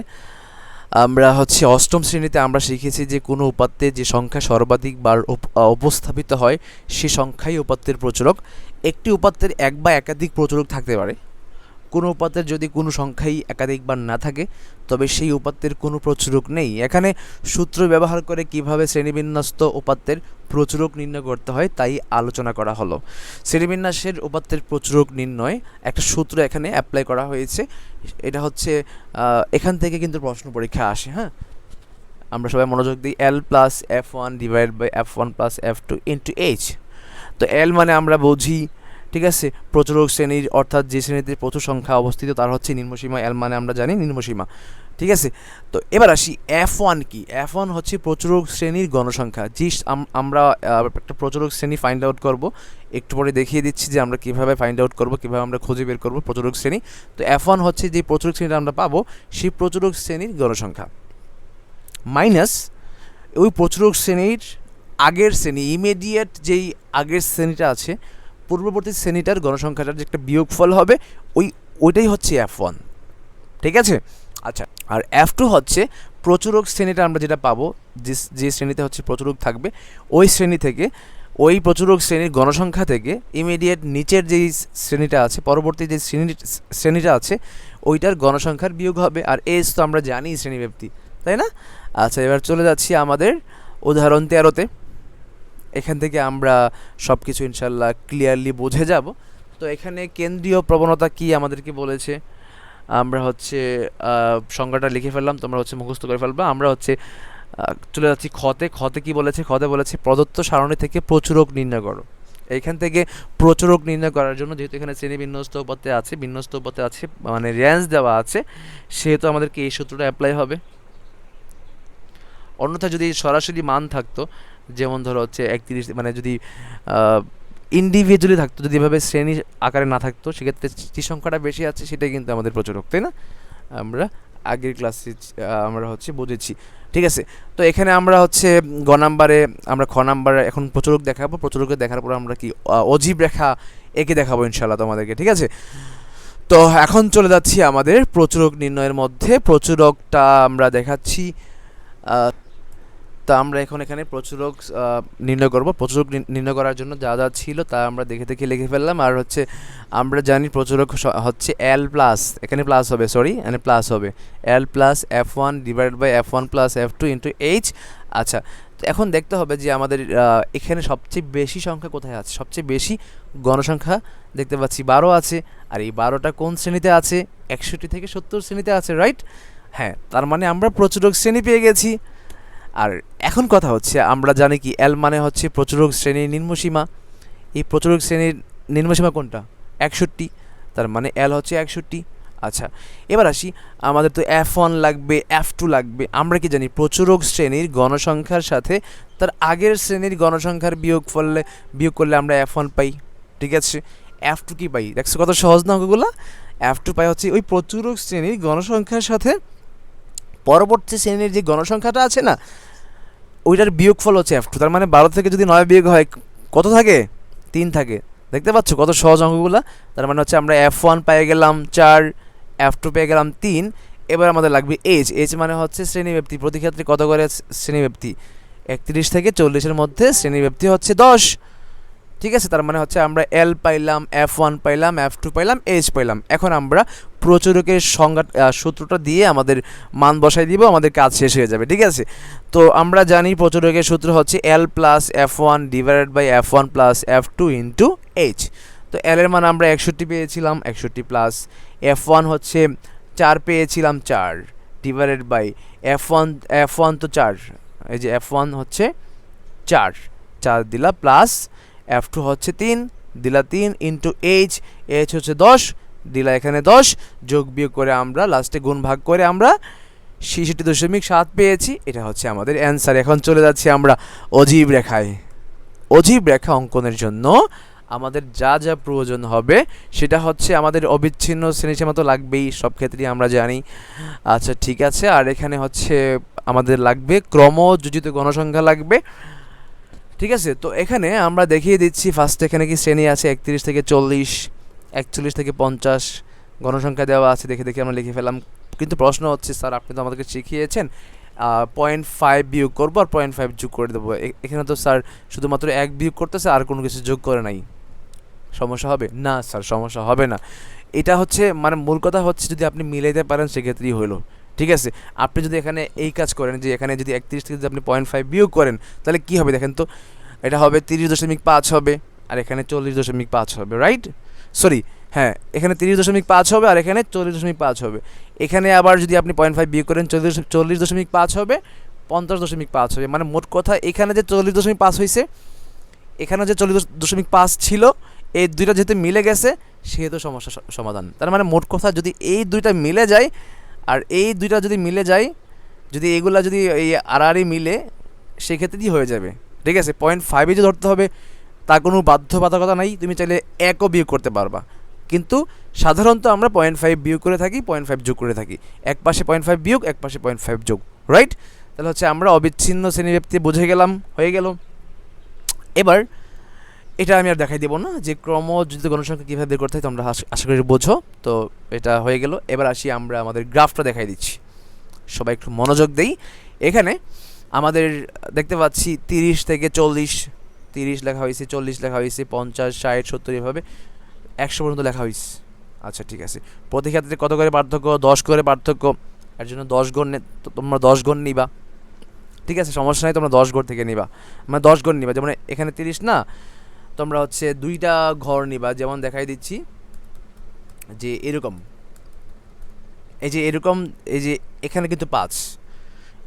S1: আমরা হচ্ছে অষ্টম শ্রেণীতে আমরা শিখেছি যে কোনো উপাত্তে যে সংখ্যা সর্বাধিক বার উপস্থাপিত হয় সে সংখ্যাই উপাত্তের প্রচুরক। একটি উপাত্তের এক বা একাধিক প্রচুরক থাকতে পারে। কোনো উপাত্তের যদি কোনো সংখ্যাই একাধিকবার না থাকে তবে সেই উপাত্তের কোনো প্রচুরক নেই। এখানে সূত্র ব্যবহার করে কিভাবে শ্রেণীবিন্যস্ত উপাত্তের প্রচুরক নির্ণয় করতে হয় তাই আলোচনা করা হলো। শ্রেণীবিন্যাসের উপাত্তের প্রচুরক নির্ণয় একটা সূত্র এখানে অ্যাপ্লাই করা হয়েছে। এটা হচ্ছে এখান থেকে কিন্তু প্রশ্ন পরীক্ষা আসে, হ্যাঁ? আমরা সবাই মনোযোগ দিই। L plus F1 divide by F1 plus F2 into H। তো L মানে আমরা বুঝি, ঠিক আছে, প্রচুরক শ্রেণীর, অর্থাৎ যে শ্রেণীতে প্রচুর সংখ্যা অবস্থিত তার হচ্ছে নিম্নসীমা। L মানে আমরা জানি নিম্নসীমা, ঠিক আছে? তো এবার আসি F1 কি? F1 হচ্ছে প্রচুরক শ্রেণীর গণসংখ্যা। আমরা একটা প্রচুরক শ্রেণী ফাইন্ড আউট করব, একটু পরে দেখিয়ে দিচ্ছি যে আমরা কীভাবে ফাইন্ড আউট করব, কীভাবে আমরা খুঁজে বের করব প্রচুরক শ্রেণী। তো F1 হচ্ছে যে প্রচুরক শ্রেণীটা আমরা পাবো সেই প্রচুরক শ্রেণীর গণসংখ্যা মাইনাস ওই প্রচুরক শ্রেণীর আগের শ্রেণী, ইমিডিয়েট যেই আগের শ্রেণীটা আছে, পূর্ববর্তী শ্রেণীটার গণসংখ্যাটার যে একটা বিয়োগফল হবে, ওইটাই হচ্ছে F1, ঠিক আছে? আচ্ছা, আর F2 হচ্ছে প্রচুরক শ্রেণীটা আমরা যেটা পাবো, যে শ্রেণীতে হচ্ছে প্রচুরক থাকবে, ওই শ্রেণী থেকে, ওই প্রচুরক শ্রেণীর গণসংখ্যা থেকে ইমিডিয়েট নিচের যেই শ্রেণীটা আছে, পরবর্তী যে শ্রেণীটা আছে ওইটার গণসংখ্যার বিয়োগ হবে। আর এস তো আমরা জানি শ্রেণীব্যাপ্তি, তাই না? আচ্ছা, এবার চলে যাচ্ছি আমাদের উদাহরণ 13-তে। এখান থেকে আমরা সব কিছু ইনশাল্লাহ ক্লিয়ারলি বুঝে যাব। তো এখানে কেন্দ্রীয় প্রবণতা কি আমাদেরকে বলেছে, আমরা হচ্ছে সংজ্ঞাটা লিখে ফেললাম, তোমরা হচ্ছে মুখস্থ করে ফেলবা। আমরা হচ্ছে চলে যাচ্ছি খতে। খতে কি বলেছে? খতে বলেছে প্রদত্ত সারণী থেকে প্রচুরক নির্ণয় করো। এইখান থেকে প্রচুরক নির্ণয় করার জন্য, যেহেতু এখানে শ্রেণী বিন্যস্ত উপাত্তে আছে, মানে রেঞ্জ দেওয়া আছে, সেহেতু আমাদেরকে এই সূত্রটা অ্যাপ্লাই হবে। অন্যথায় যদি সরাসরি মান থাকতো, যেমন ধরো হচ্ছে 31, মানে যদি ইন্ডিভিজুয়ালি থাকতো, যদি এভাবে শ্রেণী আকারে না থাকতো, সেক্ষেত্রে যে সংখ্যাটা বেশি আছে সেটাই কিন্তু আমাদের প্রচুরক, তাই না? আমরা আগের ক্লাসে আমরা হচ্ছে বুঝেছি। ঠিক আছে, তো এখানে আমরা হচ্ছে গ নাম্বারে আমরা খ নাম্বারে এখন প্রচুরক দেখাবো। প্রচুরকে দেখার পর আমরা কি অজীব রেখা এঁকে দেখাবো ইনশাল্লাহ তোমাদেরকে। ঠিক আছে, তো এখন চলে যাচ্ছি আমাদের প্রচুরক নির্ণয়ের মধ্যে। প্রচুরকটা আমরা দেখাচ্ছি। তা আমরা এখন এখানে প্রচুরক নির্ণয় করব। প্রচুরক নির্ণয় করার জন্য যা যা ছিল তা আমরা দেখে দেখে লিখে ফেললাম। আর হচ্ছে আমরা জানি প্রচুরক হচ্ছে এল প্লাস, এখানে প্লাস হবে, সরি এখানে প্লাস হবে L plus F1 divided by F1 plus F2 into H. আচ্ছা, তো এখন দেখতে হবে যে আমাদের এখানে সবচেয়ে বেশি সংখ্যা কোথায় আছে। সবচেয়ে বেশি গণসংখ্যা দেখতে পাচ্ছি 12 আছে। আর এই 12টা কোন শ্রেণীতে আছে? 61 থেকে 70 শ্রেণীতে আছে, রাইট? হ্যাঁ, তার মানে আমরা প্রচুরক শ্রেণী পেয়ে গেছি। আর এখন কথা হচ্ছে আমরা জানি কি এল মানে হচ্ছে প্রচুরক শ্রেণীর নিম্নসীমা। এই প্রচুরক শ্রেণীর নিম্নসীমা কোনটা? 61, তার মানে এল হচ্ছে 61। আচ্ছা, এবার আসি, আমাদের তো F1 লাগবে, F2 লাগবে। আমরা কি জানি প্রচুরক শ্রেণীর গণসংখ্যার সাথে তার আগের শ্রেণীর গণসংখ্যার বিয়োগ করলে আমরা F1 পাই। ঠিক আছে, F2 কি পাই? দেখছো কত সহজ না অঙ্কগুলো। F2 পাই হচ্ছে ওই প্রচুরক শ্রেণীর গণসংখ্যার সাথে পরবর্তী শ্রেণীর যে গণসংখ্যাটা আছে না, ওইটার বিয়োগফল হচ্ছে F2। তার মানে 12 থেকে যদি 9 বিয়োগ হয় কত থাকে? 3 থাকে। দেখতে পাচ্ছ কত সহজ অঙ্কগুলো। তার মানে হচ্ছে আমরা F1 পেয়ে গেলাম 4, F2 পেয়ে গেলাম 3। এবার আমাদের লাগবে এইচ। এইচ মানে হচ্ছে শ্রেণীব্যাপ্তি। প্রতি ক্ষেত্রে কত করে শ্রেণীব্যাপ্তি? 31 থেকে 40-এর মধ্যে শ্রেণীব্যাপ্তি হচ্ছে 10। ঠিক আছে, তার মানে হচ্ছে আমরা এল পাইলাম, F1 পাইলাম, F2 পাইলাম, এইচ পাইলাম। এখন আমরা প্রচুরকের সংজ্ঞা সূত্রটা দিয়ে আমাদের মান বসাই দিব, আমাদের কাজ শেষ হয়ে যাবে। ঠিক আছে, তো আমরা জানি প্রচুরকের সূত্র হচ্ছে L plus F1 divided by F1 plus F2 into H. তো এল এর মান আমরা 61 পেয়েছিলাম, 61 প্লাস F1 হচ্ছে 4 পেয়েছিলাম, 4 ডিভাইডেড বাই F1 তো 4, এই যে F1 হচ্ছে 4 দিলা প্লাস F2 হচ্ছে 3 দিলা 3 ইন্টু এইচ হচ্ছে 10 দিলা এখানে 10, যোগ বিয়োগ করে আমরা লাস্টে গুণ ভাগ করে আমরা 66.7 পেয়েছি। এটা হচ্ছে আমাদের অ্যান্সার। এখন চলে যাচ্ছি আমরা অজীব রেখায়। অজীব রেখা অঙ্কনের জন্য আমাদের যা যা প্রয়োজন হবে সেটা হচ্ছে আমাদের অবিচ্ছিন্ন শ্রেণীসীমা তো লাগবেই, সব ক্ষেত্রেই আমরা জানি। আচ্ছা, ঠিক আছে, আর এখানে হচ্ছে আমাদের লাগবে ক্রমযোজিত গণসংখ্যা লাগবে। ঠিক আছে, তো এখানে আমরা দেখিয়ে দিচ্ছি ফার্স্ট এখানে কি শ্রেণী আছে 31 থেকে 40, 41 থেকে 50 গণসংখ্যা দেওয়া আছে। দেখে দেখে আমরা লিখে ফেলাম। কিন্তু প্রশ্ন হচ্ছে স্যার আপনি তো আমাদেরকে শিখিয়েছেন 0.5 বিয়োগ করবো আর 0.5 যোগ করে দেবো। এখানে তো স্যার শুধুমাত্র 1 বিয়োগ করতেছে আর কোনো কিছু যোগ করে নাই, সমস্যা হবে না? স্যার সমস্যা হবে না। এটা হচ্ছে মানে মূল কথা হচ্ছে যদি আপনি মিলাইতে পারেন সেক্ষেত্রেই হলো। ঠিক আছে, আপনি যদি এখানে এই কাজ করেন যে এখানে যদি 31 থেকে যদি আপনি 0.5 বিয়োগ করেন তাহলে কী হবে দেখেন তো, এটা হবে 30.5 হবে আর এখানে 40.5 হবে, রাইট? সরি, হ্যাঁ, এখানে 30.5 হবে আর এখানে 40.5 হবে। এখানে আবার যদি আপনি 0.5 বিয়োগ করেন 40.5 হবে, 50.5 হবে। মানে মোট কথা এখানে যে 40.5 হয়েছে, এখানে যে 40.5 ছিল, এই দুইটা যেহেতু মিলে গেছে সেহেতু সমস্যা সমাধান। তার মানে মোট কথা যদি এই দুইটা মিলে যায় আর এই দুইটা যদি মিলে যায়, যদি এগুলা যদি এই আড়াআড়ি মিলে সেক্ষেত্রেই হয়ে যাবে। ঠিক আছে, 0.5 যে ধরতে হবে তার কোনো বাধ্যবাধকতা নাই, তুমি চাইলে 1ও বিয়োগ করতে পারবা। কিন্তু সাধারণত আমরা 0.5 বিয়োগ করে থাকি, 0.5 যোগ করে থাকি। এক পাশে 0.5 বিয়োগ, এক পাশে 0.5 যোগ, রাইট? তাহলে হচ্ছে আমরা অবিচ্ছিন্ন শ্রেণীব্যাপ্তি বুঝে গেলাম, হয়ে গেল। এবার এটা আমি আর দেখাই দেবো না যে ক্রমযোজিত গণসংখ্যা কীভাবে বের করতে হয়, তোমরা আশা করি বোঝো। তো এটা হয়ে গেল। এবার আসি আমরা আমাদের গ্রাফটা দেখাই দিচ্ছি, সবাই একটু মনোযোগ দেই। এখানে আমাদের দেখতে পাচ্ছি 30 থেকে 40, 30 লেখা হয়েছে, 40 লেখা হয়েছে, 50, 60, 70 এভাবে 100 পর্যন্ত লেখা হয়েছে। আচ্ছা, ঠিক আছে, প্রতি ক্ষেত্রে কত করে পার্থক্য? 10 করে পার্থক্য। এর জন্য 10 গণ তোমরা 10 গণ নিবা। ঠিক আছে, সমস্যা নেই, তোমরা 10 ঘর থেকে নিবা, মানে 10 ঘর নিবা। যেমন এখানে 30 না, তোমরা হচ্ছে 2টা ঘর নিবা। যেমন দেখাই দিচ্ছি যে এরকম, এই যে এরকম, এই যে এখানে কিন্তু 5,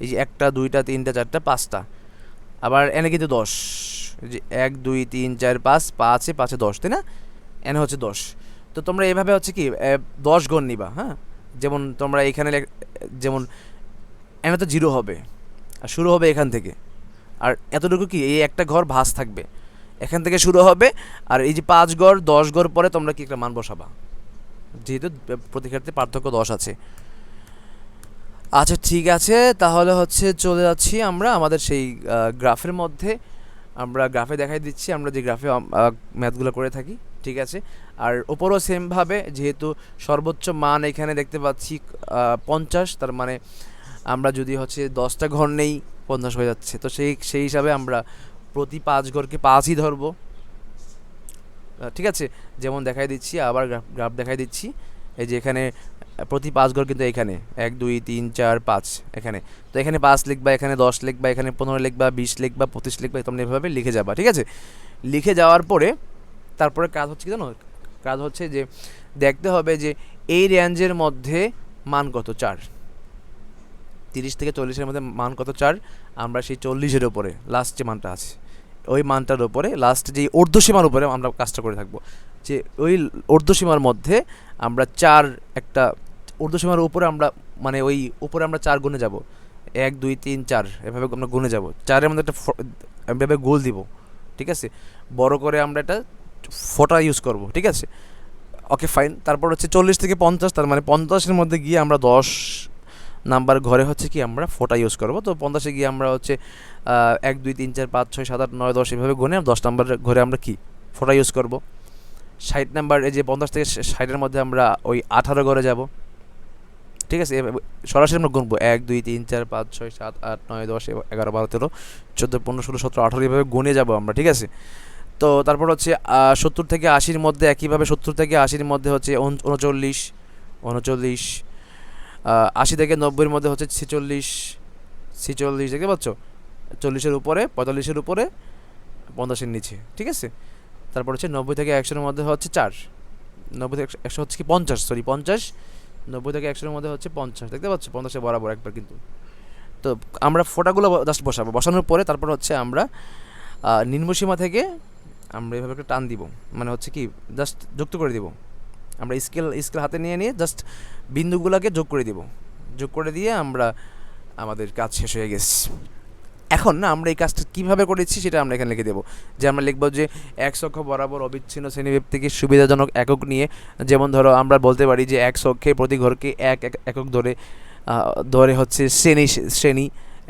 S1: এই যে 1টা 2টা 3টা 4টা 5টা, আবার এনে কিন্তু 10, এই যে 1 2 3 4 5, 5 5 10, তাই না? এনে হচ্ছে 10। তো তোমরা এভাবে হচ্ছে কি 10 ঘর নিবা। হ্যাঁ, যেমন তোমরা এখানে যেমন এনে তো 0 হবে আর শুরু হবে এখান থেকে, আর এতটুকু কি এই একটা ঘর ভাঁজ থাকবে, এখান থেকে শুরু হবে। আর এই যে 5 ঘর 10 ঘর পরে তোমরা কি একটা মান বসাবা, যেহেতু প্রতি ক্ষেত্রে পার্থক্য 10 আছে। আচ্ছা ঠিক আছে, তাহলে হচ্ছে চলে যাচ্ছি আমরা আমাদের সেই গ্রাফের মধ্যে। আমরা গ্রাফে দেখাই দিচ্ছি আমরা যে গ্রাফে ম্যাথগুলো করে থাকি, ঠিক আছে। আর ওপরও সেমভাবে, যেহেতু সর্বোচ্চ মান এখানে দেখতে পাচ্ছি 50, তার মানে আমরা যদি হচ্ছে 10টা ঘর নেই 50 হয়ে যাচ্ছে, তো সেই সেই হিসাবে আমরা প্রতি 5 ঘরকে 5ই ধরবো, ঠিক আছে। যেমন দেখাই দিচ্ছি, আবার গ্রাফ গ্রাফ দেখাই দিচ্ছি। এই যে এখানে প্রতি 5 ঘর কিন্তু এখানে 1 2 3 4 5 এখানে, তো এখানে 5 লিখবা, এখানে 10 লিখবা, এখানে 15 লিখবা, 20 লিখবা, 25 লিখবা, তোমরা এভাবে লিখে যাবা, ঠিক আছে। লিখে যাওয়ার পরে তারপরে কাজ হচ্ছে কি জানো, কাজ হচ্ছে যে দেখতে হবে যে এই রেঞ্জের মধ্যে মান কত, 4, 30 থেকে 40-এর মধ্যে মান কত, 4। আমরা সেই 40-এর উপরে লাস্ট যে মানটা আছে, ওই মানটার উপরে লাস্ট যেই ঊর্ধ্বসীমার উপরে আমরা কাজটা করে থাকবো, যে ওই ঊর্ধ্বসীমার মধ্যে আমরা 4 একটা ঊর্ধ্বসীমার উপরে আমরা মানে ওই উপরে আমরা 4 গুণে যাব, 1 2 3 4 এভাবে আমরা গুণে যাব, 4-এর মধ্যে একটা এভাবে গোল দিব, ঠিক আছে। বড় করে আমরা এটা ফোঁটা ইউজ করব, ঠিক আছে। Okay fine. তারপর হচ্ছে 40 থেকে 50, তার মানে 50-এর মধ্যে গিয়ে আমরা 10 নাম্বার ঘরে হচ্ছে কি আমরা ফোঁটা ইউজ করবো। তো 50-এ গিয়ে আমরা হচ্ছে 1 2 3 4 5 6 7 8 9 10 এভাবে গুনে 10 নাম্বার ঘরে আমরা কি ফোঁটা ইউজ করব। 60 নাম্বার, এই যে 50 থেকে 60-এর মধ্যে আমরা ওই 18 ঘরে যাব, ঠিক আছে। সরাসরি আমরা গুনবো 1 2 3 4 5 6 7 8 9 10 11 12 13 14 15 16 17 18 এভাবে গুনে যাব আমরা, ঠিক আছে। তো তারপর হচ্ছে 70 থেকে 80-র মধ্যে একইভাবে 70 থেকে 80-র মধ্যে হচ্ছে 39 39, 80 থেকে 90-এর মধ্যে হচ্ছে 46 46, দেখতে পাচ্ছ, 40-এর উপরে, 45-এর উপরে, 50-এর নিচে, ঠিক আছে। তারপর হচ্ছে 90 থেকে 100-এর মধ্যে হচ্ছে 4, 90 থেকে 100 হচ্ছে কি 50, সরি 50, 90 থেকে 100-এর মধ্যে হচ্ছে 50, দেখতে পাচ্ছ, 50-এর বরাবর একবার কিন্তু। তো আমরা ফোঁটাগুলো জাস্ট বসাবো, বসানোর পরে তারপর হচ্ছে আমরা নিম্নসীমা থেকে আমরা এভাবে একটা টান দিব, মানে হচ্ছে কি জাস্ট যুক্ত করে দিব। আমরা স্কেল স্কেল হাতে নিয়ে নিয়ে জাস্ট বিন্দুগুলোকে যোগ করে দিব, যোগ করে দিয়ে আমরা আমাদের কাজ শেষ হয়ে গেছে। এখন না আমরা এই কাজটা কীভাবে করেছি সেটা আমরা এখানে লিখে দেবো, যে আমরা লিখব যে x অক্ষ বরাবর অবিচ্ছিন্ন শ্রেণীব্যক্তিকে সুবিধাজনক একক নিয়ে, যেমন ধরো আমরা বলতে পারি যে x অক্ষে প্রতি ঘরকে এক একক ধরে ধরে হচ্ছে শ্রেণী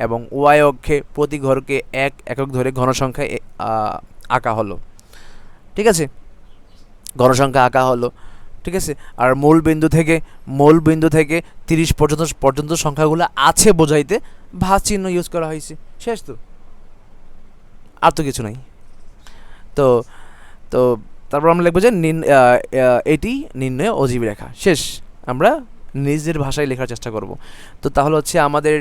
S1: এবং y অক্ষে প্রতি ঘরকে এক একক ধরে ঘনসংখ্যা আঁকা হলো, ঠিক আছে, ঘনসংখ্যা আঁকা হলো, ঠিক আছে। আর মূল বিন্দু থেকে 30 পর্যন্ত সংখ্যাগুলো আছে বোঝাইতে ভাঁজ চিহ্ন ইউজ করা হয়েছে, শেষ। তো আর তো কিছু নাই। তো তো তারপর আমরা লিখবো যে এটি নির্ণয় অজীব রেখা, শেষ। আমরা নিজের ভাষায় লেখার চেষ্টা করব। তো তাহলে হচ্ছে আমাদের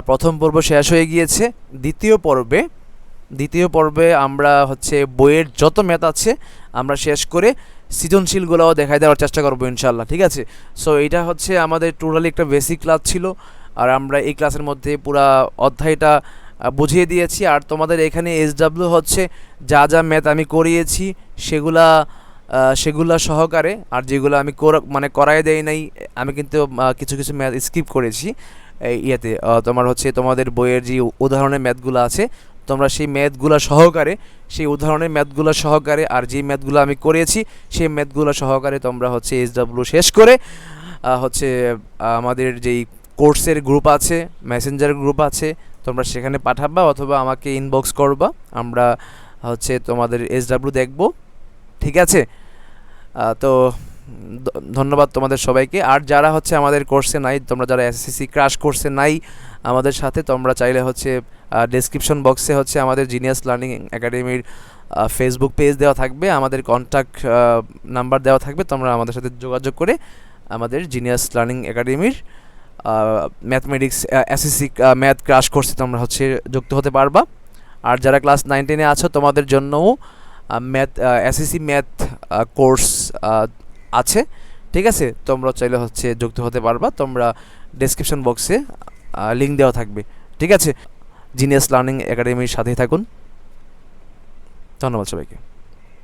S1: প্রথম পর্ব শেষ হয়ে গিয়েছে। দ্বিতীয় পর্বে আমরা হচ্ছে বইয়ের যত ম্যাথ আছে আমরা শেষ করে সৃজনশীলগুলোও দেখাই দেওয়ার চেষ্টা করবো ইনশাল্লাহ, ঠিক আছে। সো এটা হচ্ছে আমাদের টোটালি একটা বেসিক ক্লাস ছিল, আর আমরা এই ক্লাসের মধ্যে পুরা অধ্যায়টা বুঝিয়ে দিয়েছি। আর তোমাদের এখানে SW হচ্ছে যা যা ম্যাথ আমি করিয়েছি সেগুলা সহকারে, আর যেগুলো আমি করাই দেই নাই, আমি কিন্তু কিছু কিছু ম্যাথ স্কিপ করেছি ইয়েতে। তোমার হচ্ছে তোমাদের বইয়ের যে উদাহরণের ম্যাথগুলো আছে, তোমরা সেই ম্যাথগুলো সহকারে, সেই উদাহরণের ম্যাথগুলো সহকারে, আর যেই ম্যাথগুলো আমি করেছি সেই ম্যাথগুলো সহকারে তোমরা হচ্ছে SW শেষ করে হচ্ছে আমাদের যেই কোর্সের গ্রুপ আছে, মেসেঞ্জার গ্রুপ আছে, তোমরা সেখানে পাঠাবা অথবা আমাকে ইনবক্স করবা, আমরা হচ্ছে তোমাদের SW দেখব, ঠিক আছে। তো ধন্যবাদ তোমাদের সবাইকে। আর যারা হচ্ছে আমাদের কোর্সে নাই, তোমরা যারা SSC ক্র্যাশ কোর্সে নাই আমাদের সাথে, তোমরা চাইলে হচ্ছে ডেসক্রিপশন বক্সে হচ্ছে আমাদের জিনিয়াস লার্নিং একাডেমির ফেসবুক পেজ দেওয়া থাকবে, আমাদের কন্ট্যাক্ট নাম্বার দেওয়া থাকবে, তোমরা আমাদের সাথে যোগাযোগ করে আমাদের জিনিয়াস লার্নিং একাডেমির ম্যাথমেটিক্স SSC ম্যাথ ক্র্যাশ কোর্সে তোমরা হচ্ছে যুক্ত হতে পারবা। আর যারা ক্লাস 9 10-এ আছো তোমাদের জন্যও SSC ম্যাথ কোর্স আছে, ঠিক আছে। তোমরা চাইলে হচ্ছে যুক্ত হতে পারবা, তোমরা ডেসক্রিপশন বক্সে লিঙ্ক দেওয়া থাকবে, ঠিক আছে। জিনিয়াস লার্নিং একাডেমির সাথেই থাকুন। ধন্যবাদ সবাইকে।